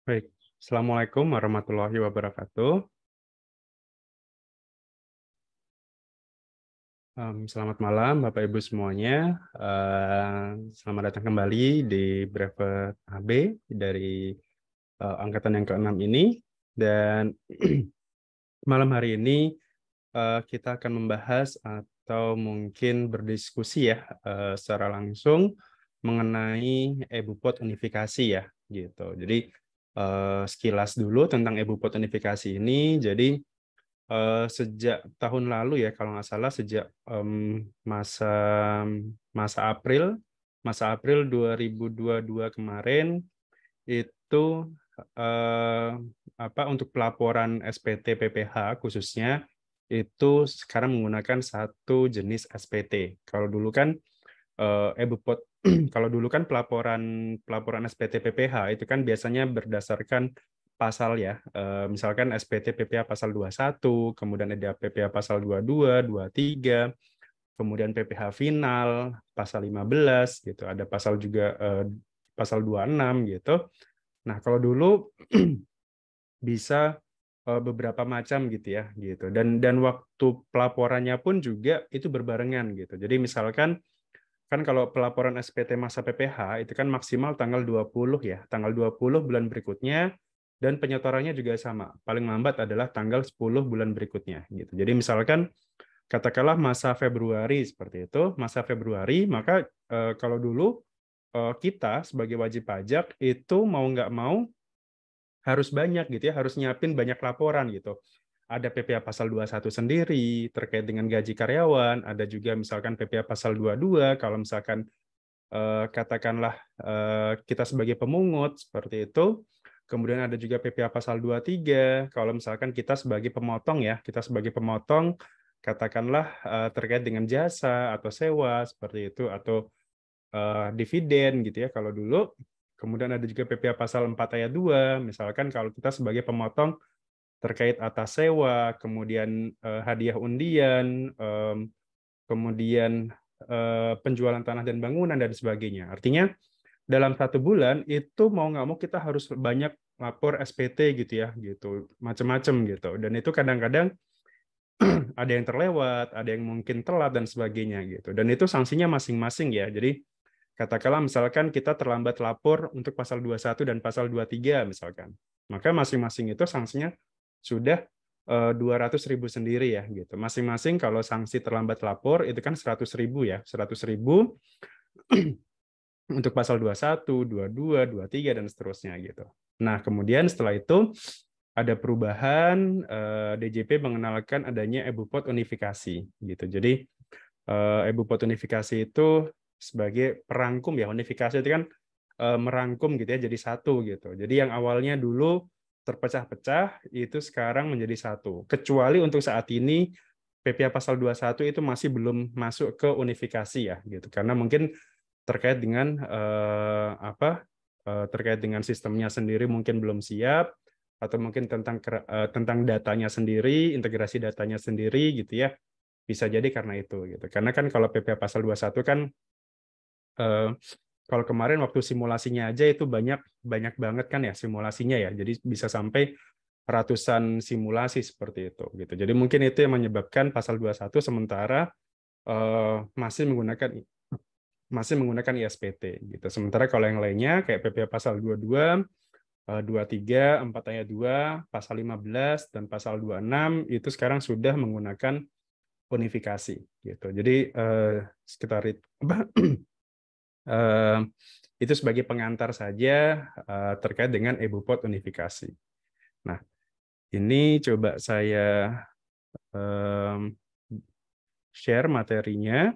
Baik, Assalamualaikum warahmatullahi wabarakatuh. Selamat malam, Bapak Ibu semuanya. Selamat datang kembali di Brevet HB dari angkatan yang ke-6 ini. Dan malam hari ini kita akan membahas atau mungkin berdiskusi ya secara langsung mengenai EBUPOT unifikasi ya gitu. Jadi sekilas dulu tentang EBUPOT unifikasi ini. Jadi sejak tahun lalu ya kalau nggak salah sejak masa masa April 2022 kemarin itu eh, untuk pelaporan SPT PPH khususnya itu sekarang menggunakan satu jenis SPT. Kalau dulu kan EBUPOT kalau dulu kan pelaporan pelaporan SPT PPH itu kan biasanya berdasarkan pasal ya. Misalkan SPT PPH pasal 21, kemudian ada PPH pasal 22, 23, kemudian PPH final pasal 15 gitu. Ada pasal juga pasal 26 gitu. Nah, kalau dulu bisa beberapa macam gitu ya gitu. Dan waktu pelaporannya pun juga itu berbarengan gitu. Jadi misalkan kan kalau pelaporan SPT masa PPH itu kan maksimal tanggal 20 ya, tanggal 20 bulan berikutnya, dan penyetorannya juga sama. Paling lambat adalah tanggal 10 bulan berikutnya gitu. Jadi misalkan katakanlah masa Februari seperti itu, masa Februari, maka kalau dulu kita sebagai wajib pajak itu mau nggak mau harus banyak gitu ya, harus nyiapin banyak laporan gitu. Ada PPh pasal 21 sendiri terkait dengan gaji karyawan, ada juga misalkan PPh pasal 22 kalau misalkan katakanlah kita sebagai pemungut seperti itu. Kemudian ada juga PPh pasal 23 kalau misalkan kita sebagai pemotong ya, kita sebagai pemotong katakanlah terkait dengan jasa atau sewa seperti itu atau dividen gitu ya kalau dulu. Kemudian ada juga PPh pasal 4 ayat 2 misalkan kalau kita sebagai pemotong terkait atas sewa, kemudian hadiah undian, kemudian penjualan tanah dan bangunan dan sebagainya. Artinya dalam 1 bulan itu mau nggak mau kita harus banyak lapor SPT gitu ya, gitu macam-macam gitu. Dan itu kadang-kadang ada yang terlewat, ada yang mungkin telat dan sebagainya gitu. Dan itu sanksinya masing-masing ya. Jadi katakanlah misalkan kita terlambat lapor untuk pasal 21 dan pasal 23 misalkan. Maka masing-masing itu sanksinya sudah 200.000 sendiri ya gitu. Masing-masing kalau sanksi terlambat lapor itu kan 100.000 ya, 100.000 untuk pasal 21, 22, 23 dan seterusnya gitu. Nah, kemudian setelah itu ada perubahan DJP mengenalkan adanya EBUPOT unifikasi gitu. Jadi EBUPOT unifikasi itu sebagai perangkum ya, unifikasi itu kan merangkum gitu ya jadi satu gitu. Jadi yang awalnya dulu terpecah-pecah itu sekarang menjadi satu. Kecuali untuk saat ini PPh pasal 21 itu masih belum masuk ke unifikasi ya gitu. Karena mungkin terkait dengan terkait dengan sistemnya sendiri mungkin belum siap atau mungkin tentang datanya sendiri, integrasi datanya sendiri gitu ya. Bisa jadi karena itu gitu. Karena kan kalau PPh pasal 21 kan eh, kalau kemarin waktu simulasinya aja itu banyak banyak banget kan ya simulasinya ya. Jadi bisa sampai ratusan simulasi seperti itu gitu. Jadi mungkin itu yang menyebabkan pasal 21 sementara masih menggunakan ISPT gitu. Sementara kalau yang lainnya kayak PPh pasal 22, 23, 4 ayat 2, pasal 15 dan pasal 26 itu sekarang sudah menggunakan unifikasi gitu. Jadi sekitar itu Eh, itu sebagai pengantar saja terkait dengan EBUPOT unifikasi. Nah, ini coba saya em, share materinya.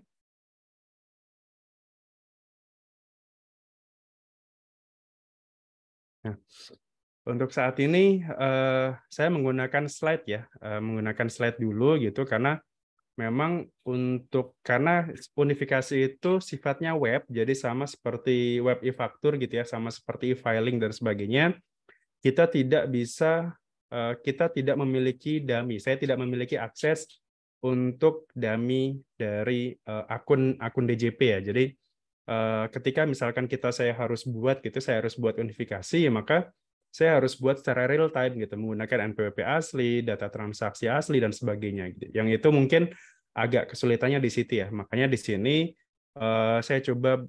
Nah, untuk saat ini saya menggunakan slide ya, menggunakan slide dulu gitu karena memang karena unifikasi itu sifatnya web, jadi sama seperti web e-faktur gitu ya, sama seperti e-filing dan sebagainya. Kita tidak memiliki dummy. Saya tidak memiliki akses untuk dummy dari akun akun DJP ya. Jadi ketika misalkan saya harus buat gitu, saya harus buat unifikasi, maka saya harus buat secara real time gitu, menggunakan NPWP asli, data transaksi asli dan sebagainya gitu. Yang itu mungkin agak kesulitannya di situ ya. Makanya di sini saya coba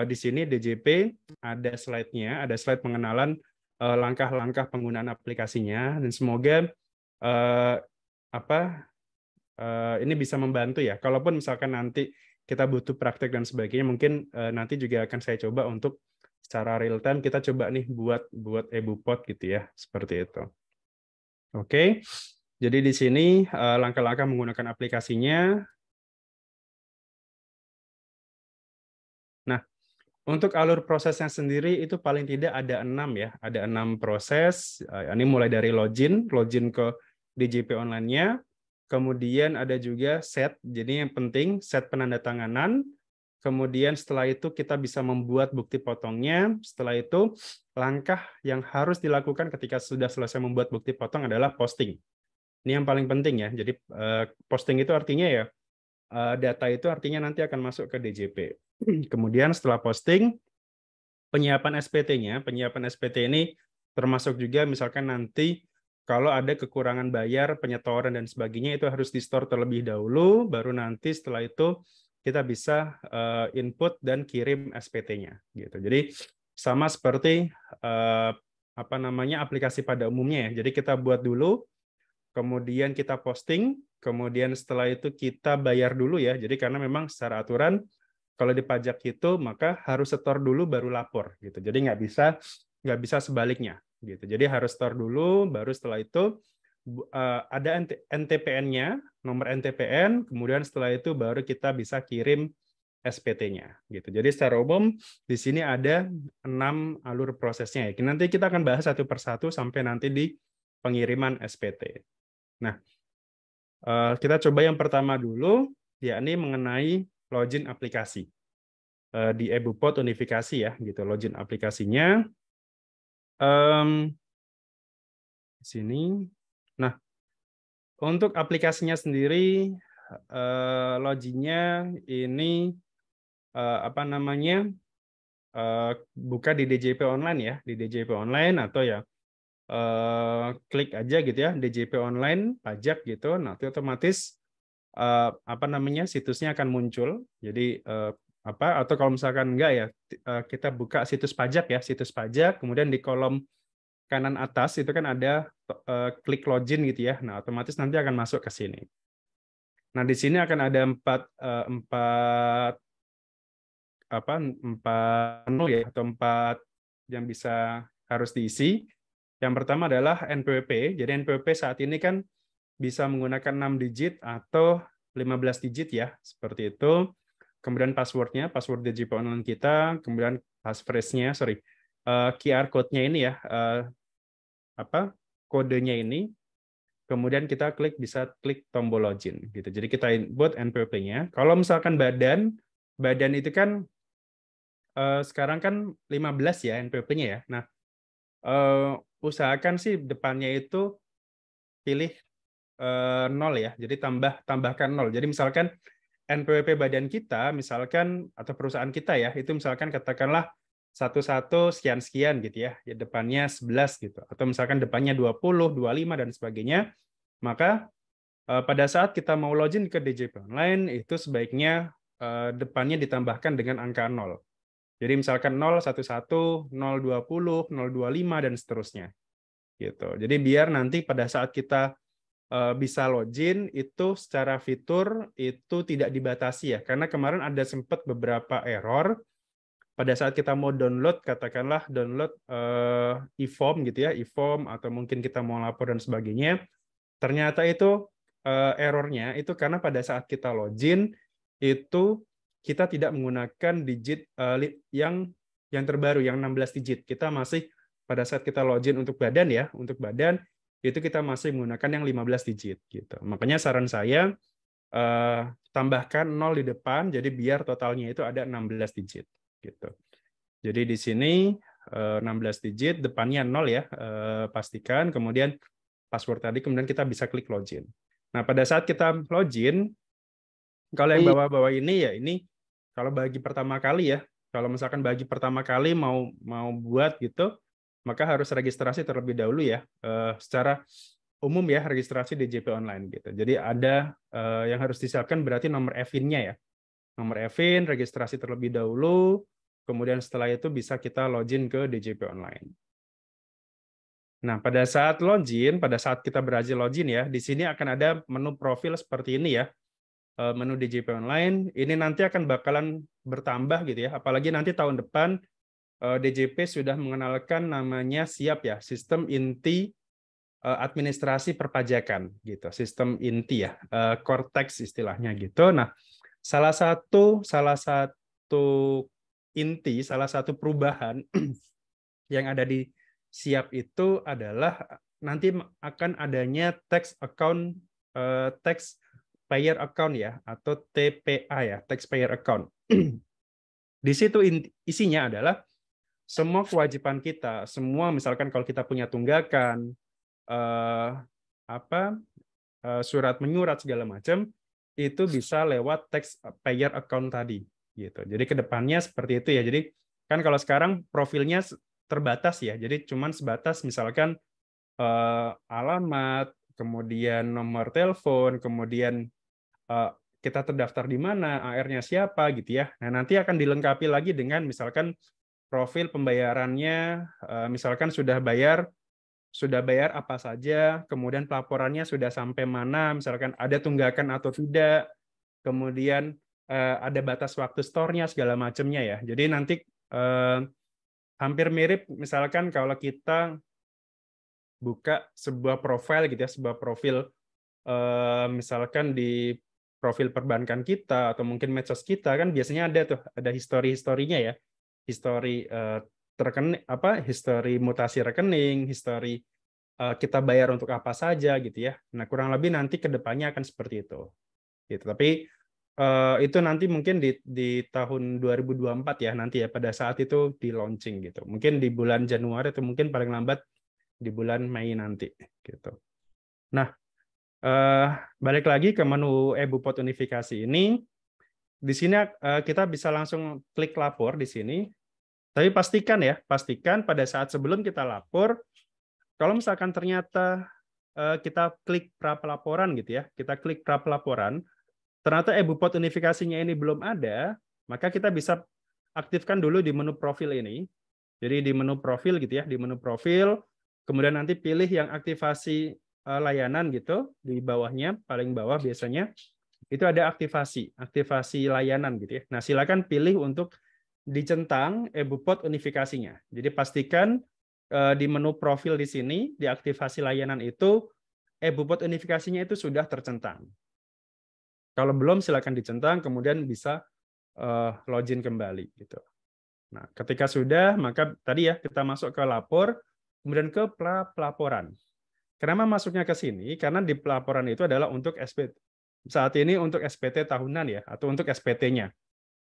di sini DJP ada slide-nya, ada slide pengenalan langkah-langkah penggunaan aplikasinya, dan semoga ini bisa membantu ya. Kalaupun misalkan nanti kita butuh praktek dan sebagainya, mungkin nanti juga akan saya coba untuk secara real time kita coba nih buat EBUPOD gitu ya, seperti itu. Oke, jadi di sini langkah-langkah menggunakan aplikasinya. Nah, untuk alur prosesnya sendiri itu paling tidak ada 6 ya, ada 6 proses. Ini mulai dari login ke DJP online-nya, kemudian ada juga set, jadi yang penting set penandatanganan, kemudian setelah itu kita bisa membuat bukti potongnya, setelah itu langkah yang harus dilakukan ketika sudah selesai membuat bukti potong adalah posting. Ini yang paling penting ya, jadi posting itu artinya ya, data itu artinya nanti akan masuk ke DJP. Kemudian setelah posting, penyiapan SPT-nya, penyiapan SPT ini termasuk juga misalkan nanti kalau ada kekurangan bayar, penyetoran dan sebagainya itu harus di-store terlebih dahulu, baru nanti setelah itu kita bisa input dan kirim SPT-nya gitu. Jadi sama seperti aplikasi pada umumnya ya. Jadi kita buat dulu, kemudian kita posting, kemudian setelah itu kita bayar dulu ya. Jadi karena memang secara aturan kalau di pajak itu maka harus setor dulu baru lapor gitu. Jadi nggak bisa sebaliknya gitu. Jadi harus setor dulu, baru setelah itu ada NTPN-nya, nomor NTPN, kemudian setelah itu baru kita bisa kirim SPT-nya gitu. Jadi secara umum di sini ada 6 alur prosesnya ya. Nanti kita akan bahas satu persatu sampai nanti di pengiriman SPT. Nah, kita coba yang pertama dulu, yakni mengenai login aplikasi. Di EBUPOD unifikasi ya, gitu. Login aplikasinya. Di sini. Nah, untuk aplikasinya sendiri, loginnya ini buka di DJP online ya, di DJP online atau ya klik aja gitu ya DJP online pajak gitu, nanti otomatis situsnya akan muncul. Jadi atau kalau misalkan enggak ya kita buka situs pajak ya, situs pajak, kemudian di kolom kanan atas itu kan ada klik login gitu ya. Nah, otomatis nanti akan masuk ke sini. Nah, di sini akan ada empat menu ya, atau 4 yang bisa harus diisi. Yang pertama adalah NPWP. Jadi NPWP saat ini kan bisa menggunakan 6 digit atau 15 digit ya, seperti itu. Kemudian password-nya, password DJP online kita, kemudian passphrase-nya, QR code-nya ini ya, kodenya ini, kemudian kita bisa klik tombol login gitu. Jadi kita input NPWP-nya. Kalau misalkan badan itu kan sekarang kan 15 ya NPWP-nya ya. Nah, usahakan sih depannya itu pilih 0 ya. Jadi tambahkan 0. Jadi misalkan NPWP badan kita misalkan atau perusahaan kita ya, itu misalkan katakanlah 11 sekian gitu ya. Ya depannya 11 gitu. Atau misalkan depannya 20, 25 dan sebagainya. Maka pada saat kita mau login ke DJP online itu sebaiknya depannya ditambahkan dengan angka 0. Jadi misalkan 011, 020, 025 dan seterusnya. Gitu. Jadi biar nanti pada saat kita bisa login itu secara fitur itu tidak dibatasi ya. Karena kemarin ada sempat beberapa error pada saat kita mau download, katakanlah download e-form gitu ya, e-form atau mungkin kita mau lapor dan sebagainya. Ternyata itu errornya itu karena pada saat kita login itu kita tidak menggunakan digit yang terbaru yang 16 digit. Kita masih pada saat kita login untuk badan ya, untuk badan itu kita masih menggunakan yang 15 digit gitu. Makanya saran saya tambahkan 0 di depan jadi biar totalnya itu ada 16 digit gitu. Jadi di sini 16 digit depannya 0 ya, pastikan, kemudian password tadi, kemudian kita bisa klik login. Nah, pada saat kita login, kalau yang bawah-bawah ini ya ini kalau bagi pertama kali ya, kalau misalkan bagi pertama kali mau buat gitu, maka harus registrasi terlebih dahulu ya, secara umum ya, registrasi DJP online gitu. Jadi ada yang harus disiapkan berarti nomor EVIN-nya ya. Nomor EVIN, registrasi terlebih dahulu, kemudian setelah itu bisa kita login ke DJP online. Nah, pada saat login, pada saat kita berhasil login ya, di sini akan ada menu profil seperti ini ya. Menu DJP online, ini nanti akan bakalan bertambah gitu ya. Apalagi nanti tahun depan DJP sudah mengenalkan namanya SIAP ya, Sistem Inti Administrasi Perpajakan gitu. Sistem inti ya, Cortex istilahnya gitu. Nah, salah satu inti, salah satu perubahan yang ada di SIAP itu adalah nanti akan adanya tax payer account ya, atau TPA ya, taxpayer account. Di situ isinya adalah semua kewajiban kita, semua misalkan kalau kita punya tunggakan, surat menyurat segala macam, itu bisa lewat taxpayer account tadi, gitu. Jadi kedepannya seperti itu ya. Jadi kan kalau sekarang profilnya terbatas ya, jadi cuman sebatas misalkan alamat, kemudian nomor telepon, kemudian kita terdaftar di mana, AR-nya siapa gitu ya. Nah, nanti akan dilengkapi lagi dengan misalkan profil pembayarannya, misalkan sudah bayar apa saja, kemudian pelaporannya sudah sampai mana, misalkan ada tunggakan atau tidak, kemudian ada batas waktu store-nya segala macamnya ya. Jadi nanti hampir mirip misalkan kalau kita buka sebuah profil gitu ya, sebuah profil misalkan di profil perbankan kita atau mungkin medsos kita kan biasanya ada historinya ya, histori terkening histori mutasi rekening, histori kita bayar untuk apa saja gitu ya. Nah, kurang lebih nanti ke depannya akan seperti itu. Gitu. Tapi itu nanti mungkin di tahun 2024 ya nanti ya, pada saat itu di launching gitu. Mungkin di bulan Januari atau mungkin paling lambat di bulan Mei nanti gitu. Nah, balik lagi ke menu eBupot unifikasi ini. Di sini kita bisa langsung klik lapor di sini. Tapi pastikan pada saat sebelum kita lapor, kalau misalkan ternyata kita klik pra pelaporan gitu ya, kita klik pra pelaporan, ternyata eBupot unifikasinya ini belum ada, maka kita bisa aktifkan dulu di menu profil ini. Jadi di menu profil gitu ya, di menu profil, kemudian nanti pilih yang aktivasi layanan gitu, di bawahnya, paling bawah biasanya, itu ada aktivasi layanan gitu ya. Nah, silakan pilih untuk dicentang eBupot unifikasinya. Jadi pastikan di menu profil di sini, di aktivasi layanan itu, eBupot unifikasinya itu sudah tercentang. Kalau belum, silakan dicentang, kemudian bisa login kembali gitu. Nah, ketika sudah, maka tadi ya kita masuk ke lapor, kemudian ke pelaporan. Kenapa masuknya ke sini? Karena di pelaporan itu adalah untuk SPT. Saat ini untuk SPT tahunan ya, atau untuk SPT-nya.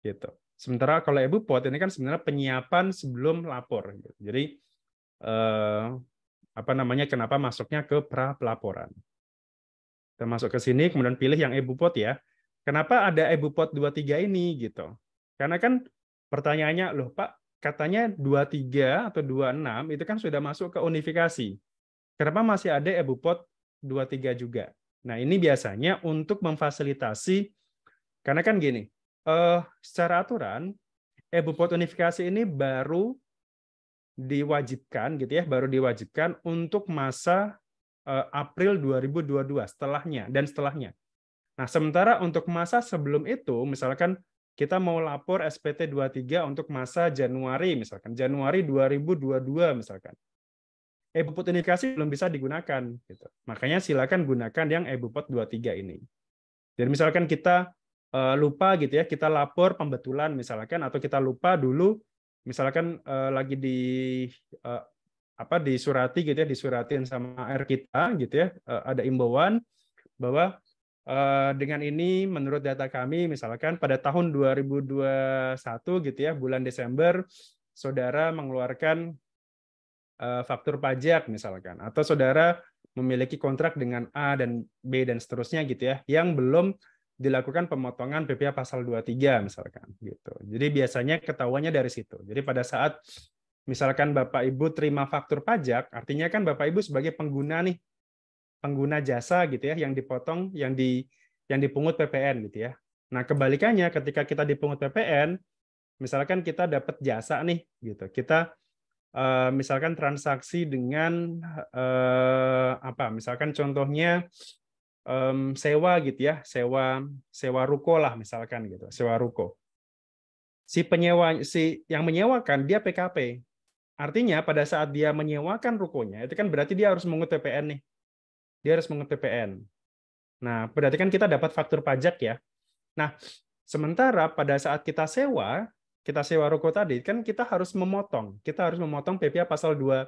Gitu. Sementara kalau eBupot ini kan sebenarnya penyiapan sebelum lapor. Gitu. Jadi kenapa masuknya ke pelaporan? Kita masuk ke sini, kemudian pilih yang eBupot ya. Kenapa ada eBupot 23 ini gitu? Karena kan pertanyaannya, loh Pak, katanya 23 atau 26 itu kan sudah masuk ke unifikasi. Kenapa masih ada eBupot 23 juga? Nah, ini biasanya untuk memfasilitasi, karena kan gini, secara aturan, eBupot unifikasi ini baru diwajibkan gitu ya, baru diwajibkan untuk masa April 2022 setelahnya. Nah, sementara untuk masa sebelum itu, misalkan kita mau lapor SPT 23 untuk masa Januari misalkan, Januari 2022 misalkan. eBupot unifikasi belum bisa digunakan gitu. Makanya silakan gunakan yang eBupot 23 ini. Jadi misalkan kita lupa gitu ya, kita lapor pembetulan misalkan, atau kita lupa dulu misalkan lagi disurati gitu ya, disuratin sama AR kita gitu ya, ada imbauan bahwa dengan ini menurut data kami misalkan pada tahun 2021 gitu ya, bulan Desember saudara mengeluarkan faktur pajak misalkan, atau saudara memiliki kontrak dengan A dan B dan seterusnya gitu ya, yang belum dilakukan pemotongan PPh pasal 23 misalkan gitu. Jadi biasanya ketahuannya dari situ. Jadi pada saat misalkan Bapak Ibu terima faktur pajak, artinya kan Bapak Ibu sebagai pengguna nih, pengguna jasa gitu ya, yang dipotong, yang dipungut PPN gitu ya. Nah, kebalikannya ketika kita dipungut PPN, misalkan kita dapat jasa nih gitu. Kita misalkan transaksi dengan apa? Misalkan contohnya sewa gitu ya, sewa ruko lah misalkan gitu, sewa ruko. Si yang menyewakan dia PKP. Artinya pada saat dia menyewakan rukonya, itu kan berarti dia harus mengut PPN nih. Dia harus mengut PPN. Nah, berarti kan kita dapat faktur pajak ya. Nah, sementara pada saat kita sewa ruko tadi, kan kita harus memotong. Kita harus memotong PPh pasal 2,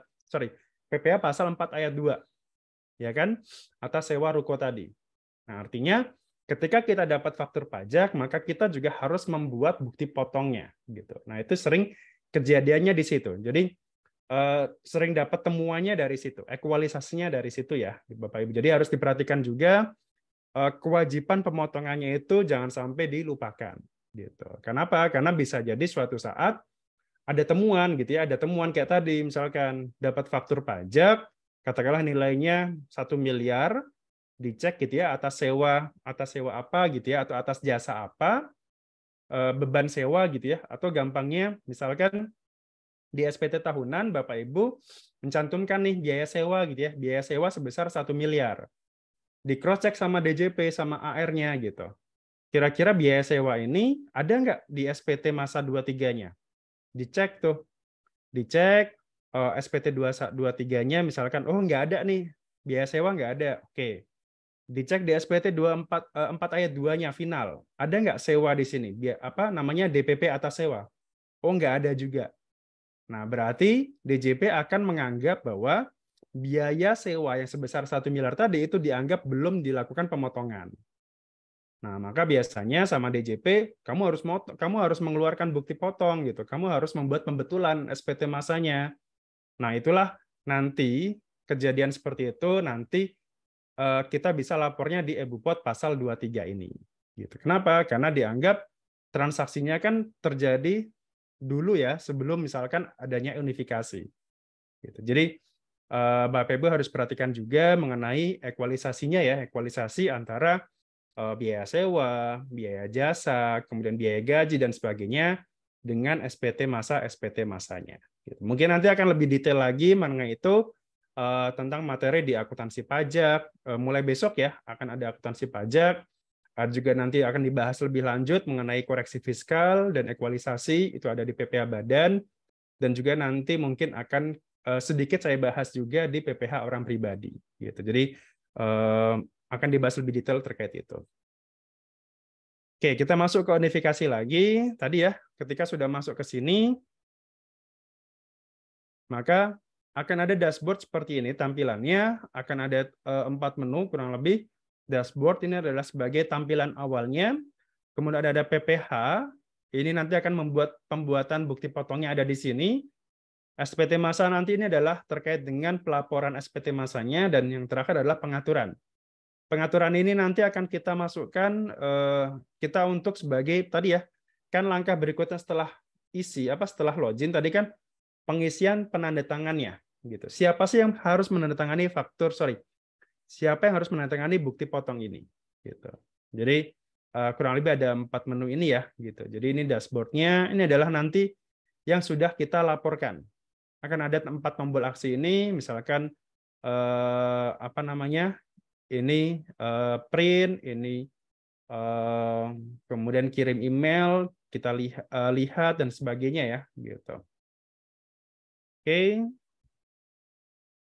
PPh pasal 4 ayat 2. Ya kan? Atas sewa ruko tadi. Nah, artinya ketika kita dapat faktur pajak, maka kita juga harus membuat bukti potongnya gitu. Nah, itu sering kejadiannya di situ. Jadi sering dapat temuannya dari situ, ekualisasinya dari situ ya, Bapak Ibu. Jadi harus diperhatikan juga kewajiban pemotongannya itu jangan sampai dilupakan gitu. Kenapa? Karena bisa jadi suatu saat ada temuan gitu ya, ada temuan kayak tadi misalkan dapat faktur pajak, katakanlah nilainya 1 miliar, dicek gitu ya atas sewa apa gitu ya, atau atas jasa apa, beban sewa gitu ya, atau gampangnya misalkan di SPT tahunan Bapak Ibu mencantumkan nih biaya sewa gitu ya, biaya sewa sebesar 1 miliar. Di cross check sama DJP sama AR-nya gitu. Kira-kira biaya sewa ini ada nggak di SPT masa 23-nya? Dicek tuh. Dicek SPT 23-nya misalkan oh nggak ada nih, biaya sewa nggak ada. Oke. Dicek di SPT 4 ayat 2-nya final. Ada nggak sewa di sini? Apa namanya DPP atas sewa? Oh nggak ada juga. Nah, berarti DJP akan menganggap bahwa biaya sewa yang sebesar 1 miliar tadi itu dianggap belum dilakukan pemotongan. Nah, maka biasanya sama DJP kamu harus mengeluarkan bukti potong gitu. Kamu harus membuat pembetulan SPT masanya. Nah, itulah nanti kejadian seperti itu nanti kita bisa lapornya di EBUPOT pasal 23 ini. Gitu. Kenapa? Karena dianggap transaksinya kan terjadi dulu ya, sebelum misalkan adanya unifikasi. Gitu. Jadi Bapak Ibu harus perhatikan juga mengenai ekualisasinya ya, ekualisasi antara biaya sewa, biaya jasa, kemudian biaya gaji dan sebagainya dengan SPT masanya. Gitu. Mungkin nanti akan lebih detail lagi mengenai itu tentang materi di akuntansi pajak. Mulai besok ya akan ada akuntansi pajak. Juga nanti akan dibahas lebih lanjut mengenai koreksi fiskal dan ekualisasi, itu ada di PPh Badan, dan juga nanti mungkin akan sedikit saya bahas juga di PPh orang pribadi. Gitu. Jadi akan dibahas lebih detail terkait itu. Oke, kita masuk ke unifikasi lagi. Tadi ya, ketika sudah masuk ke sini, maka akan ada dashboard seperti ini tampilannya, akan ada 4 menu kurang lebih. Dashboard ini adalah sebagai tampilan awalnya, kemudian ada PPh, ini nanti akan membuat pembuatan bukti potongnya ada di sini. SPT masa nanti ini adalah terkait dengan pelaporan SPT masanya, dan yang terakhir adalah pengaturan. Pengaturan ini nanti akan kita masukkan, kita untuk sebagai, tadi ya, kan langkah berikutnya setelah setelah login, tadi kan pengisian penandatangannya. Gitu. Siapa sih yang harus menandatangani siapa yang harus menandatangani bukti potong ini? Gitu. Jadi kurang lebih ada 4 menu ini ya. Gitu. Jadi ini dashboard-nya. Ini adalah nanti yang sudah kita laporkan. Akan ada 4 tombol aksi ini. Misalkan apa namanya? Ini print, ini kemudian kirim email, kita lihat dan sebagainya ya. Gitu. Oke.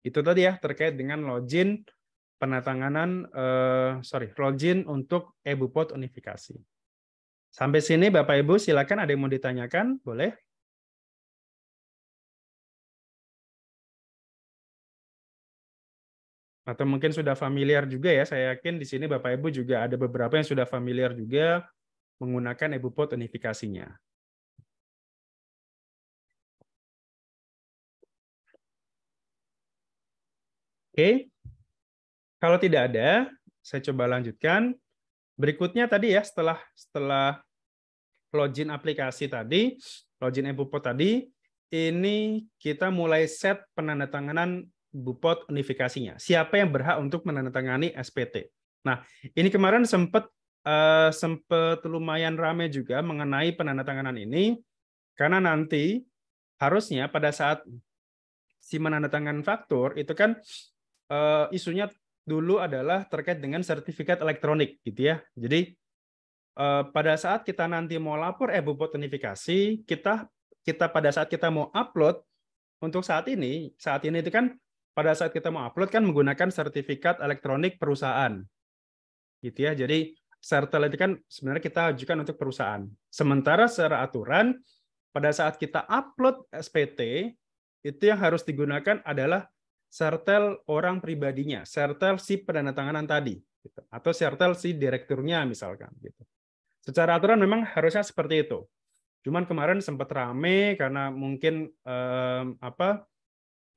Itu tadi ya terkait dengan login penatanganan login untuk EBUPOT unifikasi. Sampai sini Bapak Ibu silakan, ada yang mau ditanyakan, boleh? Atau mungkin sudah familiar juga ya, saya yakin di sini Bapak Ibu juga ada beberapa yang sudah familiar juga menggunakan EBUPOT unifikasinya. Oke. Kalau tidak ada, saya coba lanjutkan. Berikutnya tadi ya, setelah login aplikasi tadi, login EBUPOT tadi, ini kita mulai set penandatanganan bupot unifikasinya. Siapa yang berhak untuk menandatangani SPT? Nah, ini kemarin sempat lumayan ramai juga mengenai penandatanganan ini, karena nanti harusnya pada saat si menandatangan faktur itu kan isunya dulu adalah terkait dengan sertifikat elektronik gitu ya. Jadi pada saat kita nanti mau lapor bupot unifikasi, kita pada saat kita mau upload untuk saat ini itu kan pada saat kita mau upload kan menggunakan sertifikat elektronik perusahaan gitu ya. Jadi sertel itu kan sebenarnya kita ajukan untuk perusahaan. Sementara secara aturan pada saat kita upload SPT itu yang harus digunakan adalah sertel orang pribadinya, sertel si penandatanganan tadi gitu. Atau sertel si direkturnya misalkan gitu. Secara aturan memang harusnya seperti itu. Cuman kemarin sempat rame karena mungkin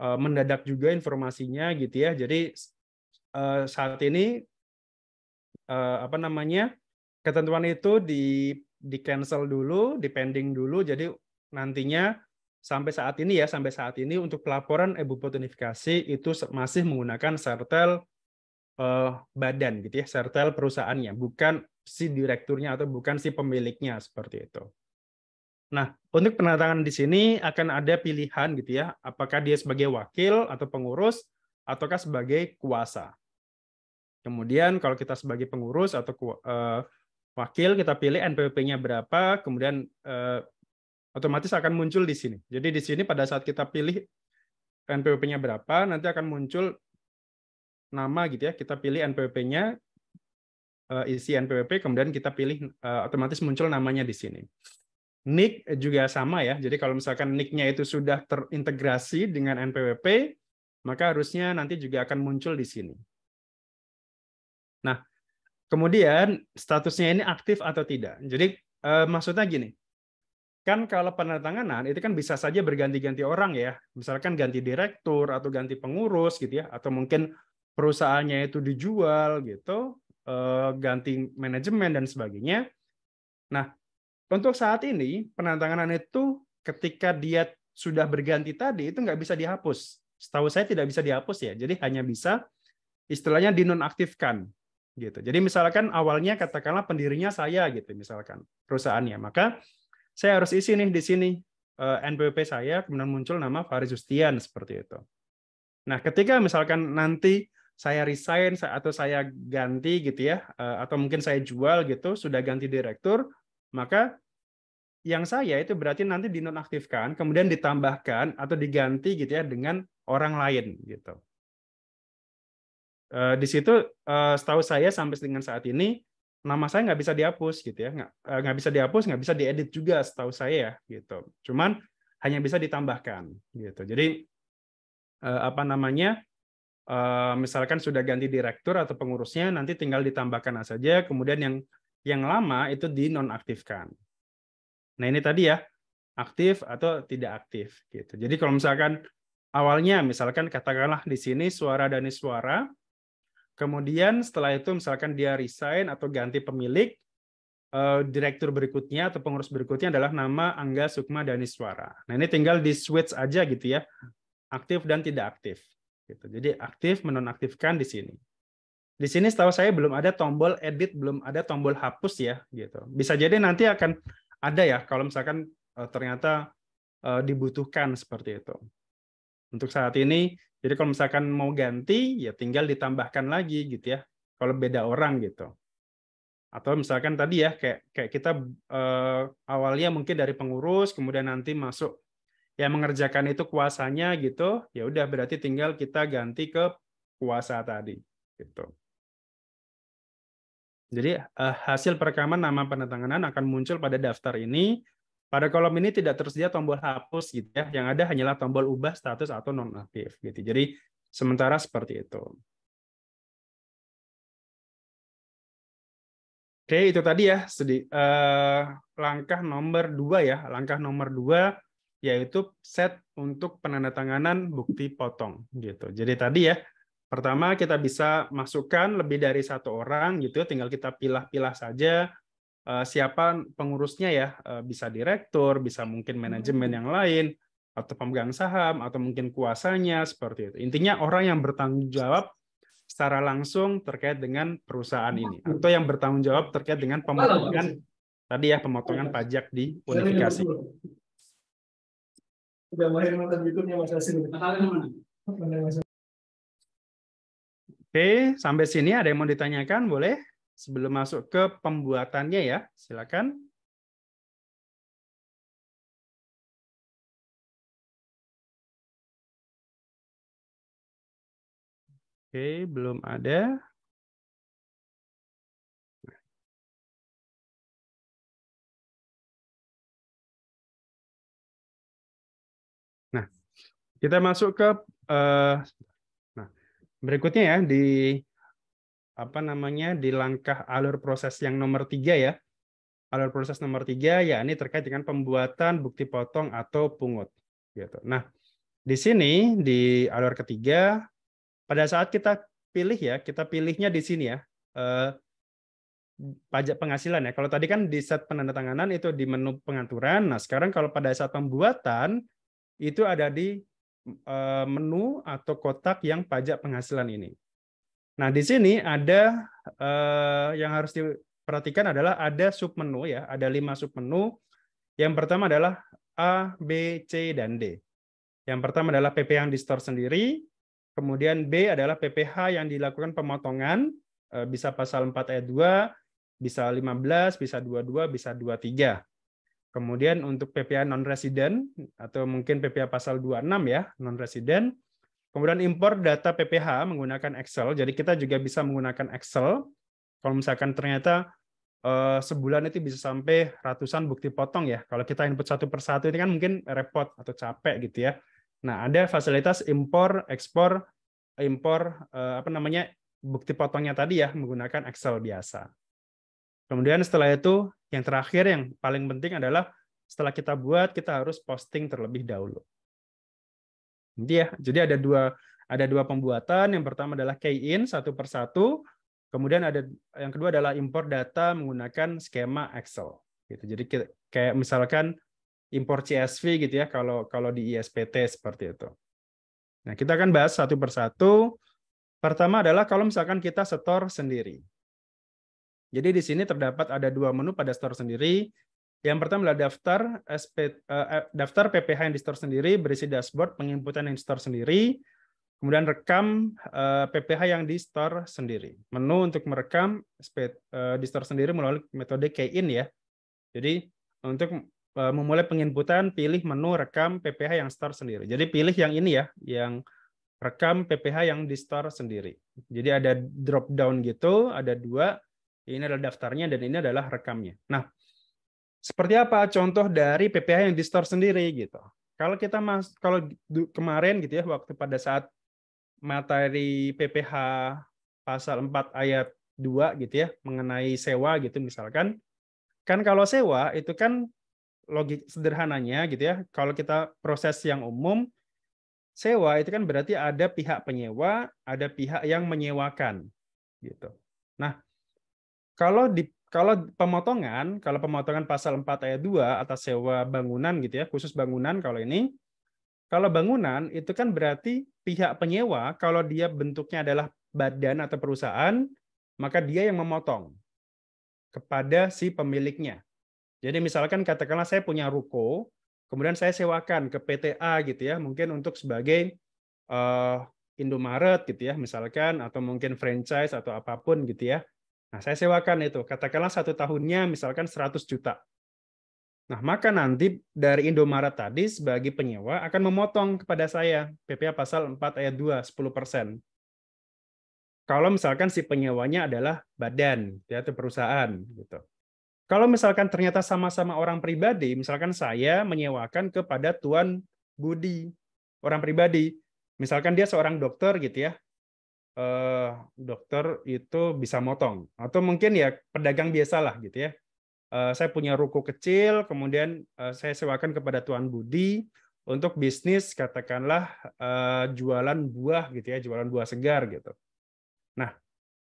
mendadak juga informasinya gitu ya. Jadi saat ini ketentuan itu di cancel dulu, di pending dulu. Jadi nantinya sampai saat ini untuk pelaporan bupot unifikasi itu masih menggunakan sertel badan gitu ya, sertel perusahaannya, bukan si direkturnya atau bukan si pemiliknya seperti itu. Nah, untuk penandatangan di sini akan ada pilihan gitu ya, apakah dia sebagai wakil atau pengurus ataukah sebagai kuasa. Kemudian kalau kita sebagai pengurus atau wakil, kita pilih NPWP-nya berapa, kemudian otomatis akan muncul di sini. Jadi di sini pada saat kita pilih NPWP-nya berapa, nanti akan muncul nama gitu ya, kita pilih NPWP-nya, isi NPWP, kemudian kita pilih, otomatis muncul namanya di sini. NIK juga sama ya, jadi kalau misalkan NIK-nya itu sudah terintegrasi dengan NPWP, maka harusnya nanti juga akan muncul di sini. Nah, kemudian statusnya ini aktif atau tidak. Jadi maksudnya gini, kan kalau penandatanganan itu kan bisa saja berganti-ganti orang ya, misalkan ganti direktur atau ganti pengurus gitu ya, atau mungkin perusahaannya itu dijual gitu, ganti manajemen dan sebagainya. Nah, untuk saat ini penandatanganan itu ketika dia sudah berganti tadi itu nggak bisa dihapus. Setahu saya tidak bisa dihapus ya, jadi hanya bisa istilahnya dinonaktifkan gitu. Jadi misalkan awalnya katakanlah pendirinya saya gitu misalkan perusahaannya, maka saya harus isi nih di sini NPWP saya, kemudian muncul nama Faris Justian seperti itu. Nah, ketika misalkan nanti saya resign atau saya ganti gitu ya, atau mungkin saya jual gitu, sudah ganti direktur, maka yang saya itu berarti nanti dinonaktifkan, kemudian ditambahkan atau diganti gitu ya dengan orang lain gitu. Di situ setahu saya sampai dengan saat ini nama saya nggak bisa dihapus gitu ya, nggak bisa dihapus, nggak bisa diedit juga setahu saya gitu. Cuman hanya bisa ditambahkan gitu. Jadi misalkan sudah ganti direktur atau pengurusnya, nanti tinggal ditambahkan saja. Kemudian yang lama itu dinonaktifkan. Nah ini tadi ya, aktif atau tidak aktif gitu. Jadi kalau misalkan awalnya misalkan katakanlah di sini Suara Dani Suara, kemudian setelah itu misalkan dia resign atau ganti pemilik, direktur berikutnya atau pengurus berikutnya adalah nama Angga Sukma Daniswara. Nah ini tinggal di switch aja gitu ya, aktif dan tidak aktif. Gitu. Jadi aktif menonaktifkan di sini. Di sini setahu saya belum ada tombol edit, belum ada tombol hapus ya. Gitu. Bisa jadi nanti akan ada ya kalau misalkan ternyata dibutuhkan seperti itu. Untuk saat ini, jadi kalau misalkan mau ganti, ya tinggal ditambahkan lagi gitu ya. Kalau beda orang gitu. Atau misalkan tadi ya, kayak kita awalnya mungkin dari pengurus, kemudian nanti masuk yang mengerjakan itu kuasanya gitu, ya udah berarti tinggal kita ganti ke kuasa tadi. Gitu. Jadi hasil perekaman nama penandatanganan akan muncul pada daftar ini. Pada kolom ini tidak tersedia tombol hapus gitu ya. Yang ada hanyalah tombol ubah status atau nonaktif gitu. Jadi sementara seperti itu. Oke, itu tadi ya langkah nomor 2 ya. Langkah nomor 2 yaitu set untuk penandatanganan bukti potong gitu. Jadi tadi ya, pertama kita bisa masukkan lebih dari satu orang gitu, tinggal kita pilah-pilah saja siapa pengurusnya ya, bisa direktur, bisa mungkin manajemen yang lain, atau pemegang saham, atau mungkin kuasanya, seperti itu. Intinya orang yang bertanggung jawab secara langsung terkait dengan perusahaan ini, atau yang bertanggung jawab terkait dengan pemotongan tadi ya, pemotongan pajak di unifikasi. Oke, sampai sini ada yang mau ditanyakan? Boleh? Sebelum masuk ke pembuatannya ya, silakan. Oke, belum ada. Nah, kita masuk ke nah, berikutnya ya di apa namanya di langkah alur proses yang nomor 3 ya. Alur proses nomor 3 ya ini terkait dengan pembuatan bukti potong atau pungut. Gitu. Nah, di sini di alur ketiga pada saat kita pilih ya, kita pilihnya di sini ya. Pajak penghasilan ya. Kalau tadi kan di set penandatanganan itu di menu pengaturan. Nah, sekarang kalau pada saat pembuatan itu ada di menu atau kotak yang pajak penghasilan ini. Nah, di sini ada yang harus diperhatikan adalah ada submenu ya, ada 5 submenu. Yang pertama adalah A, B, C, dan D. Yang pertama adalah PPh yang di store sendiri, kemudian B adalah PPh yang dilakukan pemotongan, bisa pasal 4 ayat 2, bisa 15, bisa 22, bisa 23. Kemudian untuk PPh non-resident, atau mungkin PPh pasal 26 ya, non-resident. Kemudian impor data PPh menggunakan Excel. Jadi kita juga bisa menggunakan Excel. Kalau misalkan ternyata sebulan itu bisa sampai ratusan bukti potong ya. Kalau kita input satu persatu ini kan mungkin repot atau capek gitu ya. Nah, ada fasilitas impor, ekspor, impor apa namanya bukti potongnya tadi ya menggunakan Excel biasa. Kemudian setelah itu yang terakhir yang paling penting adalah setelah kita buat kita harus posting terlebih dahulu. Jadi ada dua pembuatan. Yang pertama adalah key in satu persatu. Kemudian ada yang kedua adalah import data menggunakan skema Excel. Gitu. Jadi kayak misalkan import CSV gitu ya kalau di ISPT seperti itu. Nah, kita akan bahas satu persatu. Pertama adalah kalau misalkan kita store sendiri. Jadi di sini terdapat ada 2 menu pada store sendiri. Yang pertama adalah daftar PPh yang di store sendiri berisi dashboard penginputan yang di store sendiri. Kemudian rekam PPh yang di store sendiri. Menu untuk merekam di store sendiri melalui metode key-in ya. Jadi untuk memulai penginputan, pilih menu rekam PPh yang store sendiri. Jadi pilih yang ini ya, yang rekam PPh yang di store sendiri. Jadi ada drop down gitu, ada 2. Ini adalah daftarnya dan ini adalah rekamnya. Nah, seperti apa contoh dari PPh yang di store sendiri gitu. Kalau kita kalau kemarin gitu ya waktu pada saat materi PPh pasal 4 ayat 2 gitu ya mengenai sewa gitu misalkan. Kan kalau sewa itu kan logik sederhananya gitu ya. Kalau kita proses yang umum sewa itu kan berarti ada pihak penyewa, ada pihak yang menyewakan gitu. Nah, kalau pemotongan pasal 4 ayat 2 atas sewa bangunan gitu ya, khusus bangunan kalau bangunan itu kan berarti pihak penyewa kalau dia bentuknya adalah badan atau perusahaan, maka dia yang memotong kepada si pemiliknya. Jadi misalkan katakanlah saya punya ruko, kemudian saya sewakan ke PT A gitu ya, mungkin untuk sebagai Indomaret gitu ya, misalkan atau mungkin franchise atau apapun gitu ya. Nah, saya sewakan itu, katakanlah 1 tahunnya misalkan 100 juta. Nah, maka nanti dari Indomaret tadi sebagai penyewa akan memotong kepada saya PPh pasal 4 ayat 2, 10%. Kalau misalkan si penyewanya adalah badan ya, atau perusahaan gitu. Kalau misalkan ternyata sama-sama orang pribadi, misalkan saya menyewakan kepada Tuan Budi, orang pribadi, misalkan dia seorang dokter gitu ya, dokter itu bisa motong, atau mungkin ya pedagang biasalah gitu ya. Saya punya ruko kecil, kemudian saya sewakan kepada Tuan Budi untuk bisnis katakanlah jualan buah gitu ya, jualan buah segar gitu. Nah,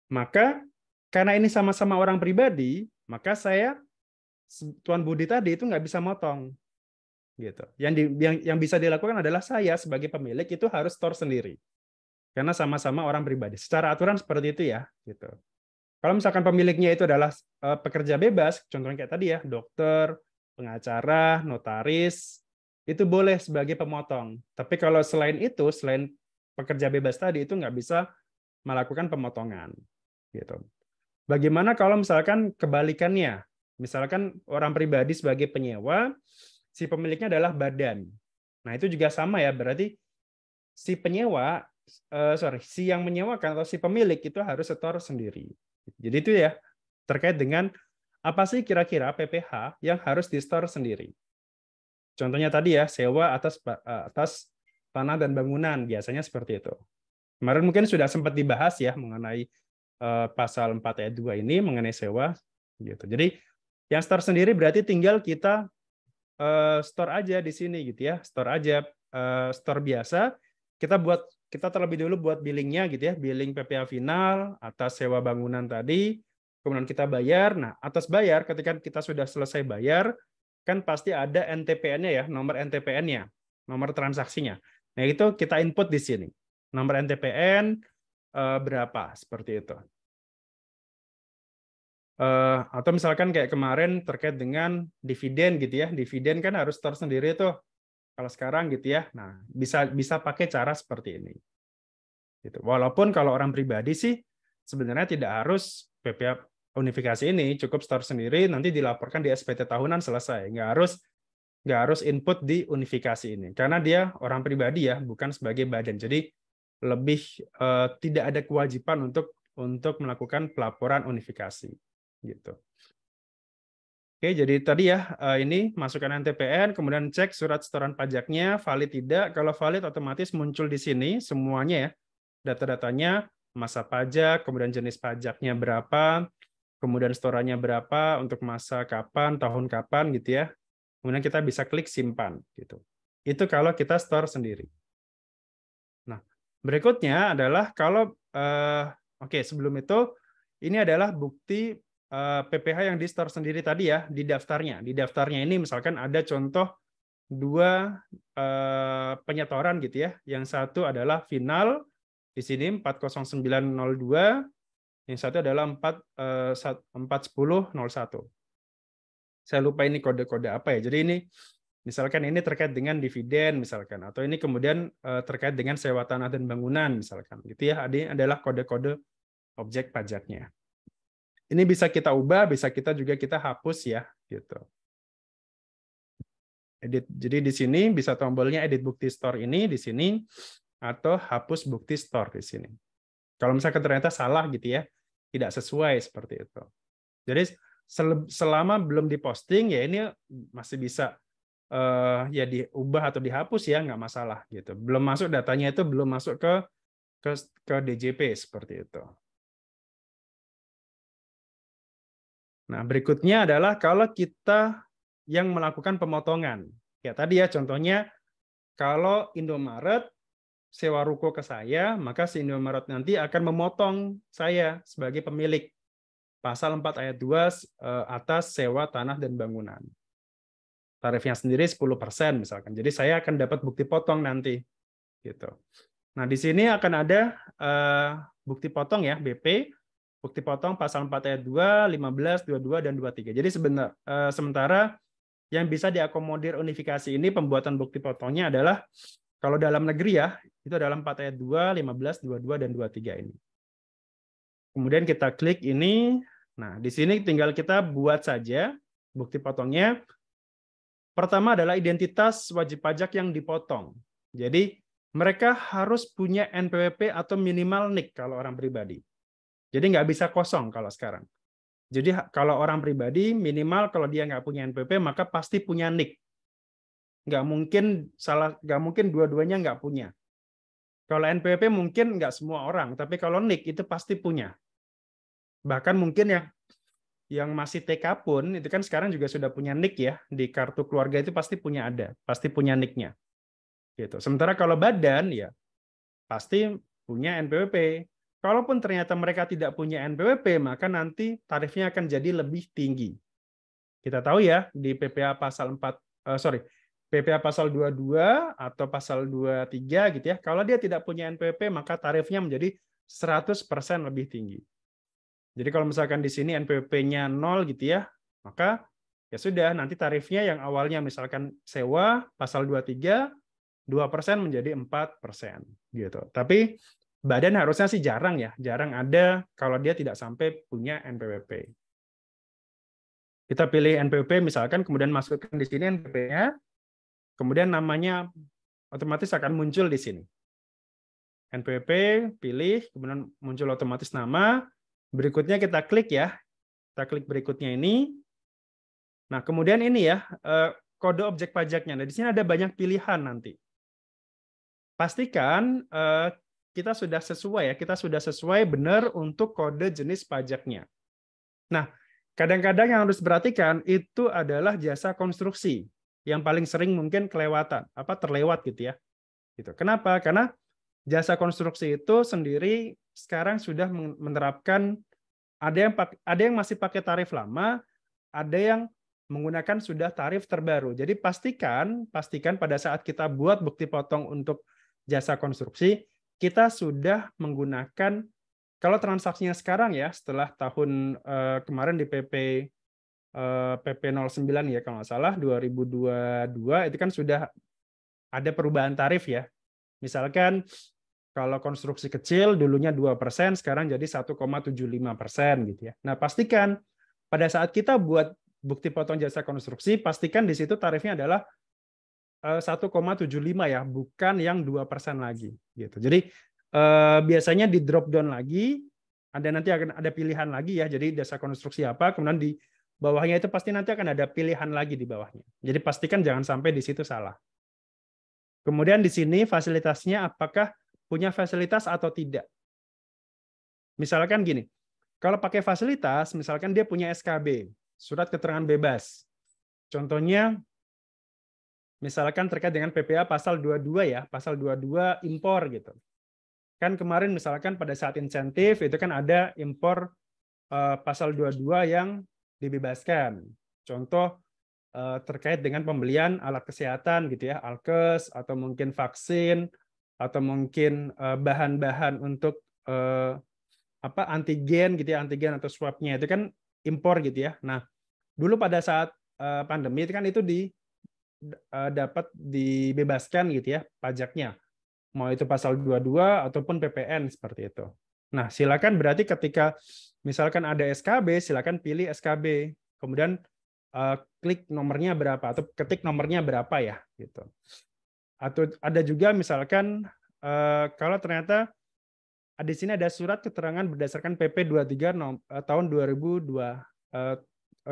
maka karena ini sama-sama orang pribadi, maka Tuan Budi tadi itu nggak bisa motong. gitu. Yang bisa dilakukan adalah saya sebagai pemilik itu harus store sendiri. Karena sama-sama orang pribadi. Secara aturan seperti itu ya, gitu. Kalau misalkan pemiliknya itu adalah pekerja bebas, contohnya kayak tadi ya, dokter, pengacara, notaris, itu boleh sebagai pemotong. Tapi kalau selain itu, selain pekerja bebas tadi, itu nggak bisa melakukan pemotongan. Gitu. Bagaimana kalau misalkan kebalikannya? Misalkan orang pribadi sebagai penyewa, si pemiliknya adalah badan. Nah, itu juga sama ya, berarti si penyewa, si yang menyewakan atau si pemilik itu harus setor sendiri. Jadi itu ya, terkait dengan apa sih kira-kira PPh yang harus di-store sendiri. Contohnya tadi ya, sewa atas tanah dan bangunan, biasanya seperti itu. Kemarin mungkin sudah sempat dibahas ya mengenai pasal 4 ayat 2 ini mengenai sewa gitu. Jadi yang store sendiri berarti tinggal kita store aja di sini gitu ya. Store aja store biasa. Kita terlebih dulu buat billingnya gitu ya, billing PPh final atas sewa bangunan tadi. Kemudian kita bayar. Nah, atas bayar ketika kita sudah selesai bayar kan pasti ada NTPN-nya ya, nomor NTPN-nya, nomor transaksinya. Nah, itu kita input di sini. Nomor NTPN berapa seperti itu. Atau misalkan kayak kemarin terkait dengan dividen gitu ya, dividen kan harus store sendiri tuh kalau sekarang gitu ya. Nah, bisa pakai cara seperti ini. Gitu. Walaupun kalau orang pribadi sih sebenarnya tidak harus PPh unifikasi ini, cukup store sendiri nanti dilaporkan di SPT tahunan selesai. Nggak harus input di unifikasi ini karena dia orang pribadi ya, bukan sebagai badan. Jadi lebih tidak ada kewajiban untuk melakukan pelaporan unifikasi gitu. Oke, jadi tadi ya ini masukkan NTPN, kemudian cek surat setoran pajaknya valid tidak. Kalau valid otomatis muncul di sini semuanya ya, data-datanya, masa pajak, kemudian jenis pajaknya berapa, kemudian setorannya berapa, untuk masa kapan, tahun kapan gitu ya. Kemudian kita bisa klik simpan gitu. Itu kalau kita store sendiri. Nah, berikutnya adalah kalau oke, sebelum itu ini adalah bukti PPh yang di store sendiri tadi ya, di daftarnya. Di daftarnya ini misalkan ada contoh dua penyetoran gitu ya. Yang satu adalah final di sini 40902, yang satu adalah 41001. Saya lupa ini kode-kode apa ya. Jadi ini misalkan ini terkait dengan dividen misalkan, atau ini kemudian terkait dengan sewa tanah dan bangunan misalkan, gitu ya. Ini adalah kode-kode objek pajaknya. Ini bisa kita ubah, bisa kita hapus ya, gitu. Edit. Jadi di sini bisa tombolnya edit bukti store ini di sini, atau hapus bukti store di sini. Kalau misalkan ternyata salah gitu ya, tidak sesuai seperti itu. Jadi selama belum diposting ya ini masih bisa ya diubah atau dihapus ya, nggak masalah gitu. Belum masuk datanya itu belum masuk ke DJP seperti itu. Nah, berikutnya adalah kalau kita yang melakukan pemotongan. Ya tadi ya contohnya kalau Indomaret sewa ruko ke saya, maka si Indomaret nanti akan memotong saya sebagai pemilik. Pasal 4 ayat 2 atas sewa tanah dan bangunan. Tarifnya sendiri 10% misalkan. Jadi saya akan dapat bukti potong nanti. Gitu. Nah, di sini akan ada bukti potong ya, BP, bukti potong pasal 4 ayat 2, 15, 22, dan 23. Jadi sementara yang bisa diakomodir unifikasi ini pembuatan bukti potongnya adalah kalau dalam negeri ya, itu adalah 4 ayat 2, 15, 22, dan 23 ini. Kemudian kita klik ini. Nah, di sini tinggal kita buat saja bukti potongnya. Pertama adalah identitas wajib pajak yang dipotong. Jadi, mereka harus punya NPWP atau minimal NIK kalau orang pribadi. Jadi nggak bisa kosong kalau sekarang. Jadi kalau orang pribadi minimal kalau dia nggak punya NPWP maka pasti punya NIK. Nggak mungkin dua-duanya nggak punya. Kalau NPWP mungkin nggak semua orang, tapi kalau NIK itu pasti punya. Bahkan mungkin yang masih TK pun itu kan sekarang juga sudah punya NIK ya, di kartu keluarga itu pasti punya NIK-nya. Gitu. Sementara kalau badan ya pasti punya NPWP. Kalaupun ternyata mereka tidak punya NPWP, maka nanti tarifnya akan jadi lebih tinggi. Kita tahu ya di PPh pasal 4 PPh pasal 22 atau pasal 23 gitu ya. Kalau dia tidak punya NPWP, maka tarifnya menjadi 100% lebih tinggi. Jadi kalau misalkan di sini NPWP-nya 0 gitu ya, maka ya sudah, nanti tarifnya yang awalnya misalkan sewa pasal 23, 2% menjadi 4% gitu. Tapi badan harusnya sih jarang ya, jarang ada kalau dia tidak sampai punya NPWP. Kita pilih NPWP misalkan, kemudian masukkan di sini NPWP-nya, kemudian namanya otomatis akan muncul di sini. NPWP, pilih, kemudian muncul otomatis nama. Berikutnya kita klik ya, kita klik berikutnya ini. Nah, kemudian ini ya, kode objek pajaknya. Nah, di sini ada banyak pilihan nanti. Pastikan kita sudah sesuai ya, kita sudah sesuai benar untuk kode jenis pajaknya. Nah, kadang-kadang yang harus diperhatikan itu adalah jasa konstruksi yang paling sering mungkin kelewatan, terlewat gitu ya. Gitu. Kenapa? Karena jasa konstruksi itu sendiri sekarang sudah menerapkan, ada yang masih pakai tarif lama, ada yang menggunakan sudah tarif terbaru. Jadi pastikan pada saat kita buat bukti potong untuk jasa konstruksi, kita sudah menggunakan, kalau transaksinya sekarang ya, setelah tahun kemarin di PP 09 ya kalau nggak salah 2022 itu kan sudah ada perubahan tarif ya. Misalkan kalau konstruksi kecil dulunya 2%, sekarang jadi 1,75% gitu ya. Nah, pastikan pada saat kita buat bukti potong jasa konstruksi, pastikan di situ tarifnya adalah 1,75 ya, bukan yang 2% lagi gitu. Jadi biasanya di drop down lagi, nanti akan ada pilihan lagi ya. Jadi jasa konstruksi apa, kemudian di bawahnya itu pasti nanti akan ada pilihan lagi di bawahnya. Jadi pastikan jangan sampai di situ salah. Kemudian di sini fasilitasnya apakah punya fasilitas atau tidak. Misalkan gini, kalau pakai fasilitas, misalkan dia punya SKB, surat keterangan bebas. Contohnya, misalkan terkait dengan PPh pasal 22 ya, pasal 22 impor gitu. Kan kemarin misalkan pada saat insentif itu kan ada impor pasal 22 yang dibebaskan. Contoh terkait dengan pembelian alat kesehatan gitu ya, alkes atau mungkin vaksin atau mungkin bahan-bahan untuk antigen gitu ya, antigen atau swabnya itu kan impor gitu ya. Nah, dulu pada saat pandemi itu kan itu dapat dibebaskan gitu ya pajaknya. Mau itu pasal 22 ataupun PPN seperti itu. Nah, silakan berarti ketika misalkan ada SKB, silakan pilih SKB. Kemudian klik nomornya berapa atau ketik nomornya berapa ya gitu. Atau ada juga misalkan kalau ternyata di sini ada surat keterangan berdasarkan PP 23 tahun 2018.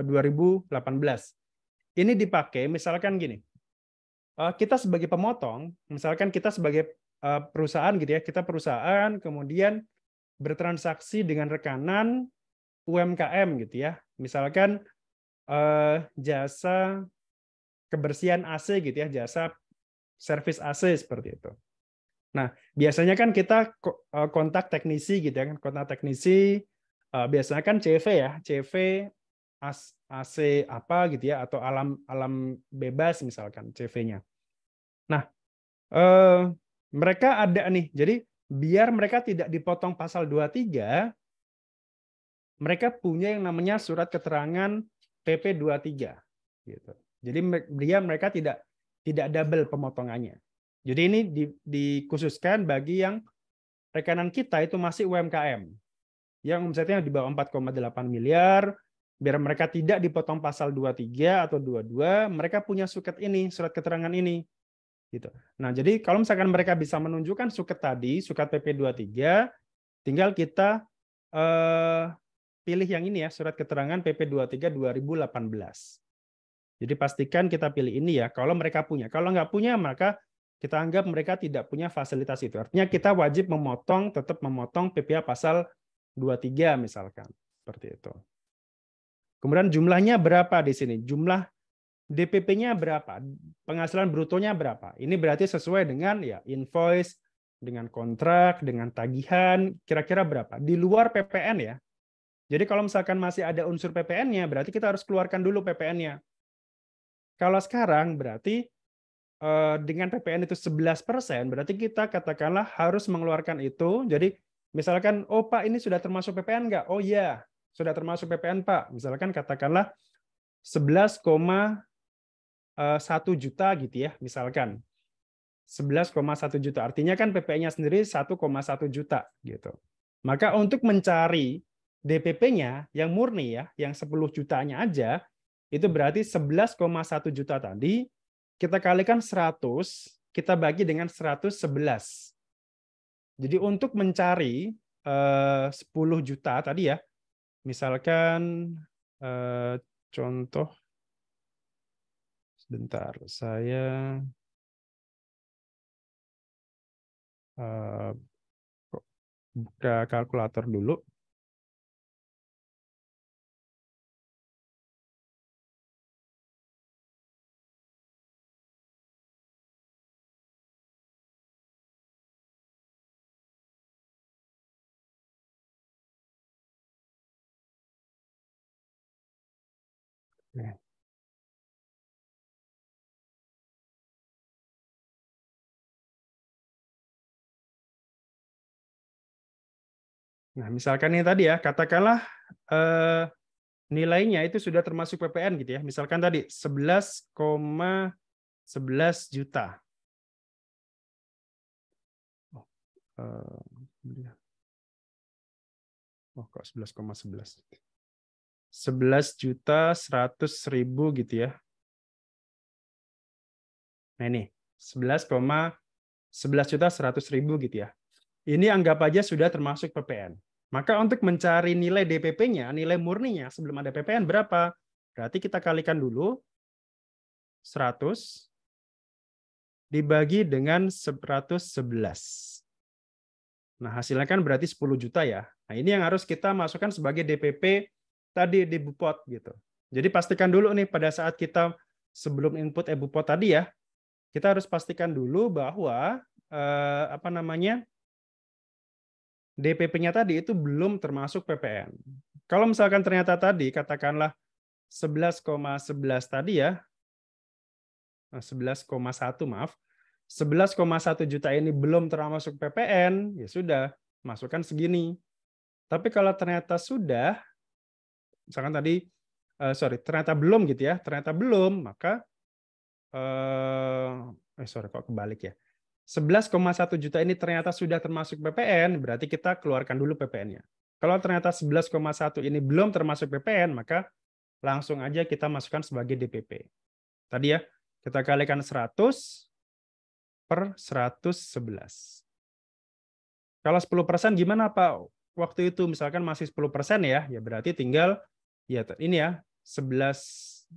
Ini dipakai misalkan gini. Kita sebagai pemotong, misalkan kita sebagai perusahaan gitu ya, kita perusahaan kemudian bertransaksi dengan rekanan UMKM gitu ya. Misalkan jasa kebersihan AC gitu ya, jasa servis AC seperti itu. Nah, biasanya kan kita kontak teknisi gitu ya, kontak teknisi biasanya kan CV ya, CV AC apa gitu ya, atau alam bebas misalkan CV-nya. Nah, mereka ada nih, jadi biar mereka tidak dipotong pasal 23, mereka punya yang namanya surat keterangan PP 23 gitu. Jadi mereka tidak double pemotongannya. Jadi ini dikhususkan bagi yang rekanan kita itu masih UMKM yang omsetnya di bawah 4,8 miliar, biar mereka tidak dipotong pasal 23 atau 22, mereka punya surat keterangan ini gitu. Nah, jadi kalau misalkan mereka bisa menunjukkan suket tadi, suket PP 23, tinggal kita pilih yang ini ya, surat keterangan PP 23 2018. Jadi pastikan kita pilih ini ya, kalau mereka punya. Kalau nggak punya, maka kita anggap mereka tidak punya fasilitas itu. Artinya kita wajib tetap memotong PPh pasal 23 misalkan. Seperti itu. Kemudian jumlahnya berapa di sini? Jumlah DPP-nya berapa? Penghasilan brutonya berapa? Ini berarti sesuai dengan ya invoice, dengan kontrak, dengan tagihan, kira-kira berapa? Di luar PPN ya. Jadi kalau misalkan masih ada unsur PPN-nya, berarti kita harus keluarkan dulu PPN-nya. Kalau sekarang berarti dengan PPN itu 11%, berarti kita katakanlah harus mengeluarkan itu. Jadi misalkan, oh Pak ini sudah termasuk PPN nggak? Oh iya, sudah termasuk PPN Pak. Misalkan katakanlah 11,1 juta gitu ya, misalkan. 11,1 juta. Artinya kan PPN-nya sendiri 1,1 juta gitu. Maka untuk mencari DPP-nya yang murni ya, yang 10 jutanya aja, itu berarti 11,1 juta tadi kita kalikan 100, kita bagi dengan 111. Jadi untuk mencari 10 juta tadi ya, misalkan contoh sebentar, saya buka kalkulator dulu. Nah, misalkan ini tadi ya, katakanlah nilainya itu sudah termasuk PPN gitu ya. Misalkan tadi 11,11 juta. Oh, kok 11,11. 11.100.000 gitu ya. Nah ini 11,11.100.000 gitu ya. Ini anggap aja sudah termasuk PPN. Maka untuk mencari nilai DPP-nya, nilai murninya sebelum ada PPN berapa? Berarti kita kalikan dulu 100 dibagi dengan 111. Nah, hasilnya kan berarti 10 juta ya. Nah, ini yang harus kita masukkan sebagai DPP tadi di Bupot gitu. Jadi pastikan dulu nih pada saat kita sebelum input e-Bupot tadi ya, kita harus pastikan dulu bahwa apa namanya? DPP-nya tadi itu belum termasuk PPN. Kalau misalkan ternyata tadi katakanlah 11,11 tadi ya, 11,1 maaf, 11,1 juta ini belum termasuk PPN, ya sudah, masukkan segini. Tapi kalau ternyata sudah, misalkan tadi, ternyata belum gitu ya, ternyata belum, maka, kok kebalik ya. 11,1 juta ini ternyata sudah termasuk PPN, berarti kita keluarkan dulu PPN-nya. Kalau ternyata 11,1 ini belum termasuk PPN, maka langsung aja kita masukkan sebagai DPP. Tadi ya, kita kalikan 100 per 111. Kalau 10% gimana Pak? Waktu itu misalkan masih 10% ya, ya berarti tinggal ya ini ya, 11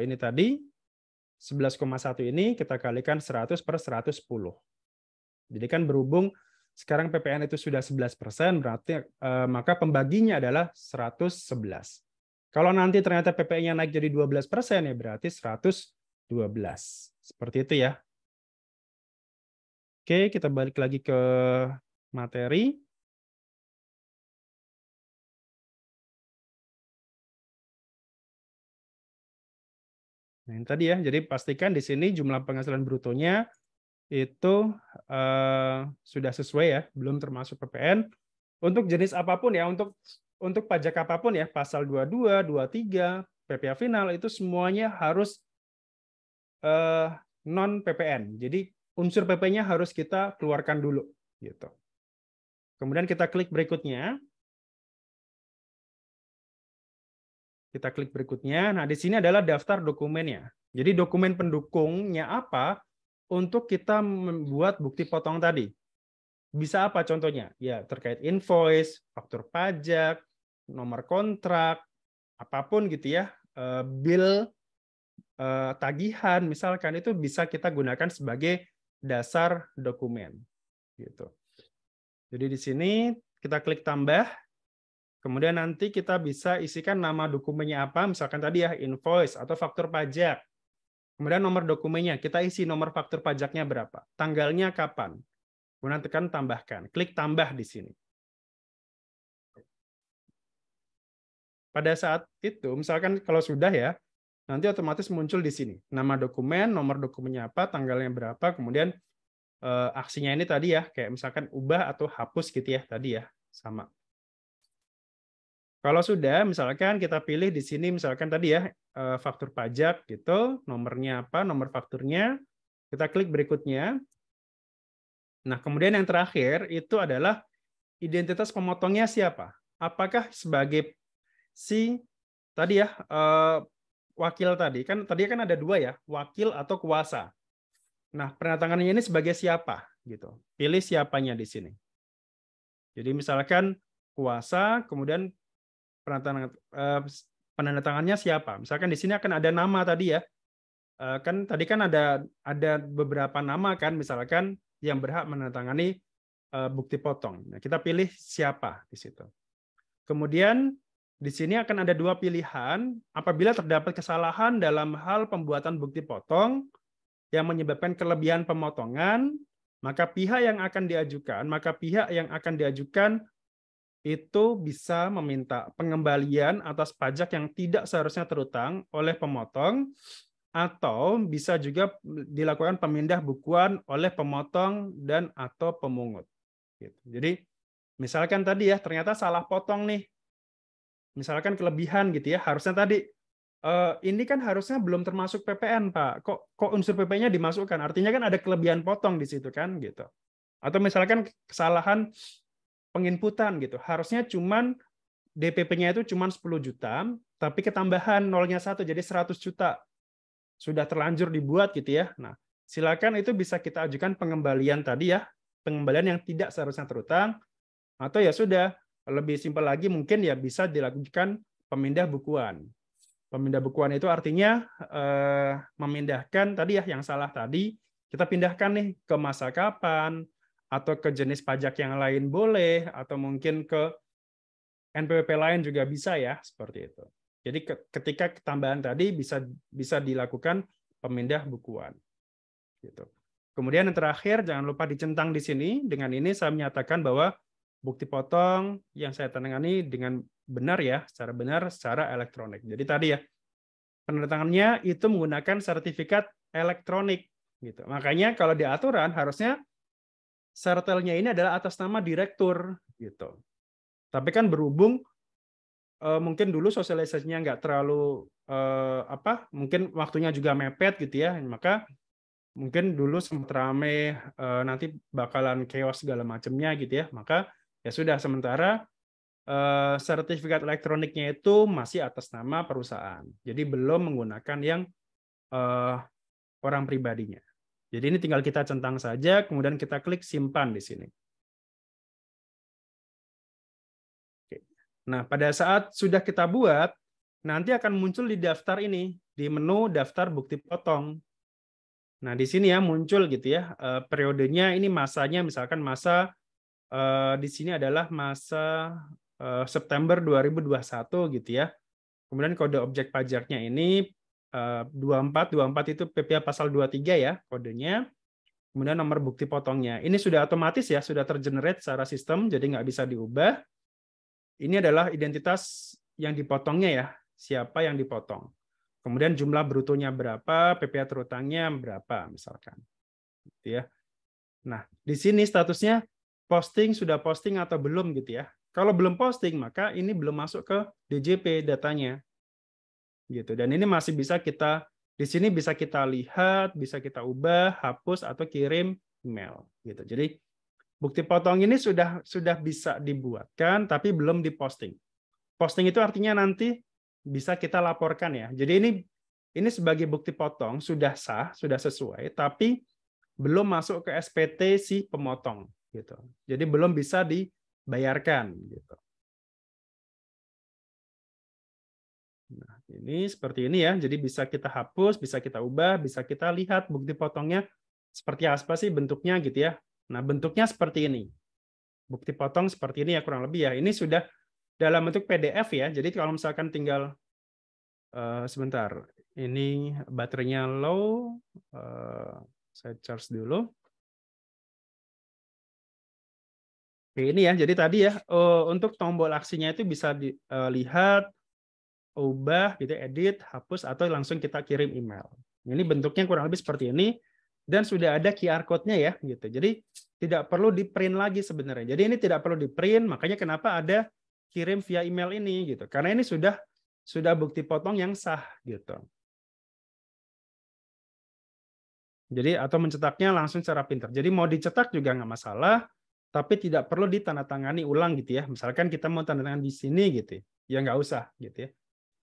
ini tadi 11,1 ini kita kalikan 100 per 110. Jadi kan berhubung sekarang PPN itu sudah 11%, berarti maka pembaginya adalah 111. Kalau nanti ternyata PPN-nya naik jadi 12%, ya berarti 112. Seperti itu ya. Oke, kita balik lagi ke materi. Nah, ini tadi ya, jadi pastikan di sini jumlah penghasilan brutonya itu sudah sesuai ya, belum termasuk PPN. Untuk jenis apapun ya, untuk pajak apapun ya, pasal 22, 23, PPh final itu semuanya harus non PPN. Jadi unsur PP-nya harus kita keluarkan dulu gitu. Kemudian kita klik berikutnya. Kita klik berikutnya. Nah, di sini adalah daftar dokumennya. Jadi dokumen pendukungnya apa untuk kita membuat bukti potong tadi. Bisa apa contohnya? Ya, terkait invoice, faktur pajak, nomor kontrak, apapun gitu ya, bill, tagihan, misalkan itu bisa kita gunakan sebagai dasar dokumen. Gitu. Jadi di sini kita klik tambah, kemudian nanti kita bisa isikan nama dokumennya apa, misalkan tadi ya invoice atau faktur pajak. Kemudian nomor dokumennya, kita isi nomor faktur pajaknya berapa, tanggalnya kapan. Kemudian tekan tambahkan, klik tambah di sini. Pada saat itu, misalkan kalau sudah ya, nanti otomatis muncul di sini. Nama dokumen, nomor dokumennya apa, tanggalnya berapa, kemudian aksinya ini tadi ya, kayak misalkan ubah atau hapus gitu ya, tadi ya, sama. Kalau sudah, misalkan kita pilih di sini, misalkan tadi ya, faktur pajak gitu, nomornya apa, nomor fakturnya, kita klik berikutnya. Nah, kemudian yang terakhir itu adalah identitas pemotongnya siapa? Apakah sebagai si tadi ya, wakil tadi kan ada dua ya, wakil atau kuasa. Nah, penandatangannya ini sebagai siapa gitu. Pilih siapanya di sini. Jadi misalkan kuasa, kemudian penandatangannya siapa? Misalkan di sini akan ada nama tadi ya. Kan tadi kan ada beberapa nama kan, misalkan yang berhak menandatangani bukti potong. Nah, kita pilih siapa di situ. Kemudian di sini akan ada dua pilihan. Apabila terdapat kesalahan dalam hal pembuatan bukti potong yang menyebabkan kelebihan pemotongan, maka pihak yang akan diajukan itu bisa meminta pengembalian atas pajak yang tidak seharusnya terutang oleh pemotong, atau bisa juga dilakukan pemindah bukuan oleh pemotong dan atau pemungut. Jadi misalkan tadi ya, ternyata salah potong nih, misalkan kelebihan gitu ya, harusnya tadi ini kan harusnya belum termasuk PPN, Pak. Kok unsur PP-nya dimasukkan? Artinya kan ada kelebihan potong di situ kan gitu. Atau misalkan kesalahan penginputan gitu. Harusnya cuman DPP-nya itu cuman 10 juta, tapi ketambahan nolnya 1 jadi 100 juta. Sudah terlanjur dibuat gitu ya. Nah, silakan itu bisa kita ajukan pengembalian tadi ya, pengembalian yang tidak seharusnya terutang, atau ya sudah, lebih simpel lagi mungkin ya bisa dilakukan pemindah bukuan. Pemindah bukuan itu artinya memindahkan tadi ya yang salah tadi, kita pindahkan nih ke masa kapan, atau ke jenis pajak yang lain boleh, atau mungkin ke NPWP lain juga bisa ya, seperti itu. Jadi ketika tambahan tadi bisa dilakukan pemindah bukuan. Gitu. Kemudian yang terakhir, jangan lupa dicentang di sini. Dengan ini saya menyatakan bahwa bukti potong yang saya tangani dengan benar ya, secara elektronik. Jadi tadi ya, penandatangannya itu menggunakan sertifikat elektronik gitu. Makanya kalau di aturan harusnya sertelnya ini adalah atas nama direktur gitu. Tapi kan berhubung mungkin dulu sosialisasinya nggak terlalu mungkin waktunya juga mepet gitu ya, maka mungkin dulu sempat rame nanti bakalan chaos segala macamnya gitu ya. Maka ya sudah sementara sertifikat elektroniknya itu masih atas nama perusahaan. Jadi belum menggunakan yang orang pribadinya. Jadi ini tinggal kita centang saja, kemudian kita klik simpan di sini. Oke. Nah, pada saat sudah kita buat, nanti akan muncul di daftar ini, di menu daftar bukti potong. Nah, di sini ya muncul gitu ya, periodenya ini masanya, misalkan masa di sini adalah masa September 2021 gitu ya. Kemudian kode objek pajaknya ini 24 itu PPh pasal 23 ya kodenya. Kemudian nomor bukti potongnya. Ini sudah otomatis ya, sudah tergenerate secara sistem, jadi nggak bisa diubah. Ini adalah identitas yang dipotongnya ya, siapa yang dipotong. Kemudian jumlah brutonya berapa, PPh terutangnya berapa misalkan. Gitu ya. Nah, di sini statusnya sudah posting atau belum gitu ya. Kalau belum posting, maka ini belum masuk ke DJP datanya. Gitu. Dan ini masih bisa di sini bisa kita lihat, bisa kita ubah, hapus atau kirim email gitu. Jadi bukti potong ini sudah bisa dibuatkan tapi belum diposting. Posting itu artinya nanti bisa kita laporkan ya. Jadi ini sebagai bukti potong sudah sah, sudah sesuai, tapi belum masuk ke SPT si pemotong gitu. Jadi belum bisa dibayarkan gitu. Nah, ini seperti ini ya. Jadi bisa kita hapus, bisa kita ubah, bisa kita lihat bukti potongnya seperti apa sih bentuknya gitu ya. Nah, bentuknya seperti ini. Bukti potong seperti ini ya kurang lebih ya. Ini sudah dalam bentuk PDF ya. Jadi kalau misalkan tinggal sebentar. Ini baterainya low. Saya charge dulu. Oke, ini ya. Jadi tadi ya untuk tombol aksinya itu bisa dilihat ubah, gitu, edit, hapus, atau langsung kita kirim email. Ini bentuknya kurang lebih seperti ini, dan sudah ada QR code-nya ya, gitu. Jadi tidak perlu di print lagi sebenarnya. Jadi ini tidak perlu di print, makanya kenapa ada kirim via email ini, gitu. Karena ini sudah bukti potong yang sah, gitu. Jadi atau mencetaknya langsung secara printer. Jadi mau dicetak juga nggak masalah, tapi tidak perlu ditandatangani ulang gitu ya. Misalkan kita mau tanda tangan di sini gitu, ya nggak usah gitu ya.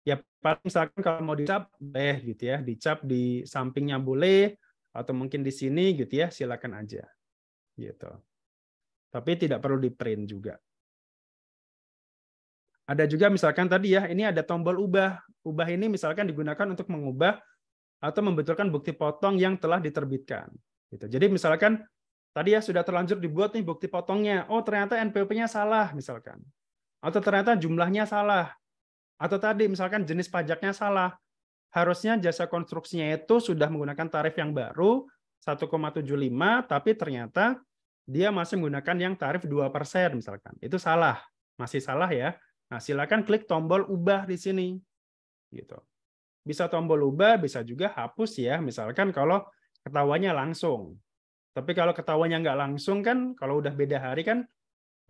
Ya paling misalkan kalau mau dicap boleh gitu ya, dicap di sampingnya boleh, atau mungkin di sini gitu ya, silakan aja gitu. Tapi tidak perlu di print juga. Ada juga misalkan tadi ya, ini ada tombol ubah. Ubah ini misalkan digunakan untuk mengubah atau membetulkan bukti potong yang telah diterbitkan. Gitu. Jadi misalkan tadi ya sudah terlanjur dibuat nih bukti potongnya, oh ternyata NPWP-nya salah misalkan, atau ternyata jumlahnya salah, atau tadi misalkan jenis pajaknya salah, harusnya jasa konstruksinya itu sudah menggunakan tarif yang baru 1,75, tapi ternyata dia masih menggunakan yang tarif 2% misalkan. Itu salah, masih salah ya. Nah, silakan klik tombol ubah di sini. Gitu. Bisa tombol ubah, bisa juga hapus ya, misalkan kalau ketahuannya langsung. Tapi kalau ketahuannya nggak langsung kan, kalau udah beda hari kan,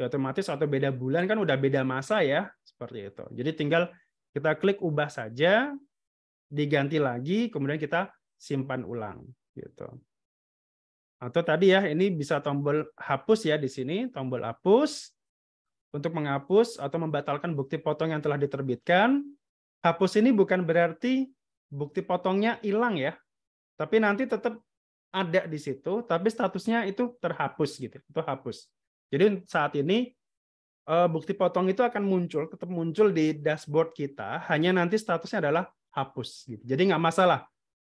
ya otomatis atau beda bulan kan udah beda masa ya, seperti itu. Jadi tinggal kita klik ubah saja, diganti lagi, kemudian kita simpan ulang. Gitu. Atau tadi ya, ini bisa tombol hapus ya di sini, tombol hapus, untuk menghapus atau membatalkan bukti potong yang telah diterbitkan. Hapus ini bukan berarti bukti potongnya hilang ya, tapi nanti tetap ada di situ, tapi statusnya itu terhapus gitu, itu hapus. Jadi saat ini bukti potong itu akan muncul, tetap muncul di dashboard kita, hanya nanti statusnya adalah hapus. Gitu. Jadi nggak masalah.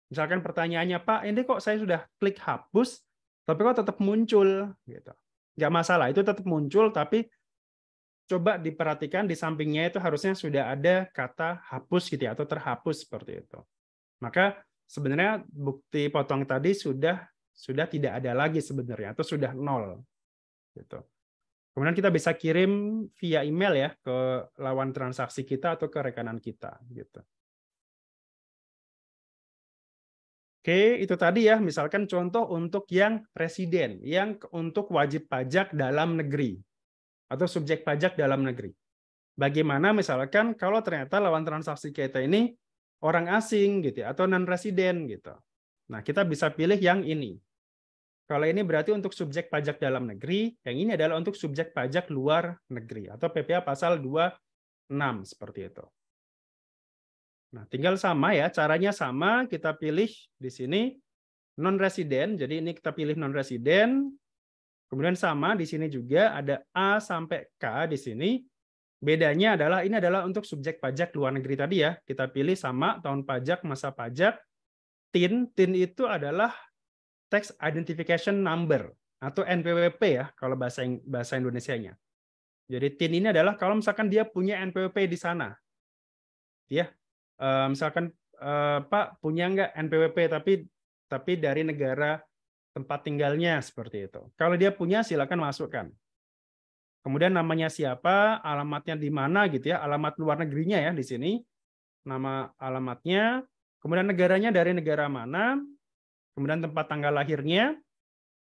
Misalkan pertanyaannya, Pak, ini kok saya sudah klik hapus, tapi kok tetap muncul, gitu. Nggak masalah, itu tetap muncul, tapi coba diperhatikan di sampingnya itu harusnya sudah ada kata hapus gitu ya, atau terhapus seperti itu. Maka sebenarnya bukti potong tadi sudah tidak ada lagi sebenarnya, atau sudah nol. Gitu. Kemudian kita bisa kirim via email ya ke lawan transaksi kita atau ke rekanan kita. Gitu. Oke, itu tadi ya, misalkan contoh untuk yang residen, yang untuk wajib pajak dalam negeri atau subjek pajak dalam negeri. Bagaimana misalkan kalau ternyata lawan transaksi kita ini orang asing gitu ya, atau non residen gitu. Nah, kita bisa pilih yang ini. Kalau ini berarti untuk subjek pajak dalam negeri, yang ini adalah untuk subjek pajak luar negeri atau PPh pasal 26 seperti itu. Nah, tinggal sama ya, caranya sama, kita pilih di sini non residen. Jadi ini kita pilih non residen. Kemudian sama di sini juga ada A sampai K di sini. Bedanya adalah ini adalah untuk subjek pajak luar negeri tadi ya. Kita pilih sama tahun pajak, masa pajak, TIN. TIN itu adalah Tax Identification Number atau NPWP ya kalau bahasa Indonesianya. Jadi TIN ini adalah kalau misalkan dia punya NPWP di sana. Ya. Misalkan Pak punya nggak NPWP tapi dari negara tempat tinggalnya seperti itu. Kalau dia punya silakan masukkan. Kemudian namanya siapa, alamatnya di mana gitu ya, alamat luar negerinya ya di sini, nama alamatnya, kemudian negaranya dari negara mana, kemudian tempat tanggal lahirnya,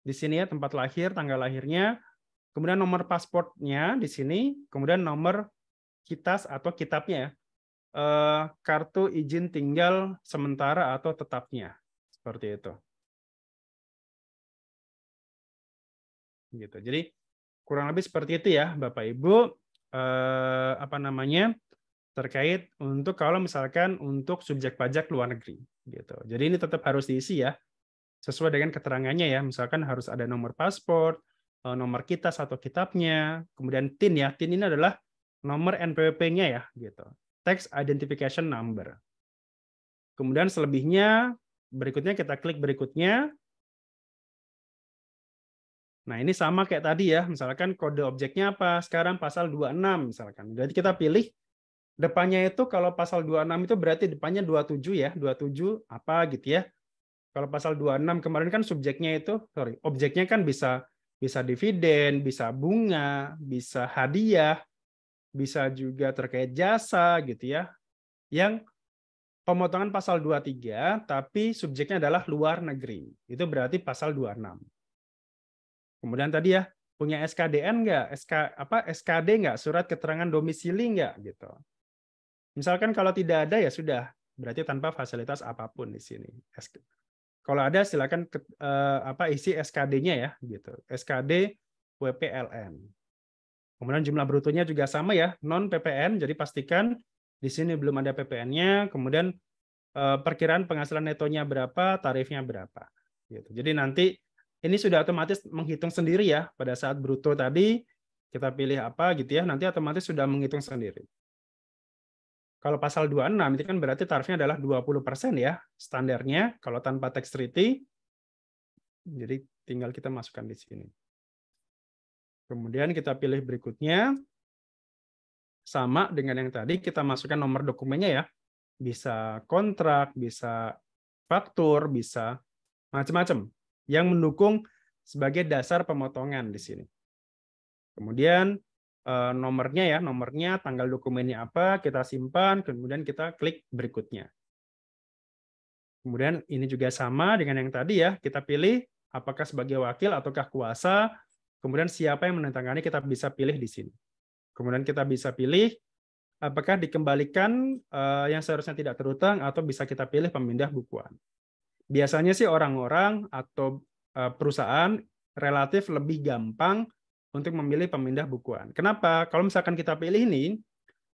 di sini ya tempat lahir, tanggal lahirnya, kemudian nomor pasportnya di sini, kemudian nomor kitas atau kitabnya ya, kartu izin tinggal sementara atau tetapnya, seperti itu. Gitu. Jadi kurang lebih seperti itu ya, Bapak Ibu. Terkait untuk kalau misalkan untuk subjek pajak luar negeri. Gitu. Jadi ini tetap harus diisi ya, sesuai dengan keterangannya ya. Misalkan harus ada nomor paspor, nomor kitas atau kitabnya, kemudian TIN ya. TIN ini adalah nomor NPWP-nya ya, gitu. Tax Identification Number. Kemudian selebihnya, berikutnya kita klik berikutnya. Nah, ini sama kayak tadi ya, misalkan kode objeknya apa, sekarang pasal 26 misalkan. Jadi kita pilih depannya itu kalau pasal 26 itu berarti depannya 27 ya, 27 apa gitu ya. Kalau pasal 26 kemarin kan objeknya kan bisa dividen, bisa bunga, bisa hadiah, bisa juga terkait jasa gitu ya. yang pemotongan pasal 23, tapi subjeknya adalah luar negeri. Itu berarti pasal 26. Kemudian tadi ya, punya SKDN nggak? SKD nggak? Surat keterangan domisili nggak? Gitu. Misalkan kalau tidak ada ya sudah, berarti tanpa fasilitas apapun di sini. Kalau ada silakan isi SKD-nya ya, gitu. SKD WPLN. Kemudian jumlah brutonya juga sama ya, non PPN. Jadi pastikan di sini belum ada PPN-nya. Kemudian perkiraan penghasilan netonya berapa, tarifnya berapa. Gitu. Jadi nanti ini sudah otomatis menghitung sendiri ya. Pada saat bruto tadi kita pilih apa gitu ya, nanti otomatis sudah menghitung sendiri. Kalau pasal 26 itu kan berarti tarifnya adalah 20% ya standarnya kalau tanpa tax treaty. Jadi tinggal kita masukkan di sini. Kemudian kita pilih berikutnya. Sama dengan yang tadi, kita masukkan nomor dokumennya ya. Bisa kontrak, bisa faktur, bisa macam-macam yang mendukung sebagai dasar pemotongan di sini. Kemudian nomornya ya, nomornya, tanggal dokumennya apa, kita simpan, kemudian kita klik berikutnya. Kemudian ini juga sama dengan yang tadi ya, kita pilih apakah sebagai wakil ataukah kuasa, kemudian siapa yang menandatangani kita bisa pilih di sini. Kemudian kita bisa pilih apakah dikembalikan yang seharusnya tidak terhutang atau bisa kita pilih pemindah bukuan. Biasanya sih orang-orang atau perusahaan relatif lebih gampang untuk memilih pemindah bukuan. Kenapa? Kalau misalkan kita pilih ini,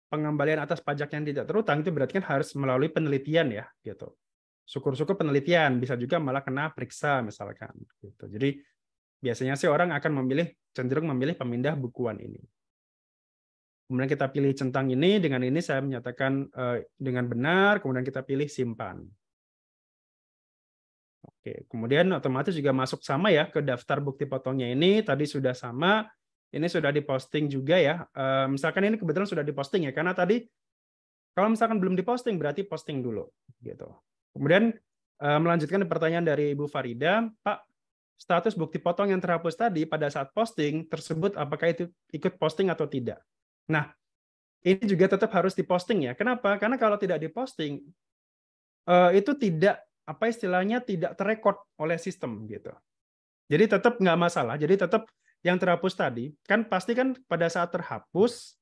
pengembalian atas pajak yang tidak terhutang itu berarti kan harus melalui penelitian ya, gitu. Syukur-syukur penelitian, bisa juga malah kena periksa misalkan. Gitu. Jadi biasanya sih orang akan cenderung memilih pemindah bukuan ini. Kemudian kita pilih centang ini, dengan ini saya menyatakan dengan benar, kemudian kita pilih simpan. Oke, kemudian otomatis juga masuk sama ya ke daftar bukti potongnya ini, tadi sudah sama, ini sudah diposting juga ya. Misalkan ini kebetulan sudah diposting ya, karena tadi kalau misalkan belum diposting berarti posting dulu. Gitu. Kemudian melanjutkan pertanyaan dari Ibu Farida, Pak, status bukti potong yang terhapus tadi pada saat posting tersebut apakah itu ikut posting atau tidak? Nah, ini juga tetap harus diposting ya. Kenapa? Karena kalau tidak diposting, itu tidak tidak terrekod oleh sistem gitu. Jadi tetap nggak masalah. Jadi tetap yang terhapus tadi kan pasti kan pada saat terhapus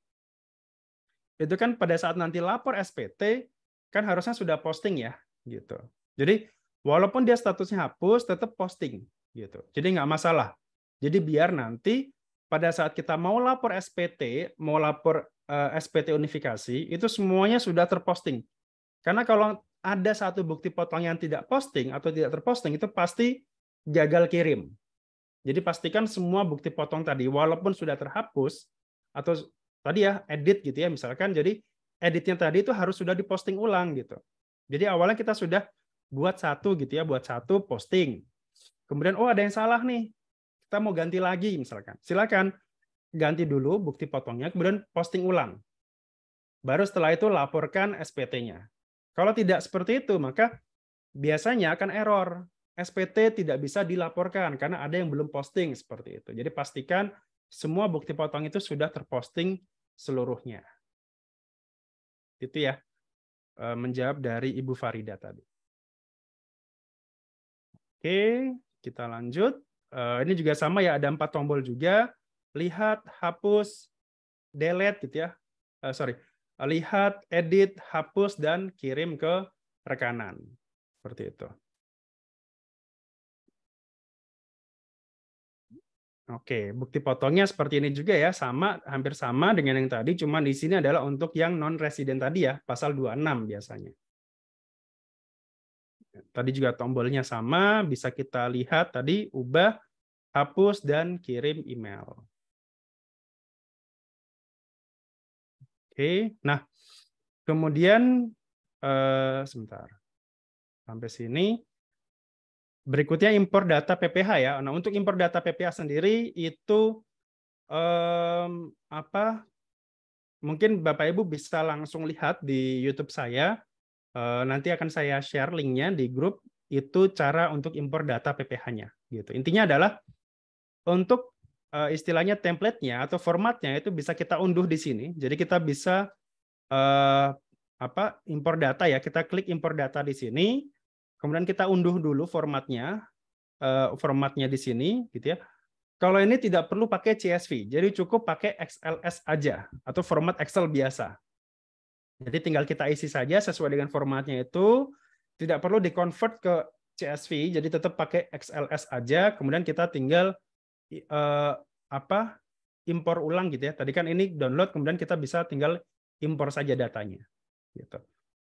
itu kan pada saat nanti lapor SPT kan harusnya sudah posting ya gitu. Jadi walaupun dia statusnya hapus tetap posting gitu. Jadi nggak masalah. Jadi biar nanti pada saat kita mau lapor SPT, mau lapor SPT unifikasi, itu semuanya sudah terposting. Karena kalau ada satu bukti potong yang tidak posting atau tidak terposting, itu pasti gagal kirim. Jadi pastikan semua bukti potong tadi, walaupun sudah terhapus, atau tadi ya, edit gitu ya, misalkan, jadi editnya tadi itu harus sudah diposting ulang gitu. Jadi awalnya kita sudah buat satu gitu ya, buat satu posting. Kemudian, oh ada yang salah nih, kita mau ganti lagi misalkan. Silakan ganti dulu bukti potongnya, kemudian posting ulang. Baru setelah itu laporkan SPT-nya. Kalau tidak seperti itu, maka biasanya akan error. SPT tidak bisa dilaporkan karena ada yang belum posting seperti itu. Jadi pastikan semua bukti potong itu sudah terposting seluruhnya. Itu ya, menjawab dari Ibu Farida tadi. Oke, kita lanjut. Ini juga sama ya, ada 4 tombol juga. Lihat, hapus, delete gitu ya. Lihat, edit, hapus, dan kirim ke rekanan. Seperti itu. Oke, bukti potongnya seperti ini juga ya, sama, hampir sama dengan yang tadi, cuma di sini adalah untuk yang non-resident tadi ya, pasal 26 biasanya. Tadi juga tombolnya sama, bisa kita lihat tadi, ubah, hapus, dan kirim email. Oke, nah kemudian sebentar sampai sini. Berikutnya impor data PPH ya. Nah untuk impor data PPH sendiri itu mungkin Bapak Ibu bisa langsung lihat di YouTube saya. Nanti akan saya share linknya di grup. Itu cara untuk impor data PPH-nya. Gitu. Intinya adalah untuk istilahnya template-nya atau formatnya itu bisa kita unduh di sini. Jadi kita bisa impor data ya. Kita klik impor data di sini, kemudian kita unduh dulu formatnya di sini, gitu ya. Kalau ini tidak perlu pakai CSV, jadi cukup pakai XLS aja atau format Excel biasa. Jadi tinggal kita isi saja sesuai dengan formatnya itu, tidak perlu di-convert ke CSV, jadi tetap pakai XLS aja. Kemudian kita tinggal eh, impor ulang gitu ya. Tadi kan ini download, kemudian kita bisa tinggal impor saja datanya. Gitu.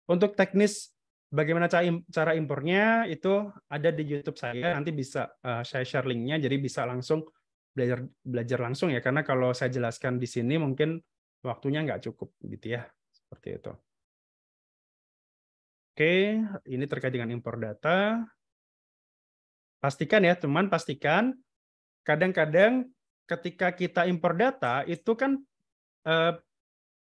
Untuk teknis bagaimana cara impornya itu ada di YouTube saya. Nanti bisa saya share linknya, jadi bisa langsung belajar langsung ya. Karena kalau saya jelaskan di sini mungkin waktunya nggak cukup gitu ya. Seperti itu. Oke, ini terkait dengan impor data. Pastikan ya, teman, pastikan kadang-kadang ketika kita impor data itu kan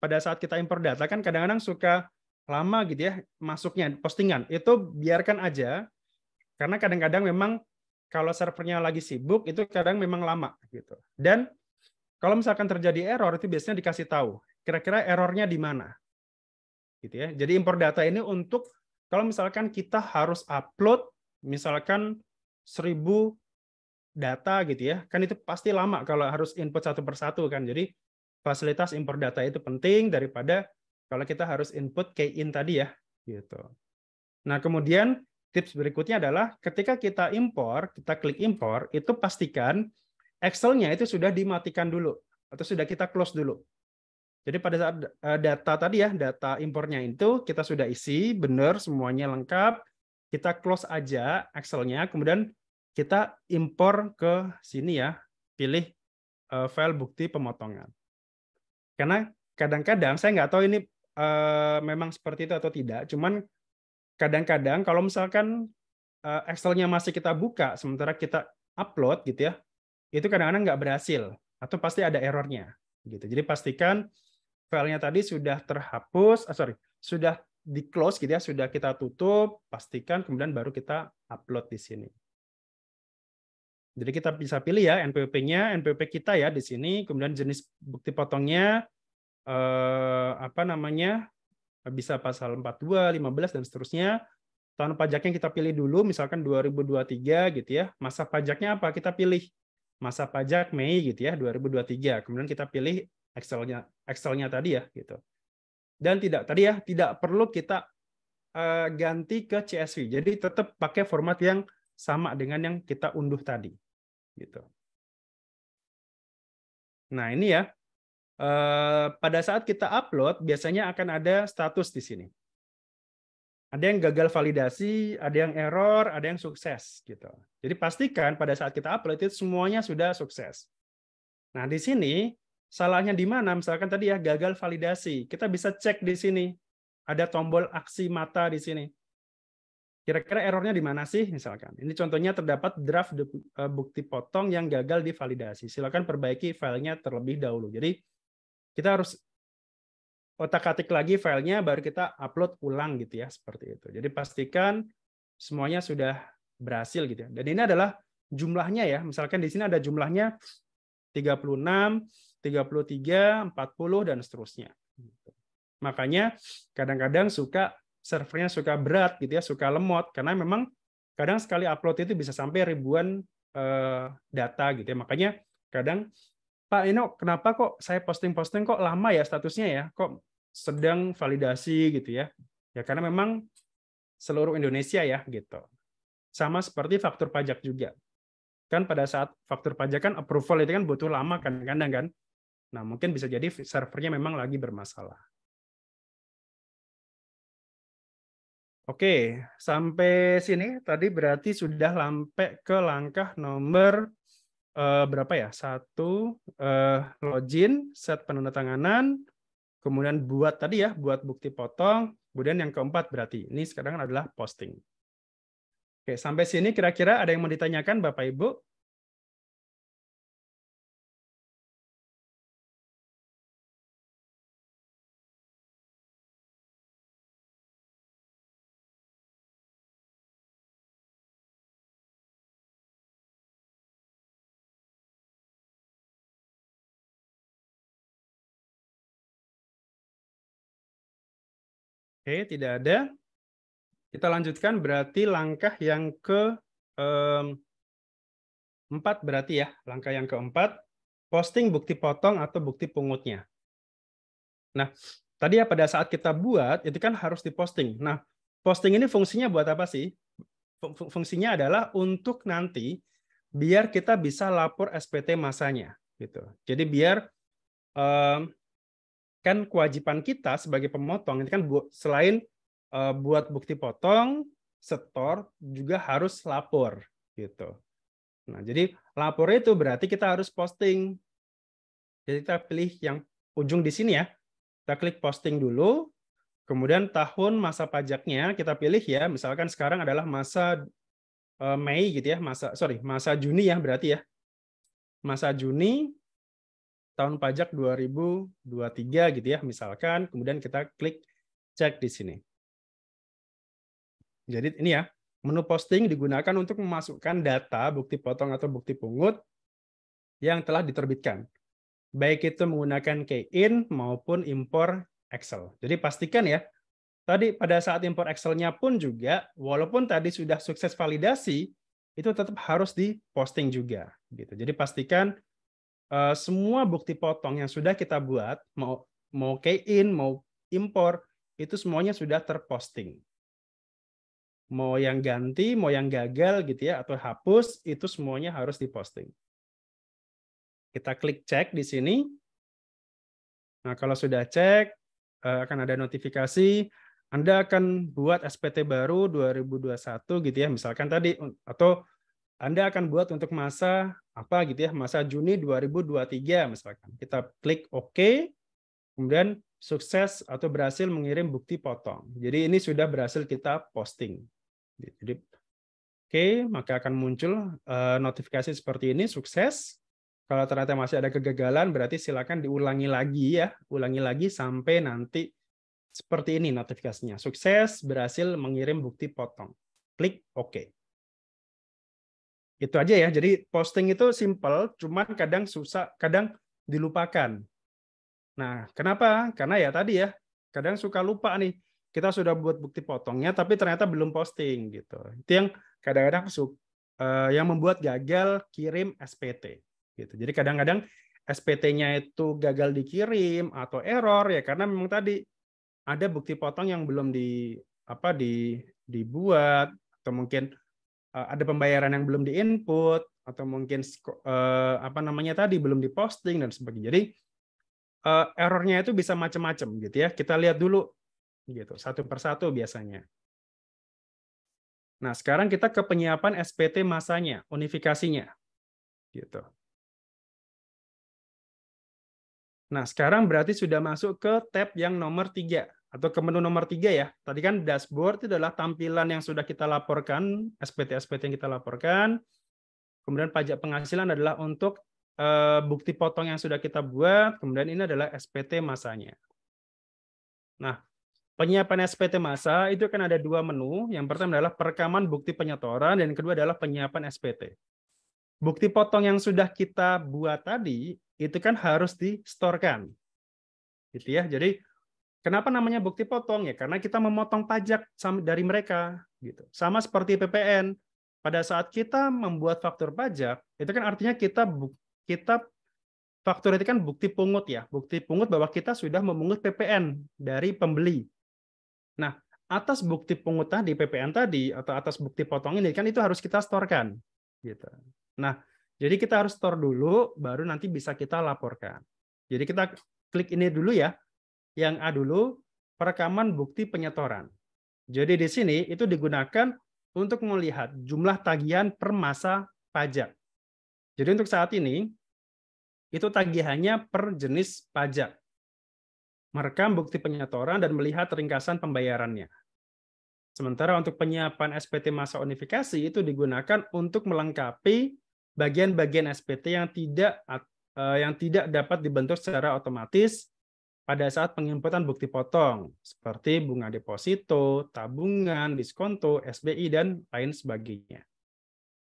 pada saat kita impor data kan kadang-kadang suka lama gitu ya masuknya postingan. Itu biarkan aja karena kadang-kadang memang kalau servernya lagi sibuk itu kadang memang lama gitu. Dan kalau misalkan terjadi error itu biasanya dikasih tahu kira-kira errornya di mana. Gitu ya. Jadi impor data ini untuk kalau misalkan kita harus upload misalkan 1.000 data gitu ya, kan itu pasti lama kalau harus input satu persatu kan. Jadi fasilitas impor data itu penting daripada kalau kita harus input key in tadi ya, gitu. Nah, kemudian tips berikutnya adalah ketika kita impor, kita klik impor, itu pastikan Excel-nya itu sudah dimatikan dulu atau sudah kita close dulu. Jadi pada saat data tadi ya, data impornya itu kita sudah isi, benar semuanya lengkap, kita close aja Excel-nya, kemudian kita impor ke sini ya, pilih file bukti pemotongan. Karena kadang-kadang saya nggak tahu ini memang seperti itu atau tidak, cuman kadang-kadang kalau misalkan Excel-nya masih kita buka sementara kita upload gitu ya, itu kadang-kadang nggak berhasil atau pasti ada errornya gitu. Jadi pastikan filenya tadi sudah terhapus, sudah di close gitu ya, sudah kita tutup, pastikan kemudian baru kita upload di sini. Jadi kita bisa pilih ya NPWP-nya, NPWP kita ya di sini, kemudian jenis bukti potongnya bisa pasal 42, 15 dan seterusnya. Tahun pajaknya kita pilih dulu, misalkan 2023 gitu ya. Masa pajaknya apa? Kita pilih masa pajak Mei gitu ya, 2023. Kemudian kita pilih Excel-nya tadi ya gitu. Dan tidak perlu kita ganti ke CSV. Jadi tetap pakai format yang sama dengan yang kita unduh tadi gitu. Nah, ini ya. Pada saat kita upload biasanya akan ada status di sini. Ada yang gagal validasi, ada yang error, ada yang sukses gitu. Jadi pastikan pada saat kita upload itu semuanya sudah sukses. Nah, di sini salahnya di mana? Misalkan tadi ya gagal validasi. Kita bisa cek di sini. Ada tombol aksi mata di sini. Kira-kira errornya di mana sih misalkan? Ini contohnya terdapat draft bukti potong yang gagal divalidasi. Silakan perbaiki filenya terlebih dahulu. Jadi kita harus otak-atik lagi filenya baru kita upload ulang gitu ya, seperti itu. Jadi pastikan semuanya sudah berhasil gitu ya. Dan ini adalah jumlahnya ya. Misalkan di sini ada jumlahnya 36, 33, 40 dan seterusnya. Makanya kadang-kadang servernya suka berat gitu ya, suka lemot karena memang kadang sekali upload itu bisa sampai ribuan data gitu ya. Makanya kadang Pak Ino, kenapa kok saya posting-posting kok lama ya statusnya ya? Kok sedang validasi gitu ya? Ya karena memang seluruh Indonesia ya gitu. Sama seperti faktur pajak juga. Kan pada saat faktur pajak kan approval itu kan butuh lama kan kadang kan. Nah, mungkin bisa jadi servernya memang lagi bermasalah. Oke, sampai sini tadi berarti sudah sampai ke langkah nomor berapa ya? Satu, login, set penandatanganan, kemudian buat tadi ya, buat bukti potong, kemudian yang keempat berarti ini sekarang adalah posting. Oke, sampai sini kira-kira ada yang mau ditanyakan Bapak Ibu? Oke, tidak ada. Kita lanjutkan berarti langkah yang keempat berarti ya. Langkah yang keempat, posting bukti potong atau bukti pungutnya. Nah, tadi ya pada saat kita buat, itu kan harus diposting. Nah, posting ini fungsinya buat apa sih? Fungsinya adalah untuk nanti biar kita bisa lapor SPT masanya. Gitu. Jadi biar kan kewajiban kita sebagai pemotong itu kan selain buat bukti potong, setor juga harus lapor gitu. Nah, jadi lapor itu berarti kita harus posting. Jadi kita pilih yang ujung di sini ya. Kita klik posting dulu, kemudian tahun masa pajaknya kita pilih ya. Misalkan sekarang adalah masa Mei gitu ya, masa Juni ya berarti ya. Masa Juni tahun pajak 2023 gitu ya misalkan, kemudian kita klik cek di sini. Jadi ini ya, menu posting digunakan untuk memasukkan data bukti potong atau bukti pungut yang telah diterbitkan. Baik itu menggunakan key-in maupun impor Excel. Jadi pastikan ya, tadi pada saat impor Excel-nya pun juga, walaupun tadi sudah sukses validasi, itu tetap harus diposting juga. Gitu. Jadi pastikan semua bukti potong yang sudah kita buat, mau key-in, mau impor, itu semuanya sudah terposting. Mau yang ganti, mau yang gagal gitu ya, atau hapus, itu semuanya harus diposting. Kita klik cek di sini. Nah, kalau sudah cek, akan ada notifikasi, Anda akan buat SPT baru 2021 gitu ya, misalkan tadi, atau Anda akan buat untuk masa apa gitu ya, masa Juni 2023 misalkan. Kita klik OK, kemudian sukses atau berhasil mengirim bukti potong. Jadi ini sudah berhasil kita posting. Jadi oke, maka akan muncul notifikasi seperti ini, sukses. Kalau ternyata masih ada kegagalan, berarti silakan diulangi lagi ya, ulangi lagi sampai nanti seperti ini notifikasinya. Sukses, berhasil mengirim bukti potong. Klik OK. Itu aja ya. Jadi posting itu simple, cuman kadang susah, kadang dilupakan. Nah, kenapa? Karena ya tadi ya, kadang suka lupa nih. Kita sudah buat bukti potongnya, tapi ternyata belum posting gitu. Itu yang kadang-kadang yang membuat gagal kirim SPT. Gitu. Jadi kadang-kadang SPT-nya itu gagal dikirim atau error ya karena memang tadi ada bukti potong yang belum dibuat atau mungkin ada pembayaran yang belum diinput atau mungkin tadi belum diposting dan sebagainya. Jadi errornya itu bisa macam-macam gitu ya. Kita lihat dulu gitu satu persatu biasanya. Nah, sekarang kita ke penyiapan SPT masanya, unifikasinya gitu. Nah, sekarang berarti sudah masuk ke tab yang nomor 3 atau ke menu nomor 3 ya. Tadi kan dashboard itu adalah tampilan yang sudah kita laporkan, SPT-SPT yang kita laporkan. Kemudian pajak penghasilan adalah untuk bukti potong yang sudah kita buat, kemudian ini adalah SPT masanya. Nah, penyiapan SPT masa itu kan ada dua menu. Yang pertama adalah perekaman bukti penyetoran, dan yang kedua adalah penyiapan SPT. Bukti potong yang sudah kita buat tadi itu kan harus distorkan, gitu ya. Jadi kenapa namanya bukti potong ya? Karena kita memotong pajak dari mereka, gitu. Sama seperti PPN. Pada saat kita membuat faktur pajak, itu kan artinya kita faktur itu kan bukti pungut ya, bukti pungut bahwa kita sudah memungut PPN dari pembeli. Nah, atas bukti pungut tadi, PPN tadi, atau atas bukti potong ini, kan itu harus kita storkan. Gitu. Nah, jadi kita harus store dulu, baru nanti bisa kita laporkan. Jadi kita klik ini dulu ya, yang A dulu, perekaman bukti penyetoran. Jadi di sini itu digunakan untuk melihat jumlah tagihan per masa pajak. Jadi untuk saat ini, itu tagihannya per jenis pajak. Merekam bukti penyetoran dan melihat ringkasan pembayarannya. Sementara untuk penyiapan SPT masa unifikasi itu digunakan untuk melengkapi bagian-bagian SPT yang tidak dapat dibentuk secara otomatis pada saat penginputan bukti potong, seperti bunga deposito, tabungan, diskonto, SBI, dan lain sebagainya.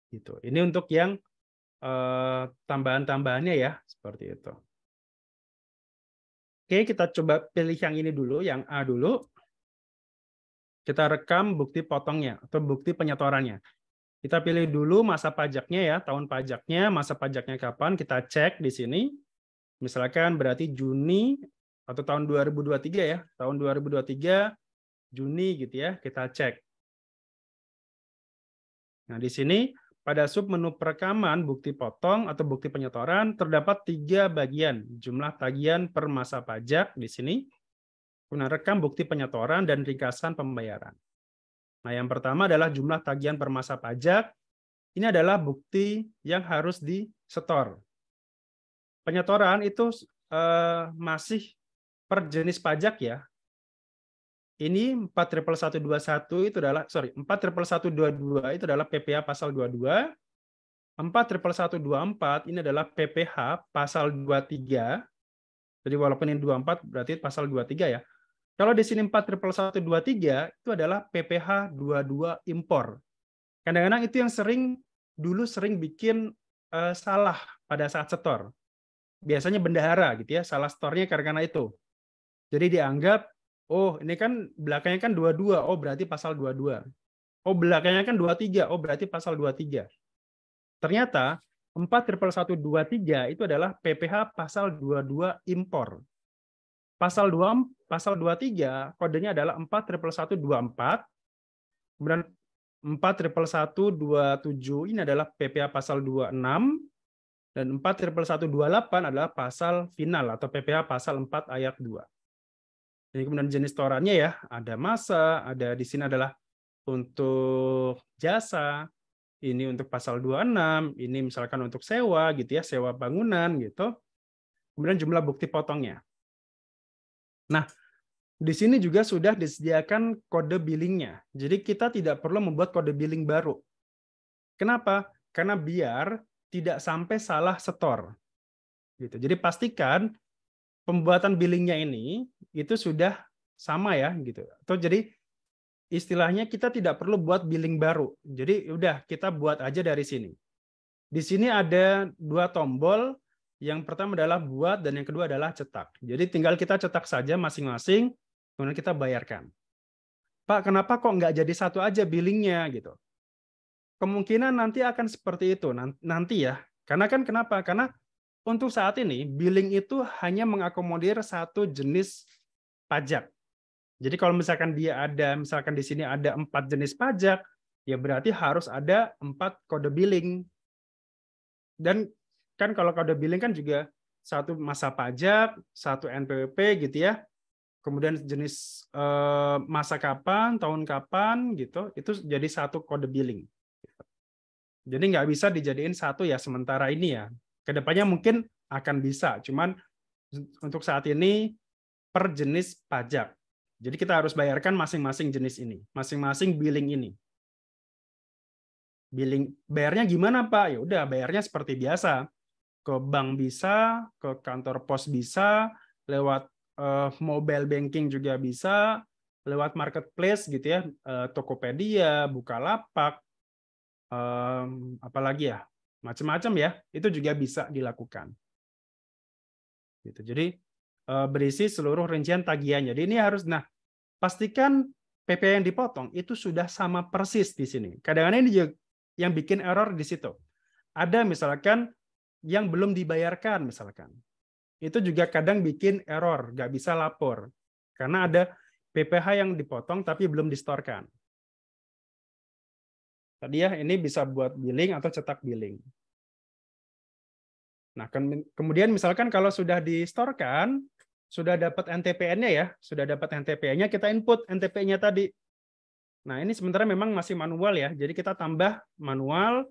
Gitu. Ini untuk yang tambahan-tambahannya ya, seperti itu. Oke, kita coba pilih yang ini dulu, yang A dulu. kita rekam bukti potongnya atau bukti penyetorannya. Kita pilih dulu masa pajaknya ya, tahun pajaknya, masa pajaknya kapan, kita cek di sini. Misalkan berarti Juni atau tahun 2023 ya, tahun 2023 Juni gitu ya, kita cek. Nah, di sini pada sub menu perekaman bukti potong atau bukti penyetoran terdapat 3 bagian, jumlah tagihan per masa pajak di sini, kemudian rekam bukti penyetoran dan ringkasan pembayaran. Nah, yang pertama adalah jumlah tagihan per masa pajak. Ini adalah bukti yang harus disetor. Penyetoran itu masih per jenis pajak ya. Ini 4.11121 itu adalah 4.11122 itu adalah PPh pasal 22. 4.11124 ini adalah PPh pasal 23. Jadi walaupun ini 24 berarti pasal 23 ya. Kalau di sini 4.11123 itu adalah PPh 22 impor. Kadang-kadang itu yang dulu sering bikin salah pada saat setor. Biasanya bendahara gitu ya, salah setornya karena itu. Jadi dianggap, oh ini kan belakangnya kan 22, oh berarti pasal 22. Oh belakangnya kan 23, oh berarti pasal 23. Ternyata 4.11123 itu adalah PPh pasal 22 impor. Pasal 23 kodenya adalah 4.11124. Kemudian 4.11127 ini adalah PPh pasal 26 dan 4.11128 adalah pasal final atau PPh pasal 4 ayat 2. Jadi kemudian jenis setorannya ya, ada masa, ada di sini adalah untuk jasa, ini untuk pasal 26, ini misalkan untuk sewa gitu ya, sewa bangunan gitu. Kemudian jumlah bukti potongnya. Nah, di sini juga sudah disediakan kode billingnya. Jadi kita tidak perlu membuat kode billing baru. Kenapa? Karena biar tidak sampai salah setor. Gitu. Jadi pastikan pembuatan billingnya ini itu sudah sama ya gitu. Atau jadi istilahnya kita tidak perlu buat billing baru. Jadi udah kita buat aja dari sini. Di sini ada 2 tombol. Yang pertama adalah buat dan yang kedua adalah cetak. Jadi tinggal kita cetak saja masing-masing, kemudian kita bayarkan. Pak, kenapa kok nggak jadi satu aja billingnya gitu? Kemungkinan nanti akan seperti itu nanti ya. Karena kan kenapa? Karena untuk saat ini billing itu hanya mengakomodir satu jenis pajak. Jadi kalau misalkan misalkan di sini ada 4 jenis pajak, ya berarti harus ada 4 kode billing. Dan kan kalau kode billing kan juga satu masa pajak, satu NPWP gitu ya. Kemudian jenis masa kapan, tahun kapan gitu, itu jadi satu kode billing. Jadi nggak bisa dijadiin satu ya sementara ini ya. Kedepannya mungkin akan bisa, cuman untuk saat ini per jenis pajak. Jadi kita harus bayarkan masing-masing jenis ini, masing-masing billing ini. Billing bayarnya gimana Pak? Ya udah bayarnya seperti biasa. Ke bank bisa, ke kantor pos bisa, lewat mobile banking juga bisa, lewat marketplace gitu ya, Tokopedia, Bukalapak, apalagi ya, macam-macam ya, itu juga bisa dilakukan. Gitu. Jadi berisi seluruh rincian tagihan. Jadi ini harus, pastikan PP yang dipotong itu sudah sama persis di sini. Kadang-kadang ini juga yang bikin error di situ. Ada misalkan yang belum dibayarkan misalkan. Itu juga kadang bikin error, nggak bisa lapor. Karena ada PPh yang dipotong tapi belum distorkan. Tadi ya, ini bisa buat billing atau cetak billing. Nah, kemudian misalkan kalau sudah distorkan, sudah dapat NTPN-nya ya, sudah dapat NTPN-nya, kita input NTP-nya tadi. Nah, ini sementara memang masih manual ya, jadi kita tambah manual,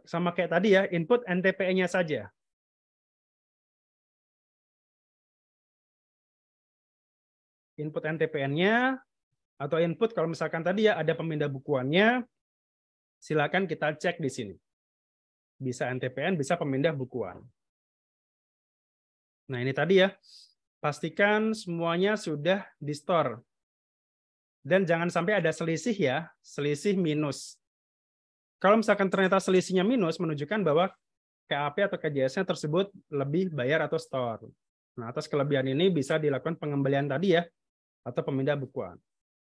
sama kayak tadi ya, input NTPN-nya saja. Input NTPN-nya, atau input kalau misalkan tadi ya ada pemindah bukuannya, silakan kita cek di sini. Bisa NTPN, bisa pemindah bukuan. Nah ini tadi ya, pastikan semuanya sudah di-store. Dan jangan sampai ada selisih ya, selisih minus. Kalau misalkan ternyata selisihnya minus, menunjukkan bahwa KAP atau KJS-nya tersebut lebih bayar atau store. Nah, atas kelebihan ini bisa dilakukan pengembalian tadi ya, atau pemindah bukuan.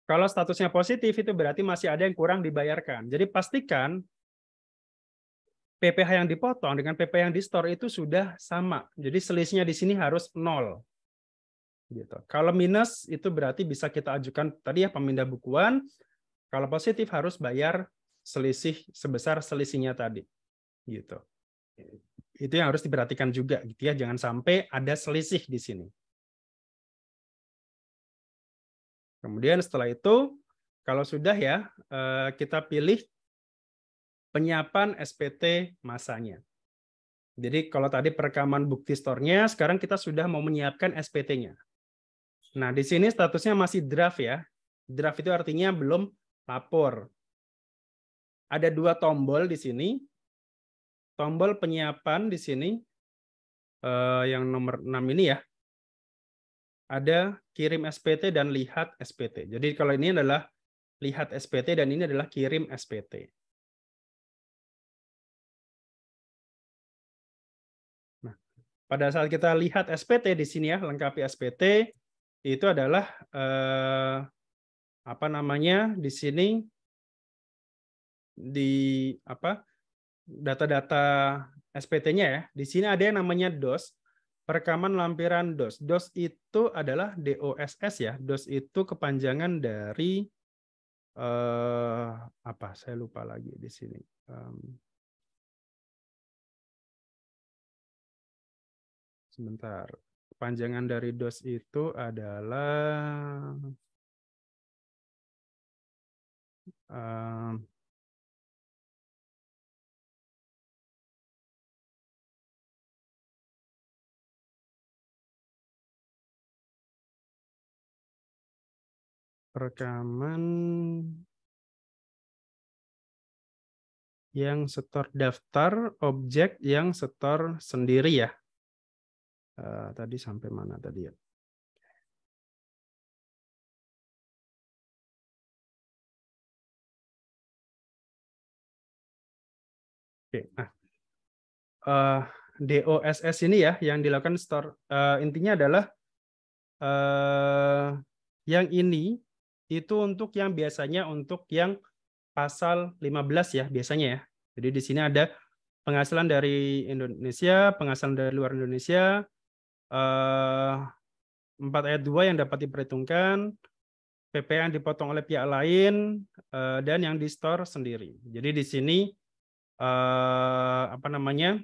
Kalau statusnya positif itu berarti masih ada yang kurang dibayarkan. Jadi pastikan PPh yang dipotong dengan PPh yang di-store itu sudah sama. Jadi selisihnya di sini harus 0. Gitu. Kalau minus itu berarti bisa kita ajukan tadi ya pemindah bukuan. Kalau positif harus bayar selisih sebesar selisihnya tadi. Gitu. Itu yang harus diperhatikan juga gitu ya. Jangan sampai ada selisih di sini. Kemudian setelah itu kalau sudah ya kita pilih penyiapan SPT masanya. Jadi kalau tadi perekaman bukti store-nya, sekarang kita sudah mau menyiapkan SPT-nya. Nah, di sini statusnya masih draft ya. Draft itu artinya belum lapor. Ada 2 tombol di sini. Tombol penyiapan di sini yang nomor 6 ini ya. Ada kirim SPT dan lihat SPT. Jadi kalau ini adalah lihat SPT dan ini adalah kirim SPT. Nah, pada saat kita lihat SPT di sini ya, lengkapi SPT itu adalah apa namanya di sini di apa data-data SPT-nya ya. Di sini ada yang namanya DOS, perekaman lampiran DOS. DOS itu adalah DOSS ya. DOS itu kepanjangan dari apa? Saya lupa lagi di sini. Sebentar. Kepanjangan dari DOS itu adalah rekaman yang setor daftar objek yang setor sendiri ya. Tadi sampai mana tadi ya? Oke, nah DOSS ini ya yang dilakukan store intinya adalah yang ini itu untuk yang biasanya untuk yang pasal 15 ya biasanya ya. Jadi di sini ada penghasilan dari Indonesia, penghasilan dari luar Indonesia, 4 ayat 2 yang dapat diperhitungkan, PP yang dipotong oleh pihak lain, dan yang di store sendiri. Jadi di sini apa namanya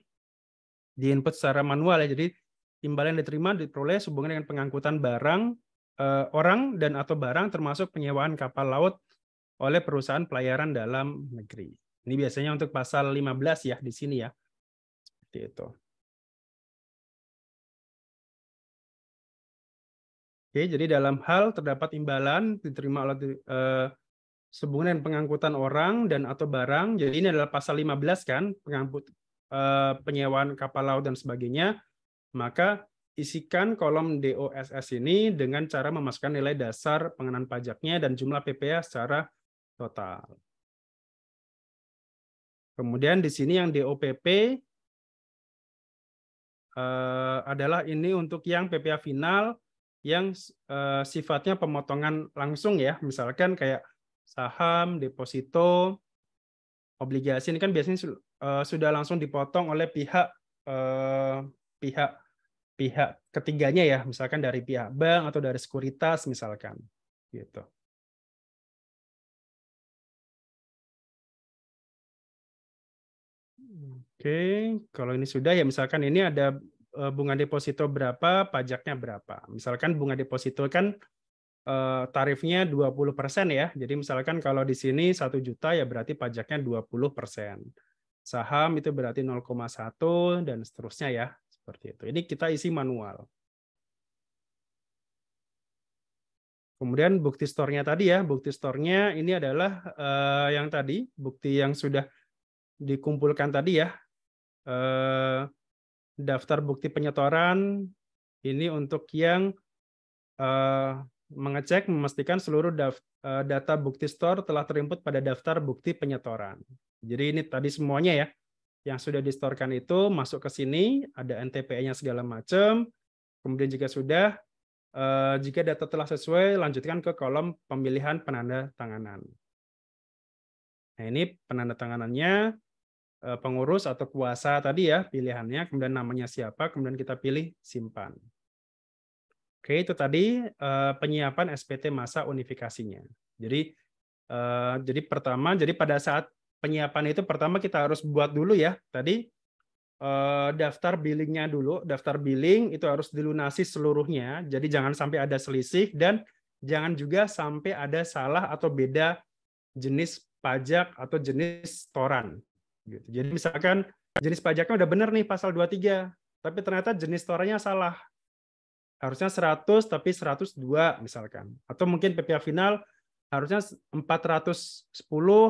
diinput secara manual ya. Jadi timbal yang diterima diperoleh sehubungan dengan pengangkutan barang orang dan atau barang termasuk penyewaan kapal laut oleh perusahaan pelayaran dalam negeri. Ini biasanya untuk pasal 15 ya di sini ya. Seperti itu. Oke, jadi dalam hal terdapat imbalan diterima oleh sehubungan dengan pengangkutan orang dan atau barang. Jadi ini adalah pasal 15 kan, penyewaan kapal laut dan sebagainya. Maka isikan kolom DOSS ini dengan cara memasukkan nilai dasar pengenaan pajaknya dan jumlah PPh secara total. Kemudian di sini yang DOPP adalah ini untuk yang PPh final yang sifatnya pemotongan langsung ya, misalkan kayak saham, deposito, obligasi ini kan biasanya sudah langsung dipotong oleh pihak ketiganya ya, misalkan dari pihak bank atau dari sekuritas misalkan, gitu. Oke, kalau ini sudah ya misalkan ini ada bunga deposito berapa, pajaknya berapa. Misalkan bunga deposito kan tarifnya 20% ya. Jadi misalkan kalau di sini 1 juta ya berarti pajaknya 20%. Saham itu berarti 0,1 dan seterusnya ya. Seperti itu. Ini kita isi manual. Kemudian bukti store-nya tadi ya. Bukti store-nya ini adalah yang tadi, bukti yang sudah dikumpulkan tadi ya. Daftar bukti penyetoran ini untuk yang mengecek memastikan seluruh data bukti store telah terinput pada daftar bukti penyetoran. Jadi ini tadi semuanya ya yang sudah distorkan itu masuk ke sini, ada NTPE-nya segala macam. Kemudian jika sudah Jika data telah sesuai, lanjutkan ke kolom pemilihan penandatanganan. Nah, ini penandatanganannya pengurus atau kuasa tadi ya pilihannya, kemudian namanya siapa, kemudian kita pilih simpan. Oke, itu tadi penyiapan SPT masa unifikasinya. Jadi pertama, jadi pada saat penyiapan itu pertama kita harus buat dulu ya tadi daftar billingnya dulu, daftar billing itu harus dilunasi seluruhnya. Jadi jangan sampai ada selisih dan jangan juga sampai ada salah atau beda jenis pajak atau jenis setoran. Gitu. Jadi misalkan jenis pajaknya udah benar nih pasal 23, tapi ternyata jenis setorannya salah. Harusnya 100 tapi 102 misalkan. Atau mungkin PPh final harusnya 410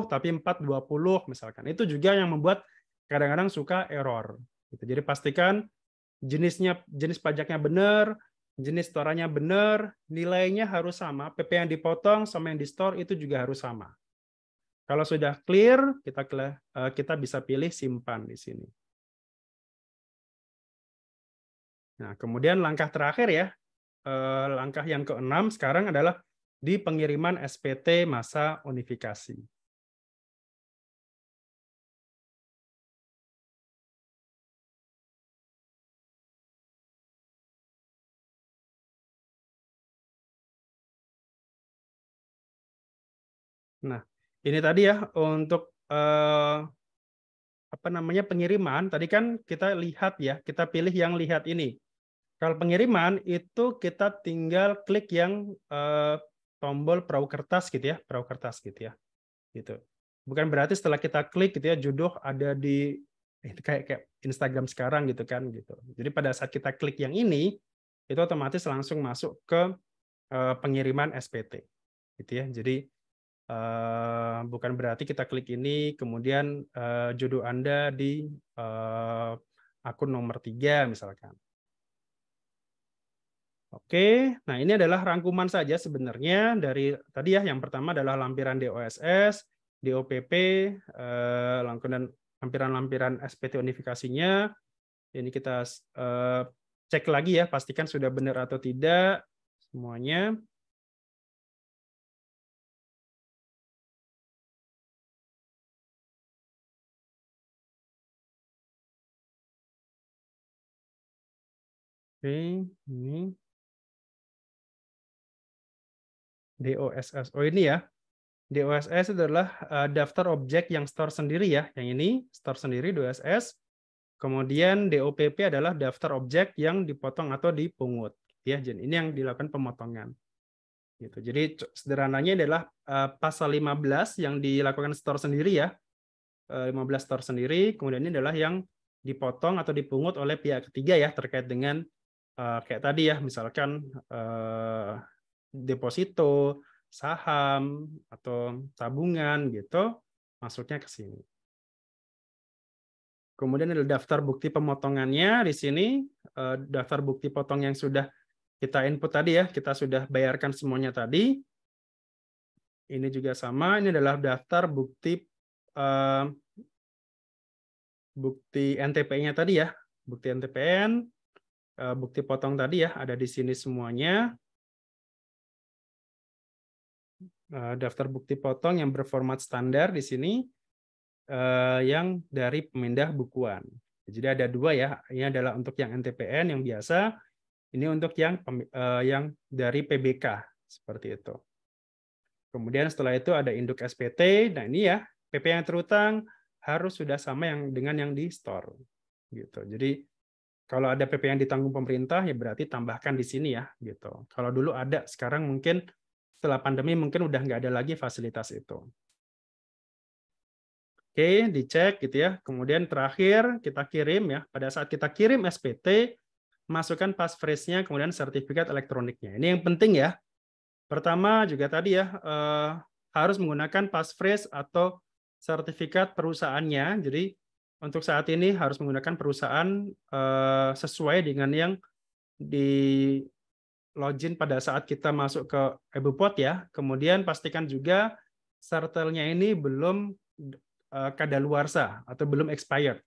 tapi 420 misalkan. Itu juga yang membuat kadang-kadang suka error. Gitu. Jadi pastikan jenis pajaknya benar, jenis setorannya benar, nilainya harus sama, PP yang dipotong sama yang di store itu juga harus sama. Kalau sudah clear, kita bisa pilih simpan di sini. Nah, kemudian langkah terakhir ya, langkah yang ke-6 sekarang adalah di pengiriman SPT masa unifikasi. Nah, ini tadi ya untuk pengiriman. Tadi kan kita lihat ya, kita pilih yang lihat ini. Kalau pengiriman itu kita tinggal klik yang tombol perahu kertas gitu ya, perahu kertas gitu ya. Gitu. Bukan berarti setelah kita klik gitu ya, jodoh ada di itu kayak Instagram sekarang gitu kan gitu. Jadi pada saat kita klik yang ini, itu otomatis langsung masuk ke pengiriman SPT gitu ya. Jadi bukan berarti kita klik ini kemudian jodoh Anda di akun nomor 3 misalkan. Oke, nah ini adalah rangkuman saja sebenarnya dari tadi ya. Yang pertama adalah lampiran DOSS, DOPP, lampiran-lampiran SPT unifikasinya. Ini kita cek lagi ya, pastikan sudah benar atau tidak semuanya. Oke, ini DOSS. Oh ini ya, DOSS adalah daftar objek yang store sendiri ya. Yang ini store sendiri DOSS. Kemudian DOPP adalah daftar objek yang dipotong atau dipungut. Ya, jadi ini yang dilakukan pemotongan. Gitu. Jadi sederhananya adalah pasal 15 yang dilakukan store sendiri ya. 15 store sendiri. Kemudian ini adalah yang dipotong atau dipungut oleh pihak ketiga ya terkait dengan kayak tadi ya, misalkan deposito, saham atau tabungan gitu, masuknya ke sini. Kemudian ada daftar bukti pemotongannya di sini, daftar bukti potong yang sudah kita input tadi ya, kita sudah bayarkan semuanya tadi. Ini juga sama, ini adalah daftar bukti NTP-nya tadi ya, bukti NTPN, bukti potong tadi ya, ada di sini semuanya. Daftar bukti potong yang berformat standar di sini, yang dari pemindah bukuan. Jadi ada dua ya, ini adalah untuk yang NTPN yang biasa, ini untuk yang dari PBK seperti itu. Kemudian setelah itu ada induk SPT. Nah ini ya PP yang terutang harus sudah sama dengan yang di store. Gitu. Jadi kalau ada PP yang ditanggung pemerintah ya berarti tambahkan di sini ya. Gitu. Kalau dulu ada, sekarang mungkin setelah pandemi mungkin udah nggak ada lagi fasilitas itu. Oke, dicek gitu ya. Kemudian terakhir kita kirim ya. Pada saat kita kirim SPT, masukkan passphrase-nya, kemudian sertifikat elektroniknya. Ini yang penting ya. Pertama juga tadi ya, harus menggunakan passphrase atau sertifikat perusahaannya. Jadi untuk saat ini harus menggunakan perusahaan sesuai dengan yang di login pada saat kita masuk ke EBUPOT ya. Kemudian pastikan juga sertelnya ini belum kadaluarsa atau belum expired.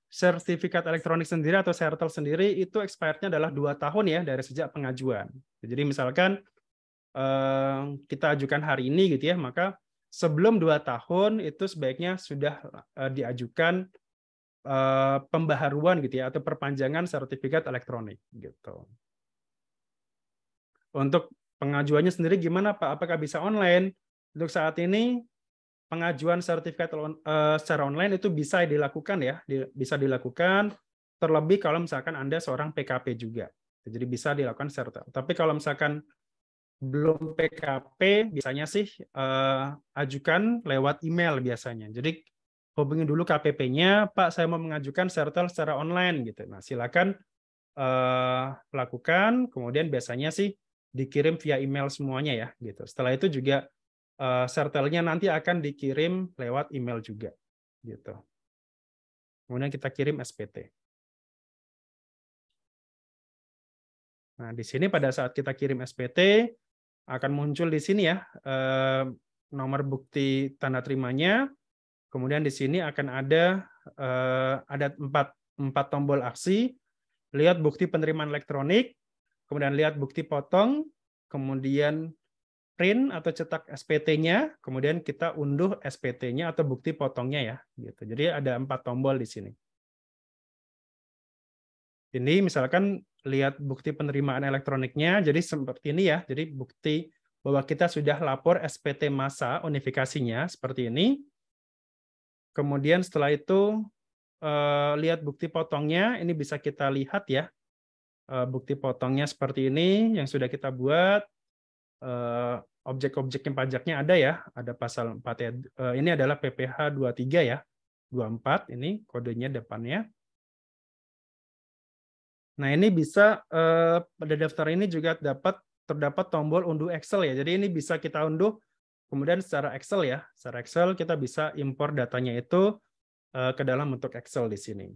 sertifikat elektronik sendiri atau sertel sendiri itu expirednya adalah 2 tahun ya dari sejak pengajuan. Jadi misalkan kita ajukan hari ini gitu ya, maka sebelum 2 tahun itu sebaiknya sudah diajukan pembaharuan gitu ya atau perpanjangan sertifikat elektronik gitu. Untuk pengajuannya sendiri gimana Pak? Apakah bisa online? Untuk saat ini pengajuan sertifikat secara online itu bisa dilakukan ya, bisa dilakukan terlebih kalau misalkan Anda seorang PKP juga. Jadi bisa dilakukan serta. Tapi kalau misalkan belum PKP, biasanya sih ajukan lewat email biasanya. Jadi hubungi dulu KPP-nya, Pak saya mau mengajukan sertel secara online gitu. Nah silakan lakukan. Kemudian biasanya sih dikirim via email semuanya ya gitu. Setelah itu juga sertelnya nanti akan dikirim lewat email juga gitu. Kemudian kita kirim SPT. Nah, di sini pada saat kita kirim SPT akan muncul di sini ya nomor bukti tanda terimanya. Kemudian di sini akan ada 4 tombol aksi. Lihat bukti penerimaan elektronik, kemudian lihat bukti potong, kemudian print atau cetak SPT-nya, kemudian kita unduh SPT-nya atau bukti potongnya ya. Gitu. Jadi ada 4 tombol di sini. Ini misalkan lihat bukti penerimaan elektroniknya, jadi seperti ini ya. Jadi bukti bahwa kita sudah lapor SPT masa unifikasinya seperti ini. Kemudian setelah itu lihat bukti potongnya, ini bisa kita lihat ya. Bukti potongnya seperti ini yang sudah kita buat. Objek-objeknya pajaknya ada ya, ada pasal 4 ya. Ini adalah PPh 23 ya, 24 ini kodenya depannya. Nah ini bisa pada daftar ini juga terdapat tombol unduh Excel ya. Jadi ini bisa kita unduh kemudian secara Excel ya, secara Excel kita bisa impor datanya itu ke dalam bentuk Excel di sini.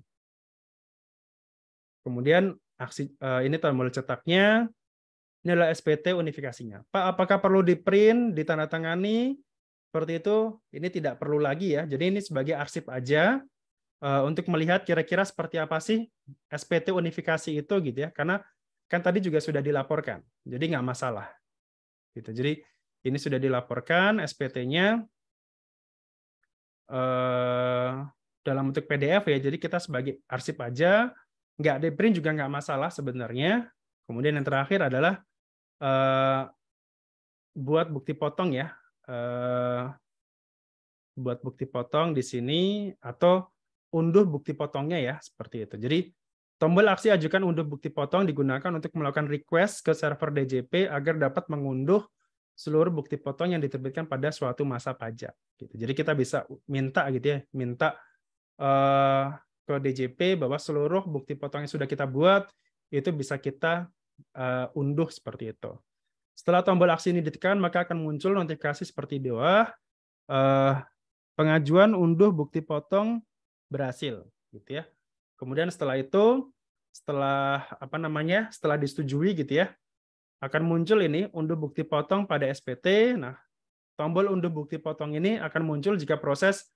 Kemudian ini tombol cetaknya. Ini adalah SPT unifikasinya. Pak, apakah perlu di-print, ditandatangani? Seperti itu, ini tidak perlu lagi ya. Jadi ini sebagai arsip aja untuk melihat kira-kira seperti apa sih SPT unifikasi itu gitu ya. Karena kan tadi juga sudah dilaporkan, jadi nggak masalah. Gitu. Jadi ini sudah dilaporkan SPT-nya dalam bentuk PDF ya. Jadi kita sebagai arsip aja, nggak di-print juga nggak masalah sebenarnya. Kemudian yang terakhir adalah buat bukti potong ya, buat bukti potong di sini atau unduh bukti potongnya ya seperti itu. Jadi tombol aksi ajukan unduh bukti potong digunakan untuk melakukan request ke server DJP agar dapat mengunduh seluruh bukti potong yang diterbitkan pada suatu masa pajak. Gitu. Jadi kita bisa minta gitu ya, minta ke DJP bahwa seluruh bukti potong yang sudah kita buat itu bisa kita unduh seperti itu. Setelah tombol aksi ini ditekan, maka akan muncul notifikasi seperti di bawah. Pengajuan unduh bukti potong berhasil, gitu ya. Kemudian setelah itu, setelah disetujui gitu ya, akan muncul ini unduh bukti potong pada SPT. Nah, tombol unduh bukti potong ini akan muncul jika proses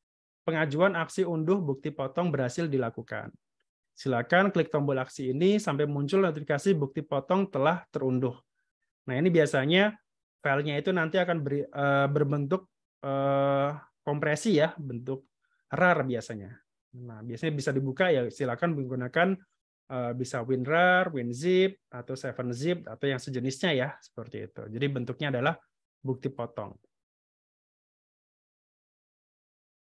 pengajuan aksi unduh bukti potong berhasil dilakukan. Silakan klik tombol aksi ini sampai muncul notifikasi bukti potong telah terunduh. Nah, ini biasanya filenya itu nanti akan berbentuk kompresi ya, bentuk RAR biasanya. Nah, biasanya bisa dibuka ya, silakan menggunakan bisa WinRAR, WinZip, atau 7-zip, atau yang sejenisnya ya, seperti itu. Jadi bentuknya adalah bukti potong.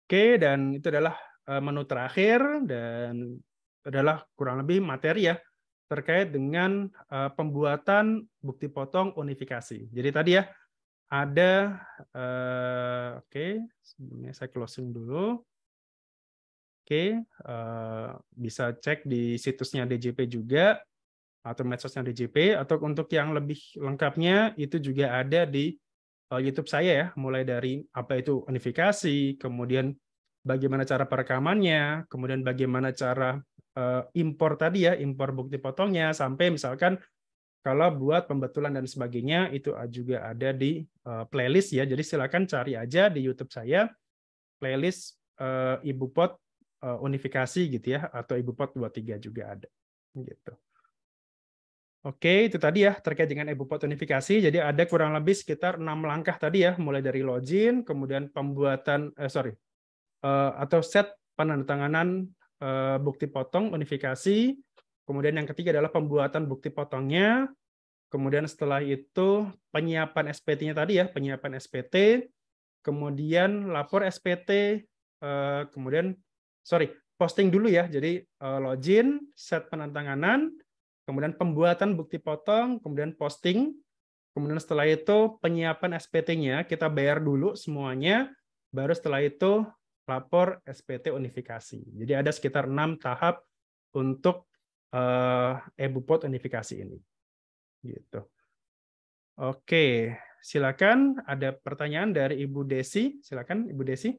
Oke, dan itu adalah menu terakhir, dan adalah kurang lebih materi ya, terkait dengan pembuatan bukti potong unifikasi. Jadi tadi ya ada, oke, sebelumnya saya closing dulu. Oke, bisa cek di situsnya DJP juga atau medsosnya DJP, atau untuk yang lebih lengkapnya itu juga ada di YouTube saya ya, mulai dari apa itu unifikasi, kemudian bagaimana cara perekamannya, kemudian bagaimana cara impor tadi ya, impor bukti potongnya, sampai misalkan kalau buat pembetulan dan sebagainya itu juga ada di playlist ya. Jadi silakan cari aja di YouTube saya playlist Ibu Pot unifikasi gitu ya, atau ibu pot 23 juga ada gitu. Oke, itu tadi ya terkait dengan ibu pot unifikasi. Jadi ada kurang lebih sekitar 6 langkah tadi ya, mulai dari login, kemudian pembuatan atau set penandatanganan bukti potong unifikasi, kemudian yang ketiga adalah pembuatan bukti potongnya, kemudian setelah itu penyiapan SPT-nya tadi ya, penyiapan SPT, kemudian lapor SPT, kemudian posting dulu ya. Jadi login, set penandatanganan, kemudian pembuatan bukti potong, kemudian posting, kemudian setelah itu penyiapan SPT-nya kita bayar dulu semuanya, baru setelah itu lapor SPT unifikasi. Jadi ada sekitar 6 tahap untuk eBupot unifikasi ini. Gitu. Oke, silakan ada pertanyaan dari Ibu Desi. Silakan Ibu Desi.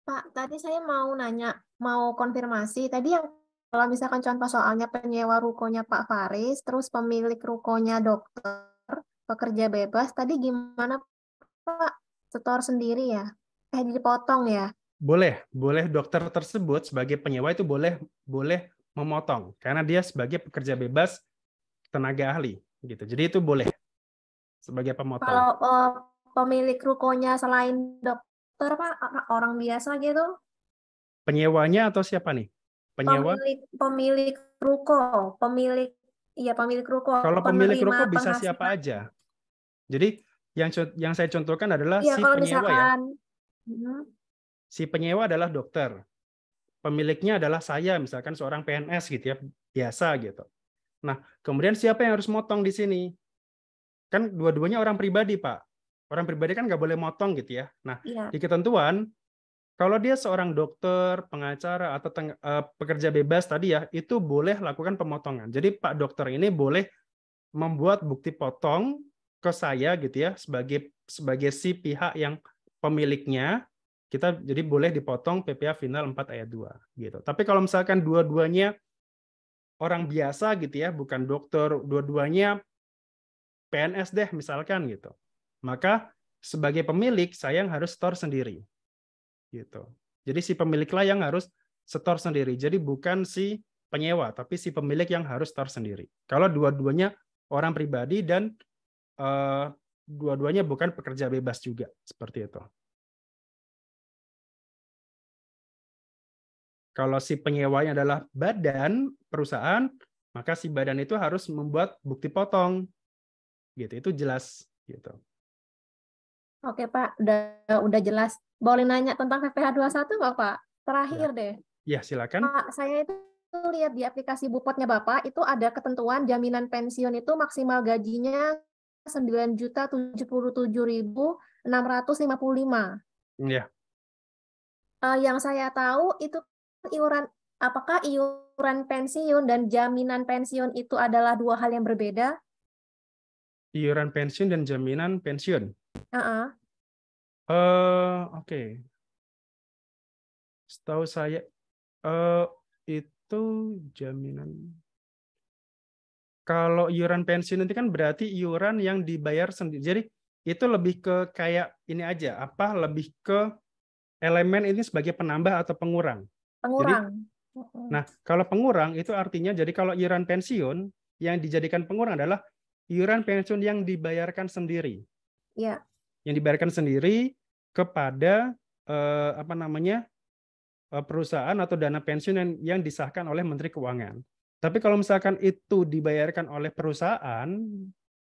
Pak, tadi saya mau nanya, mau konfirmasi. Tadi yang kalau misalkan contoh soalnya penyewa rukonya Pak Faris, terus pemilik rukonya dokter, pekerja bebas, tadi gimana Pak? Setor sendiri ya? Dipotong ya? Boleh dokter tersebut sebagai penyewa itu boleh memotong karena dia sebagai pekerja bebas tenaga ahli gitu. Jadi itu boleh sebagai pemotong. Kalau pemilik rukonya selain dokter Pak, orang biasa gitu? Penyewanya atau siapa nih? Penyewa? Pemilik ruko, pemilik ruko, Kalau pemilik penerima ruko bisa siapa penghasilan. aja. Jadi yang saya contohkan adalah Iya, si kalau penyewa ya. misalkan Si penyewa adalah dokter. Pemiliknya adalah saya, misalkan seorang PNS gitu ya, biasa gitu. Nah, kemudian siapa yang harus motong di sini? Kan dua-duanya orang pribadi, Pak. Orang pribadi kan nggak boleh motong gitu ya. Nah, iya. di ketentuan, kalau dia seorang dokter, pengacara, atau pekerja bebas tadi ya, itu boleh lakukan pemotongan. Jadi Pak dokter ini boleh membuat bukti potong ke saya gitu ya, sebagai si pihak yang pemiliknya, kita jadi boleh dipotong PPh final 4 ayat 2 gitu. Tapi kalau misalkan dua-duanya orang biasa gitu ya, bukan dokter, dua-duanya PNS deh misalkan gitu. Maka sebagai pemilik saya yang harus store sendiri gitu. Jadi si pemiliklah yang harus store sendiri. Jadi bukan si penyewa, tapi si pemilik yang harus store sendiri. Kalau dua-duanya orang pribadi dan dua-duanya bukan pekerja bebas juga, seperti itu. Kalau si penyewanya adalah badan perusahaan, maka si badan itu harus membuat bukti potong. Gitu, itu jelas gitu. Oke Pak, udah jelas. Boleh nanya tentang PPh 21 nggak Pak? Terakhir Ya, deh. ya silakan. Pak, saya itu lihat di aplikasi Bupotnya Bapak, itu ada ketentuan jaminan pensiun itu maksimal gajinya 9.077.655. Ya. Yang saya tahu itu iuran, apakah iuran pensiun dan jaminan pensiun itu adalah dua hal yang berbeda? Iuran pensiun dan jaminan pensiun. Oke. Setahu saya itu jaminan. Kalau iuran pensiun nanti kan berarti iuran yang dibayar sendiri. Jadi itu lebih ke kayak ini aja, lebih ke elemen ini sebagai penambah atau pengurang. Pengurang. Nah, kalau pengurang itu artinya jadi kalau iuran pensiun yang dijadikan pengurang adalah iuran pensiun yang dibayarkan sendiri. Iya. Yang dibayarkan sendiri kepada perusahaan atau dana pensiun yang disahkan oleh Menteri Keuangan. Tapi kalau misalkan itu dibayarkan oleh perusahaan,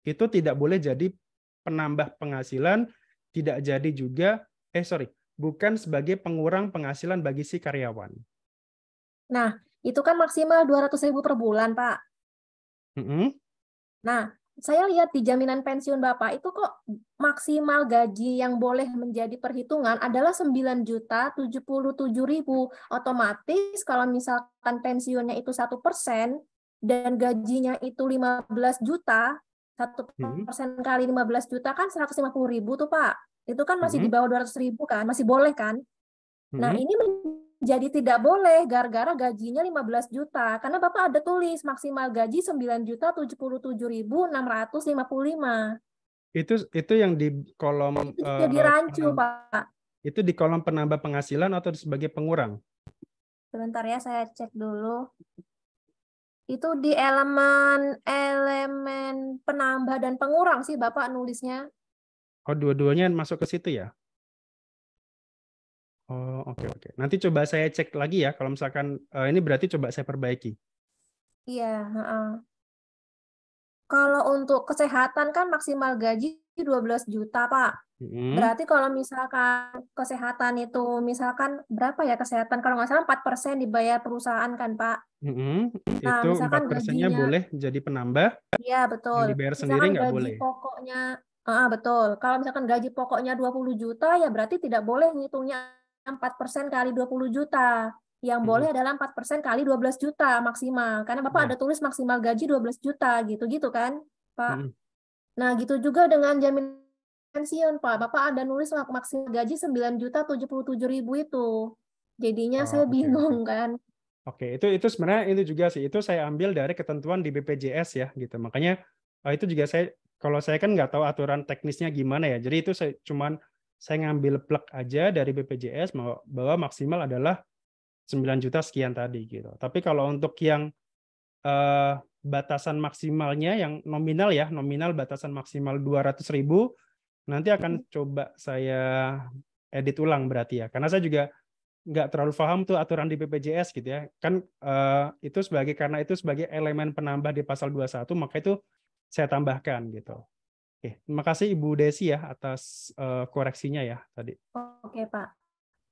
itu tidak boleh jadi penambah penghasilan, tidak jadi juga, bukan sebagai pengurang penghasilan bagi si karyawan. Nah, itu kan maksimal 200.000 per bulan, Pak. Nah, saya lihat di jaminan pensiun Bapak itu kok maksimal gaji yang boleh menjadi perhitungan adalah 9.077.000. Otomatis kalau misalkan pensiunnya itu 1% dan gajinya itu 15 juta, 1% kali 15 juta kan 150.000 tuh Pak. Itu kan masih di bawah 200.000 kan, masih boleh kan? Nah, ini menjadi tidak boleh gara-gara gajinya 15 juta. Karena Bapak ada tulis maksimal gaji 9.077.655. Itu yang di kolom Itu jadi rancu, Pak. Itu di kolom penambah penghasilan atau sebagai pengurang? Sebentar ya, saya cek dulu. Itu di elemen penambah dan pengurang sih Bapak nulisnya. Oh, dua-duanya masuk ke situ ya? Oh, oke oke. Nanti coba saya cek lagi ya. Kalau misalkan ini berarti coba saya perbaiki. Iya, heeh. Kalau untuk kesehatan kan maksimal gaji 12 juta, Pak. Hmm, Berarti kalau misalkan kesehatan itu, misalkan berapa ya kesehatan? Kalau nggak salah 4% dibayar perusahaan kan, Pak. hmm. Nah, Itu misalkan 4%-nya gajinya, boleh jadi penambah, iya betul. yang dibayar sendiri Misalkan nggak gaji boleh. pokoknya, betul. Kalau misalkan gaji pokoknya 20 juta, ya berarti tidak boleh ngitungnya 4% kali 20 juta. Yang boleh Hmm, adalah 4% kali 12 juta maksimal. Karena Bapak ya. ada tulis maksimal gaji 12 juta, gitu-gitu kan, Pak. Hmm. Nah, gitu juga dengan jaminan pensiun, Pak. Bapak ada nulis maksimal gaji 9.077.000 itu. Jadinya Oh, saya oke oke. bingung kan. Oke, itu sebenarnya itu juga sih. Itu saya ambil dari ketentuan di BPJS ya, gitu. Makanya itu juga saya kalau saya kan nggak tahu aturan teknisnya gimana ya. Jadi itu saya ngambil plug aja dari BPJS bahwa maksimal adalah 9 juta sekian tadi gitu. Tapi kalau untuk yang eh, batasan maksimalnya yang nominal ya, nominal batasan maksimal 200.000, nanti akan coba saya edit ulang berarti ya. Karena saya juga nggak terlalu paham tuh aturan di BPJS gitu ya. Kan itu karena itu sebagai elemen penambah di pasal 21, maka itu saya tambahkan gitu. Oke, terima kasih Ibu Desi ya atas koreksinya ya tadi. Oke, Pak.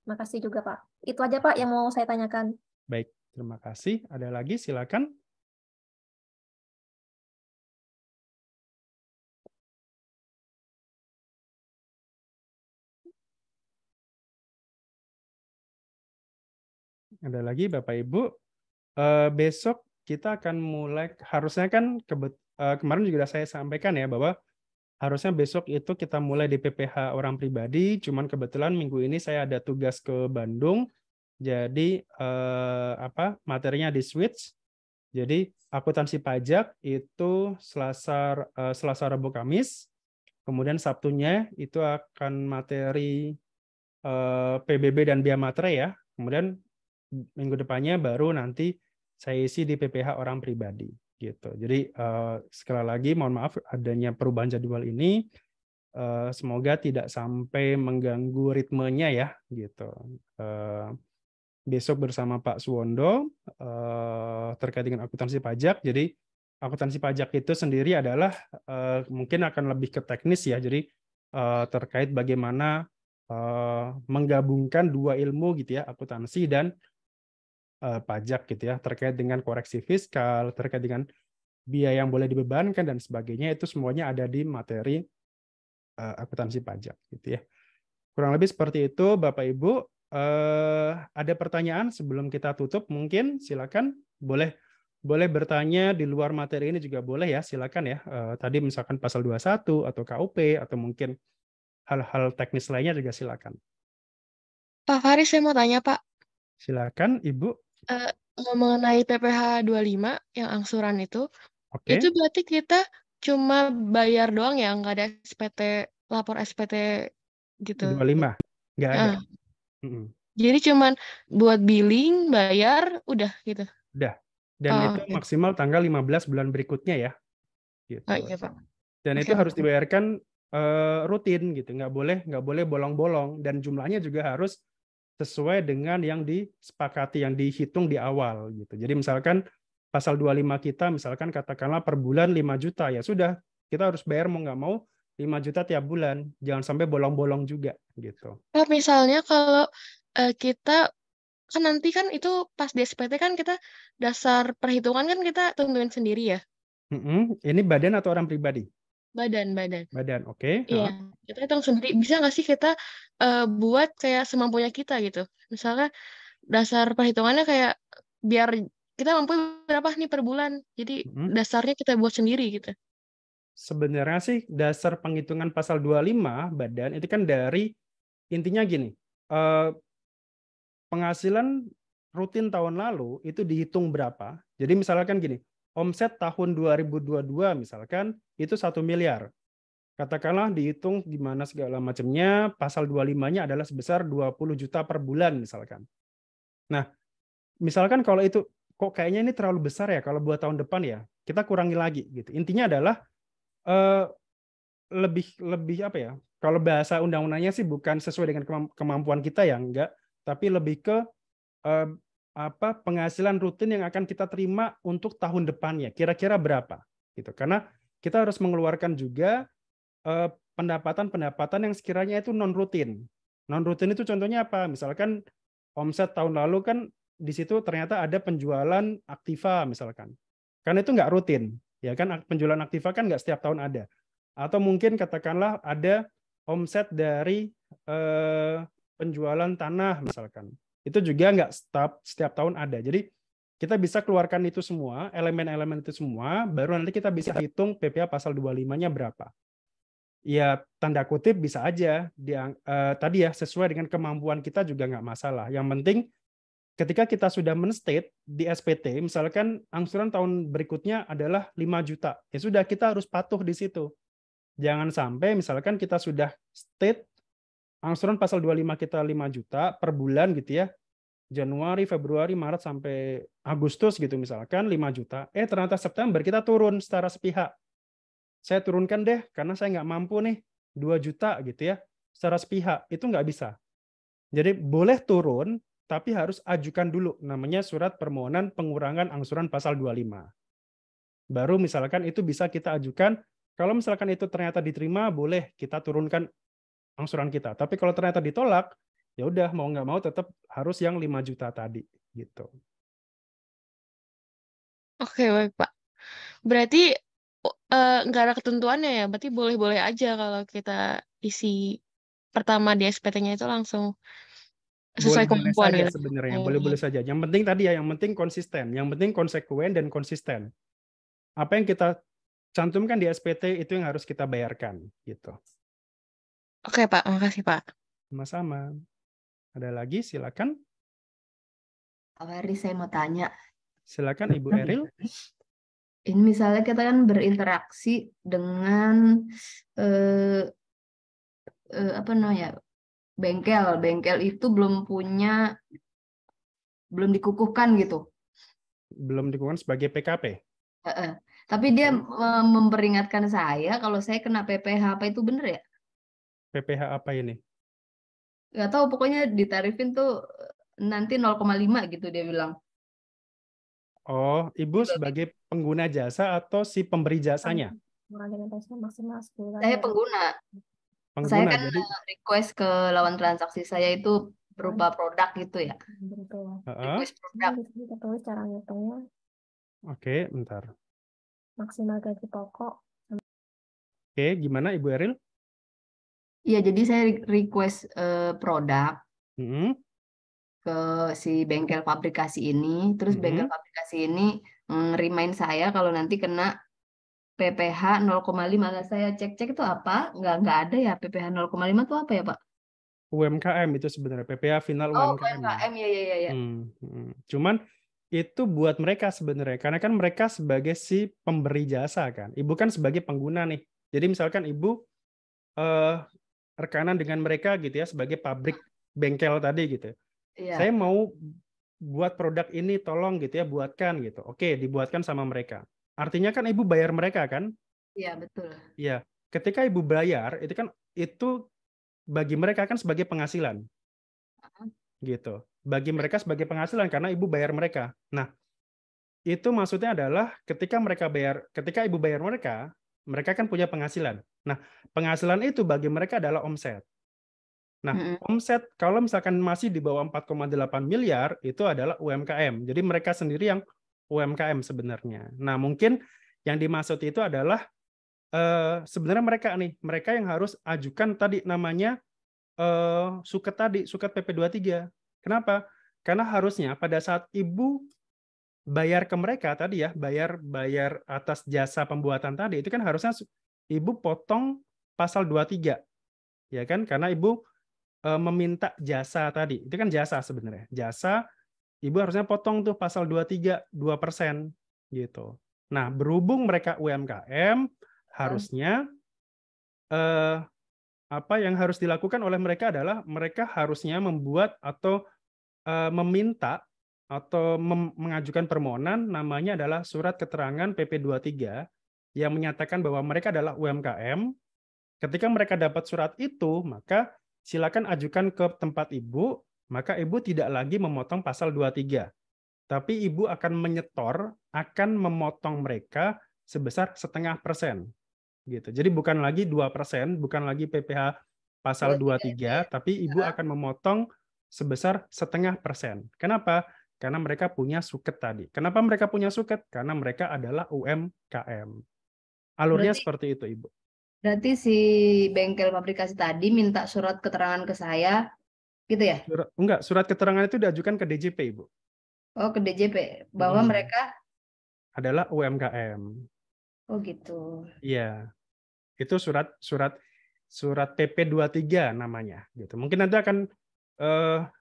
Makasih juga, Pak. Itu aja, Pak, yang mau saya tanyakan. Baik, terima kasih. Ada lagi silakan. Ada lagi Bapak Ibu. Besok kita akan mulai, harusnya kan kemarin juga sudah saya sampaikan ya bahwa harusnya besok itu kita mulai di PPH orang pribadi, cuman kebetulan minggu ini saya ada tugas ke Bandung, jadi materinya di switch. Jadi akuntansi pajak itu Selasa, Rabu, Kamis, kemudian Sabtunya itu akan materi PBB dan biaya materai ya, kemudian minggu depannya baru nanti saya isi di PPH orang pribadi gitu. Jadi sekali lagi mohon maaf adanya perubahan jadwal ini. Semoga tidak sampai mengganggu ritmenya ya gitu. Besok bersama Pak Suwondo terkait dengan akuntansi pajak. Jadi akuntansi pajak itu sendiri adalah mungkin akan lebih ke teknis ya. Jadi terkait bagaimana menggabungkan dua ilmu gitu ya, akuntansi dan pajak gitu ya, terkait dengan koreksi fiskal, terkait dengan biaya yang boleh dibebankan dan sebagainya, itu semuanya ada di materi akuntansi pajak gitu ya. Kurang lebih seperti itu Bapak Ibu. Ada pertanyaan sebelum kita tutup mungkin silakan, boleh bertanya di luar materi ini juga boleh ya, silakan ya. Tadi misalkan pasal 21 atau KUP atau mungkin hal-hal teknis lainnya juga silakan. Pak Faris, saya mau tanya, Pak. Silakan Ibu. Eh, mengenai PPh 25 yang angsuran itu Oke. berarti kita cuma bayar doang ya, nggak ada SPT, lapor SPT gitu. 25 nggak ada. Nah, Mm-mm. jadi cuman buat billing, bayar, udah gitu. Udah. Dan Oh, itu oke. maksimal tanggal 15 bulan berikutnya ya. Oh Gitu. iya, Pak. Dan Oke, itu harus Pak. dibayarkan rutin gitu, nggak boleh bolong-bolong, dan jumlahnya juga harus sesuai dengan yang disepakati, yang dihitung di awal gitu. Jadi misalkan pasal 25 kita misalkan katakanlah per bulan 5 juta, ya sudah kita harus bayar mau nggak mau 5 juta tiap bulan, jangan sampai bolong-bolong juga gitu. Pak, misalnya kalau kita kan nanti kan itu pas di SPT kan kita dasar perhitungan kan kita tentuin sendiri ya, Ini badan atau orang pribadi? badan. Badan, oke. Iya, kita hitung sendiri. Bisa nggak sih kita buat kayak semampunya kita gitu? Misalnya dasar perhitungannya kayak biar kita mampu berapa nih per bulan. Jadi dasarnya kita buat sendiri gitu. Sebenarnya sih dasar penghitungan pasal 25 badan itu kan dari intinya gini, penghasilan rutin tahun lalu itu dihitung berapa. Jadi misalkan gini, omset tahun 2022 misalkan itu 1 miliar. Katakanlah dihitung gimana segala macamnya, pasal 25-nya adalah sebesar 20 juta per bulan misalkan. Nah, misalkan kalau itu kok kayaknya ini terlalu besar ya kalau buat tahun depan ya, kita kurangi lagi gitu. Intinya adalah lebih apa ya? Kalau bahasa undang-undangnya sih bukan sesuai dengan kemampuan kita ya, enggak, tapi lebih ke penghasilan rutin yang akan kita terima untuk tahun depannya. Kira-kira berapa? Gitu. Karena kita harus mengeluarkan juga pendapatan-pendapatan yang sekiranya itu non rutin. Non rutin itu contohnya apa? Misalkan omset tahun lalu kan di situ ternyata ada penjualan aktiva misalkan. Karena itu nggak rutin, ya kan? Penjualan aktiva kan nggak setiap tahun ada. Atau mungkin katakanlah ada omset dari penjualan tanah misalkan. Itu juga nggak setiap tahun ada. Jadi kita bisa keluarkan itu semua, elemen-elemen itu semua, baru nanti kita bisa hitung PPh pasal 25-nya berapa. Ya tanda kutip bisa aja tadi ya sesuai dengan kemampuan kita juga nggak masalah. Yang penting ketika kita sudah men-state di SPT, misalkan angsuran tahun berikutnya adalah 5 juta, ya sudah kita harus patuh di situ. Jangan sampai misalkan kita sudah state angsuran pasal 25 kita 5 juta per bulan gitu ya. Januari, Februari, Maret sampai Agustus gitu misalkan 5 juta. Ternyata September kita turun secara sepihak. Saya turunkan deh karena saya nggak mampu nih 2 juta gitu ya. Secara sepihak itu nggak bisa. Jadi boleh turun tapi harus ajukan dulu namanya surat permohonan pengurangan angsuran pasal 25. Baru misalkan itu bisa kita ajukan. Kalau misalkan itu ternyata diterima, boleh kita turunkan angsuran kita. Tapi kalau ternyata ditolak, ya udah mau nggak mau tetap harus yang 5 juta tadi gitu. Oke, baik Pak. Berarti nggak ada ketentuannya ya, berarti boleh-boleh aja kalau kita isi pertama di SPT-nya itu langsung sesuai Boleh-boleh kemampuan saja gitu. sebenarnya, boleh-boleh saja. Yang penting tadi ya, yang penting konsisten, yang penting konsekuen dan konsisten. Apa yang kita cantumkan di SPT itu yang harus kita bayarkan gitu. Oke Pak, makasih Pak. Sama-sama. Ada lagi silakan. Pak Ferry, saya mau tanya. Silakan Ibu Eril. Ini misalnya kita kan berinteraksi dengan apa namanya bengkel itu belum dikukuhkan gitu. Belum dikukuhkan sebagai PKP. Tapi dia memperingatkan saya kalau saya kena PPh, apa itu bener ya? PPh apa ini? Gak tahu, pokoknya ditarifin tuh nanti 0,5 gitu dia bilang. Oh, Ibu sebagai pengguna jasa atau si pemberi jasanya? Saya pengguna. Saya kan jadi request ke lawan transaksi saya itu berupa produk gitu ya. Request produk. Cara ngitungnya. Oke, bentar. Maksimal gaji pokok. Oke, gimana Ibu Eril? Iya, jadi saya request produk ke si bengkel pabrikasi ini. Terus bengkel pabrikasi ini ngerimain saya kalau nanti kena PPh 0,5. Saya cek-cek itu apa? Nggak ada ya PPh 0,5 itu apa ya Pak? UMKM itu sebenarnya, PPh final UMKM. UMKM, ya. Cuman itu buat mereka sebenarnya, karena kan mereka sebagai si pemberi jasa kan. Ibu kan sebagai pengguna nih. Jadi misalkan Ibu rekanan dengan mereka gitu ya, sebagai pabrik bengkel tadi gitu. Saya mau buat produk ini, tolong gitu ya, buatkan gitu. Oke, dibuatkan sama mereka. Artinya kan Ibu bayar mereka kan? Iya, betul. Iya. Ketika Ibu bayar, itu bagi mereka kan sebagai penghasilan. Gitu. Bagi mereka sebagai penghasilan karena Ibu bayar mereka. Nah, itu maksudnya adalah ketika Ibu bayar mereka kan punya penghasilan. Nah, penghasilan itu bagi mereka adalah omset. Nah, omset kalau misalkan masih di bawah 4,8 miliar itu adalah UMKM. Jadi mereka sendiri yang UMKM sebenarnya. Nah, mungkin yang dimaksud itu adalah sebenarnya mereka yang harus ajukan tadi namanya suket PP23. Kenapa? Karena harusnya pada saat Ibu bayar ke mereka tadi ya, bayar atas jasa pembuatan tadi, itu kan harusnya Ibu potong pasal 23. Ya kan? Karena Ibu meminta jasa tadi. Itu kan jasa sebenarnya. Jasa Ibu harusnya potong tuh pasal 23 2% gitu. Nah, berhubung mereka UMKM, harusnya apa yang harus dilakukan oleh mereka adalah mereka harusnya membuat atau meminta atau mengajukan permohonan namanya adalah surat keterangan PP23 yang menyatakan bahwa mereka adalah UMKM. Ketika mereka dapat surat itu, maka silakan ajukan ke tempat Ibu, maka Ibu tidak lagi memotong pasal 23. Tapi Ibu akan menyetor, akan memotong mereka sebesar 0,5%. Gitu. Jadi bukan lagi 2%, bukan lagi PPh pasal 23, tapi Ibu akan memotong sebesar 0,5%. Kenapa? Karena mereka punya suket tadi. Kenapa mereka punya suket? Karena mereka adalah UMKM. Alurnya seperti itu, Ibu. Berarti si bengkel pabrikasi tadi minta surat keterangan ke saya, gitu ya? Surat keterangan itu diajukan ke DJP, Ibu. Oh, ke DJP. Bahwa mereka adalah UMKM. Oh, gitu. Iya. Itu surat PP23 namanya. Gitu. Mungkin nanti akan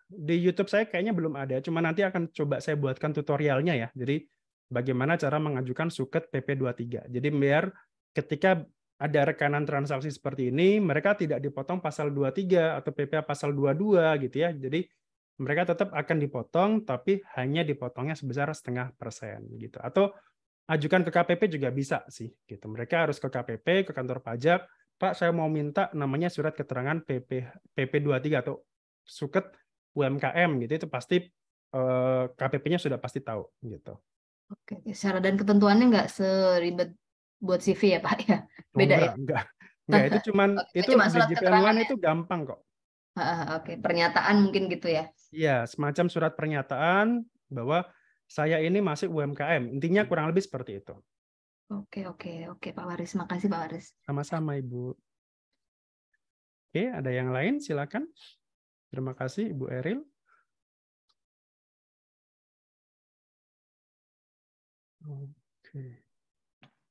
di YouTube saya kayaknya belum ada, cuma nanti akan coba saya buatkan tutorialnya ya. Jadi bagaimana cara mengajukan suket PP23. Jadi biar ketika ada rekanan transaksi seperti ini, mereka tidak dipotong pasal 23 atau PPh pasal 22 gitu ya. Jadi mereka tetap akan dipotong, tapi hanya dipotongnya sebesar 0,5% gitu. Atau ajukan ke KPP juga bisa sih gitu. Mereka harus ke KPP, ke kantor pajak, Pak saya mau minta namanya surat keterangan PP23 atau suket UMKM gitu, itu pasti KPP-nya sudah pasti tahu gitu. Oke, syarat dan ketentuannya nggak seribet buat CV ya Pak ya? Beda enggak, ya? itu cuman itu cuma surat DJP keterangan online ya? itu gampang kok. Oke, pernyataan mungkin gitu ya? Iya, semacam surat pernyataan bahwa saya ini masih UMKM. Intinya kurang lebih seperti itu. Oke Pak Waris, makasih Pak Waris. Sama-sama Ibu. Oke, ada yang lain silakan. Terima kasih Ibu Eril. Oke.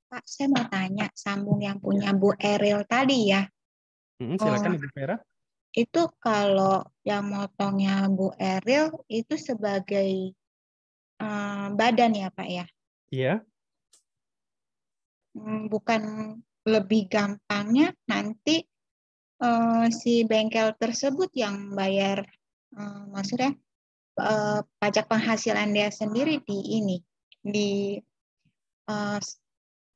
Pak, saya mau tanya, sambung yang punya Bu Eril tadi ya. Silakan Ibu Vera. Itu kalau yang motongnya Bu Eril itu sebagai badan ya Pak ya? Iya. Bukan lebih gampangnya nanti si bengkel tersebut yang bayar, maksudnya pajak penghasilan dia sendiri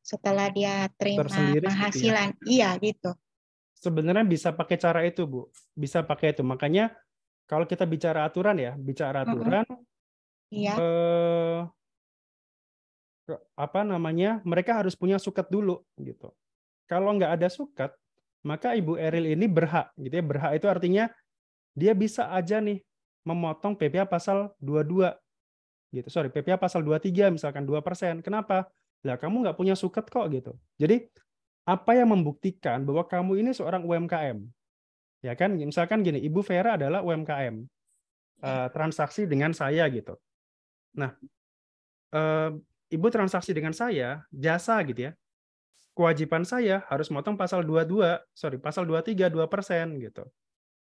setelah dia terima penghasilan, gitu ya? Iya gitu. Sebenarnya bisa pakai cara itu, Bu. Bisa pakai itu. Makanya kalau kita bicara aturan ya, Iya. Mereka harus punya suket dulu gitu. Kalau nggak ada suket, maka Ibu Eril ini berhak gitu ya. Berhak itu artinya dia bisa aja nih memotong PPh pasal 22 gitu. PPh pasal 23 misalkan 2%. Kenapa? Lah kamu nggak punya suket kok gitu. Jadi apa yang membuktikan bahwa kamu ini seorang UMKM? Ya kan, misalkan gini, Ibu Vera adalah UMKM. Transaksi dengan saya gitu. Nah, Ibu transaksi dengan saya, jasa gitu ya. Kewajiban saya harus motong pasal 23 2% gitu.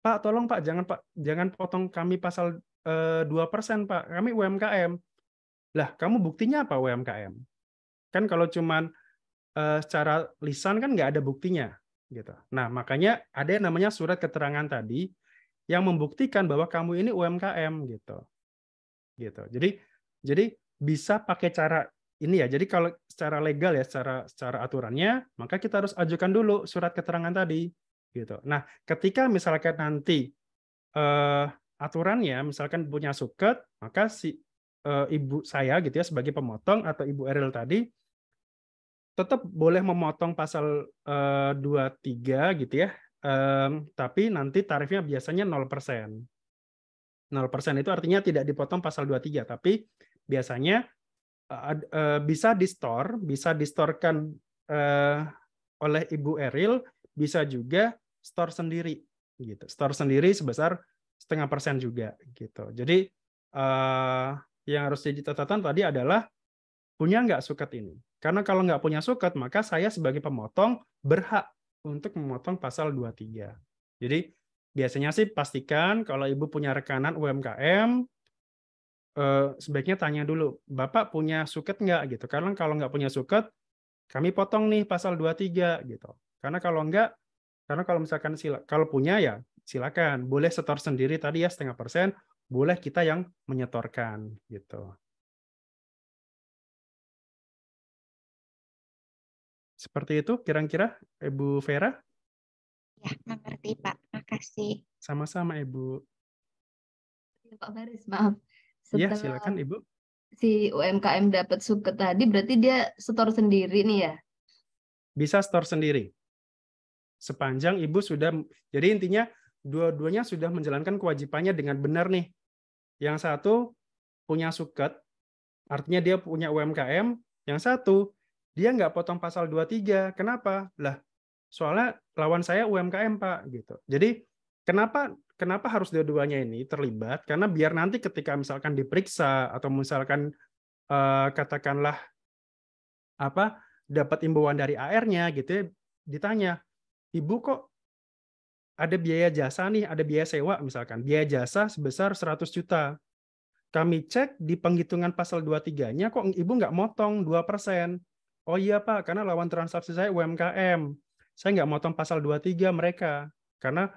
Pak, tolong Pak, jangan potong kami pasal 2%, Pak. Kami UMKM. Lah, kamu buktinya apa UMKM? Kan kalau cuman secara lisan kan nggak ada buktinya gitu. Nah, makanya ada yang namanya surat keterangan tadi yang membuktikan bahwa kamu ini UMKM gitu. Jadi bisa pakai cara ini ya. Jadi kalau secara legal ya, secara aturannya, maka kita harus ajukan dulu surat keterangan tadi gitu. Nah, ketika misalkan nanti aturannya misalkan punya suket, maka si ibu saya gitu ya sebagai pemotong atau Ibu Eril tadi tetap boleh memotong pasal 23 gitu ya. Tapi nanti tarifnya biasanya 0%. 0% itu artinya tidak dipotong pasal 23, tapi biasanya bisa distorkan oleh Ibu Eril, bisa juga store sendiri gitu. Store sendiri sebesar 0,5% juga gitu. Jadi yang harus jadi catatan tadi adalah punya nggak suket ini. Karena kalau nggak punya suket, maka saya sebagai pemotong berhak untuk memotong pasal 23. Jadi biasanya sih pastikan kalau Ibu punya rekanan UMKM, sebaiknya tanya dulu, Bapak punya suket nggak gitu. Karena kalau nggak punya suket, kami potong nih pasal 23 gitu. Karena kalau nggak, Karena kalau misalkan kalau punya ya silakan, boleh setor sendiri tadi ya 0,5%, boleh kita yang menyetorkan gitu. Seperti itu kira-kira Ibu Vera? Ya, mengerti Pak. Makasih. Sama-sama Ibu. Pak Faris, maaf. Iya, Setelah silakan Ibu. si UMKM dapat suket tadi, berarti dia setor sendiri nih ya? Bisa store sendiri. Sepanjang Ibu sudah, jadi intinya dua-duanya sudah menjalankan kewajibannya dengan benar nih. Yang satu punya suket, artinya dia punya UMKM. Yang satu, dia nggak potong pasal 23. Kenapa? Lah, soalnya lawan saya UMKM, Pak. Gitu. Jadi, kenapa harus dua-duanya ini terlibat? Karena biar nanti ketika misalkan diperiksa, atau misalkan katakanlah dapat imbauan dari AR-nya, gitu ya, ditanya, Ibu kok ada biaya jasa nih, ada biaya sewa misalkan, biaya jasa sebesar 100 juta. Kami cek di penghitungan pasal 23-nya kok Ibu nggak motong 2%. Oh iya Pak, karena lawan transaksi saya UMKM. Saya nggak motong pasal 23 mereka. Karena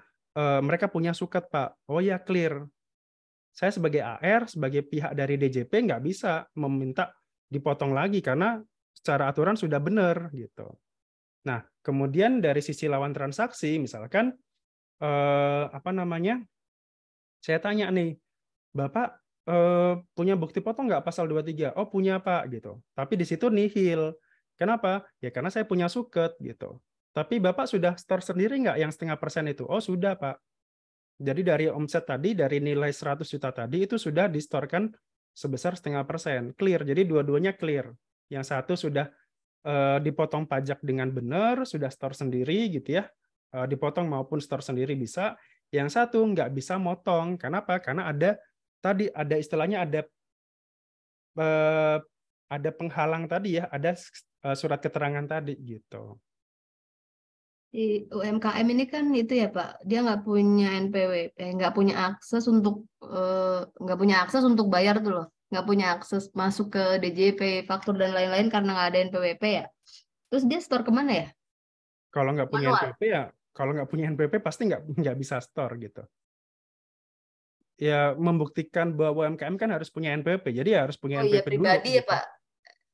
mereka punya suket Pak. Oh iya clear. Saya sebagai AR, sebagai pihak dari DJP nggak bisa meminta dipotong lagi karena secara aturan sudah benar gitu. Nah, kemudian dari sisi lawan transaksi, misalkan saya tanya nih, Bapak punya bukti potong nggak pasal 23? Oh punya Pak gitu. Tapi di situ nihil. Kenapa? Ya karena saya punya suket gitu. Tapi Bapak sudah store sendiri nggak yang 0,5% itu? Oh sudah Pak. Jadi dari omset tadi, dari nilai 100 juta tadi itu sudah distorkan sebesar 0,5%. Clear. Jadi dua-duanya clear. Yang satu sudah dipotong pajak dengan benar, sudah store sendiri gitu ya. Dipotong maupun store sendiri bisa. Yang satu nggak bisa motong. Kenapa? Karena ada istilahnya ada penghalang tadi ya, ada surat keterangan tadi gitu. Di UMKM ini kan itu ya Pak, dia nggak punya NPWP, nggak punya akses untuk bayar tuh loh, nggak punya akses masuk ke DJP, faktur dan lain-lain karena nggak ada NPWP ya. Terus dia store kemana ya? Kalau nggak punya Manual. NPWP ya, kalau nggak punya NPWP pasti nggak bisa store gitu. Ya membuktikan bahwa UMKM kan harus punya NPWP, jadi ya harus punya Oh iya NPWP dulu. pribadi ya Gitu. Pak,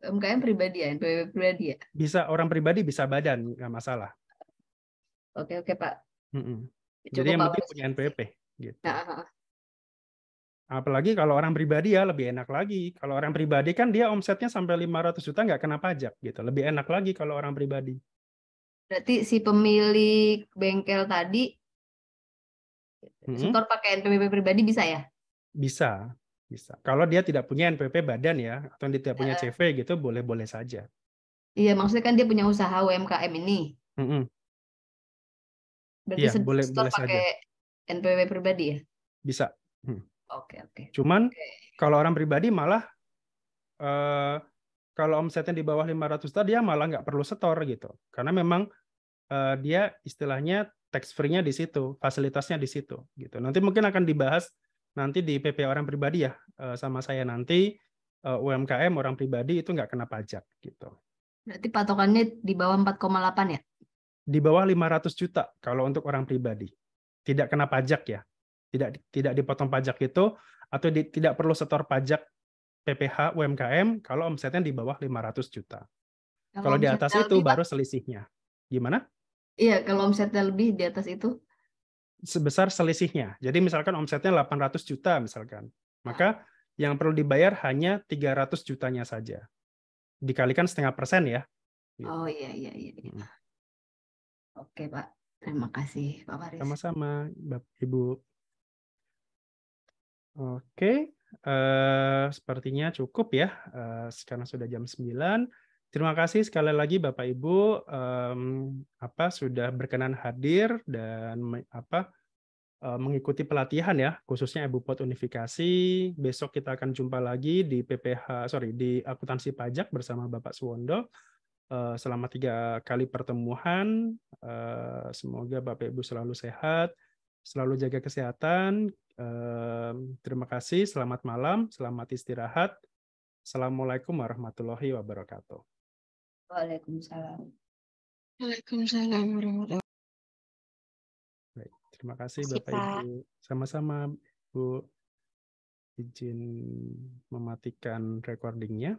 UMKM pribadi ya, NPWP pribadi ya. Bisa orang pribadi, bisa badan, nggak masalah. Oke Pak. Jadi yang penting punya NPWP gitu. Nah, Apalagi kalau orang pribadi ya lebih enak lagi. Kalau orang pribadi kan dia omsetnya sampai 500 juta nggak kena pajak gitu. Lebih enak lagi kalau orang pribadi. berarti si pemilik bengkel tadi setor pakai NPWP pribadi bisa ya? Bisa. Kalau dia tidak punya NPWP badan ya, atau dia tidak punya CV gitu, boleh-boleh saja. Iya, maksudnya kan dia punya usaha UMKM ini. Berarti Iya, boleh store pakai saja. NPWP pribadi ya? Bisa. Oke. Cuman kalau orang pribadi malah kalau omsetnya di bawah 500 juta dia malah nggak perlu setor gitu. Karena memang dia istilahnya tax free-nya di situ, fasilitasnya di situ gitu. Nanti mungkin akan dibahas nanti di PP orang pribadi ya sama saya nanti UMKM orang pribadi itu nggak kena pajak gitu. Berarti patokannya di bawah 4,8 ya? Di bawah 500 juta kalau untuk orang pribadi. Tidak kena pajak ya. Tidak dipotong pajak itu atau tidak perlu setor pajak PPh UMKM kalau omsetnya di bawah 500 juta. Kalau di atas itu lebih, baru selisihnya. Gimana? Iya, kalau omsetnya lebih di atas itu? Sebesar selisihnya. Jadi misalkan omsetnya 800 juta misalkan. Maka yang perlu dibayar hanya 300 jutanya saja. Dikalikan 0,5% ya. Oh iya. Oke Pak, terima kasih Pak Faris. Sama-sama Ibu. Oke, sepertinya cukup ya. Sekarang sudah jam 9. Terima kasih sekali lagi Bapak Ibu sudah berkenan hadir dan mengikuti pelatihan ya, khususnya EBUPOT Unifikasi. Besok kita akan jumpa lagi di di akuntansi pajak bersama Bapak Suwondo. Selama 3 kali pertemuan, semoga Bapak Ibu selalu sehat, selalu jaga kesehatan. Terima kasih, selamat malam, selamat istirahat. Assalamualaikum warahmatullahi wabarakatuh. Waalaikumsalam. Waalaikumsalam warahmatullahi wabarakatuh. Terima kasih Makasih, Bapak Pak. Ibu. Sama-sama Bu. Izin mematikan recordingnya.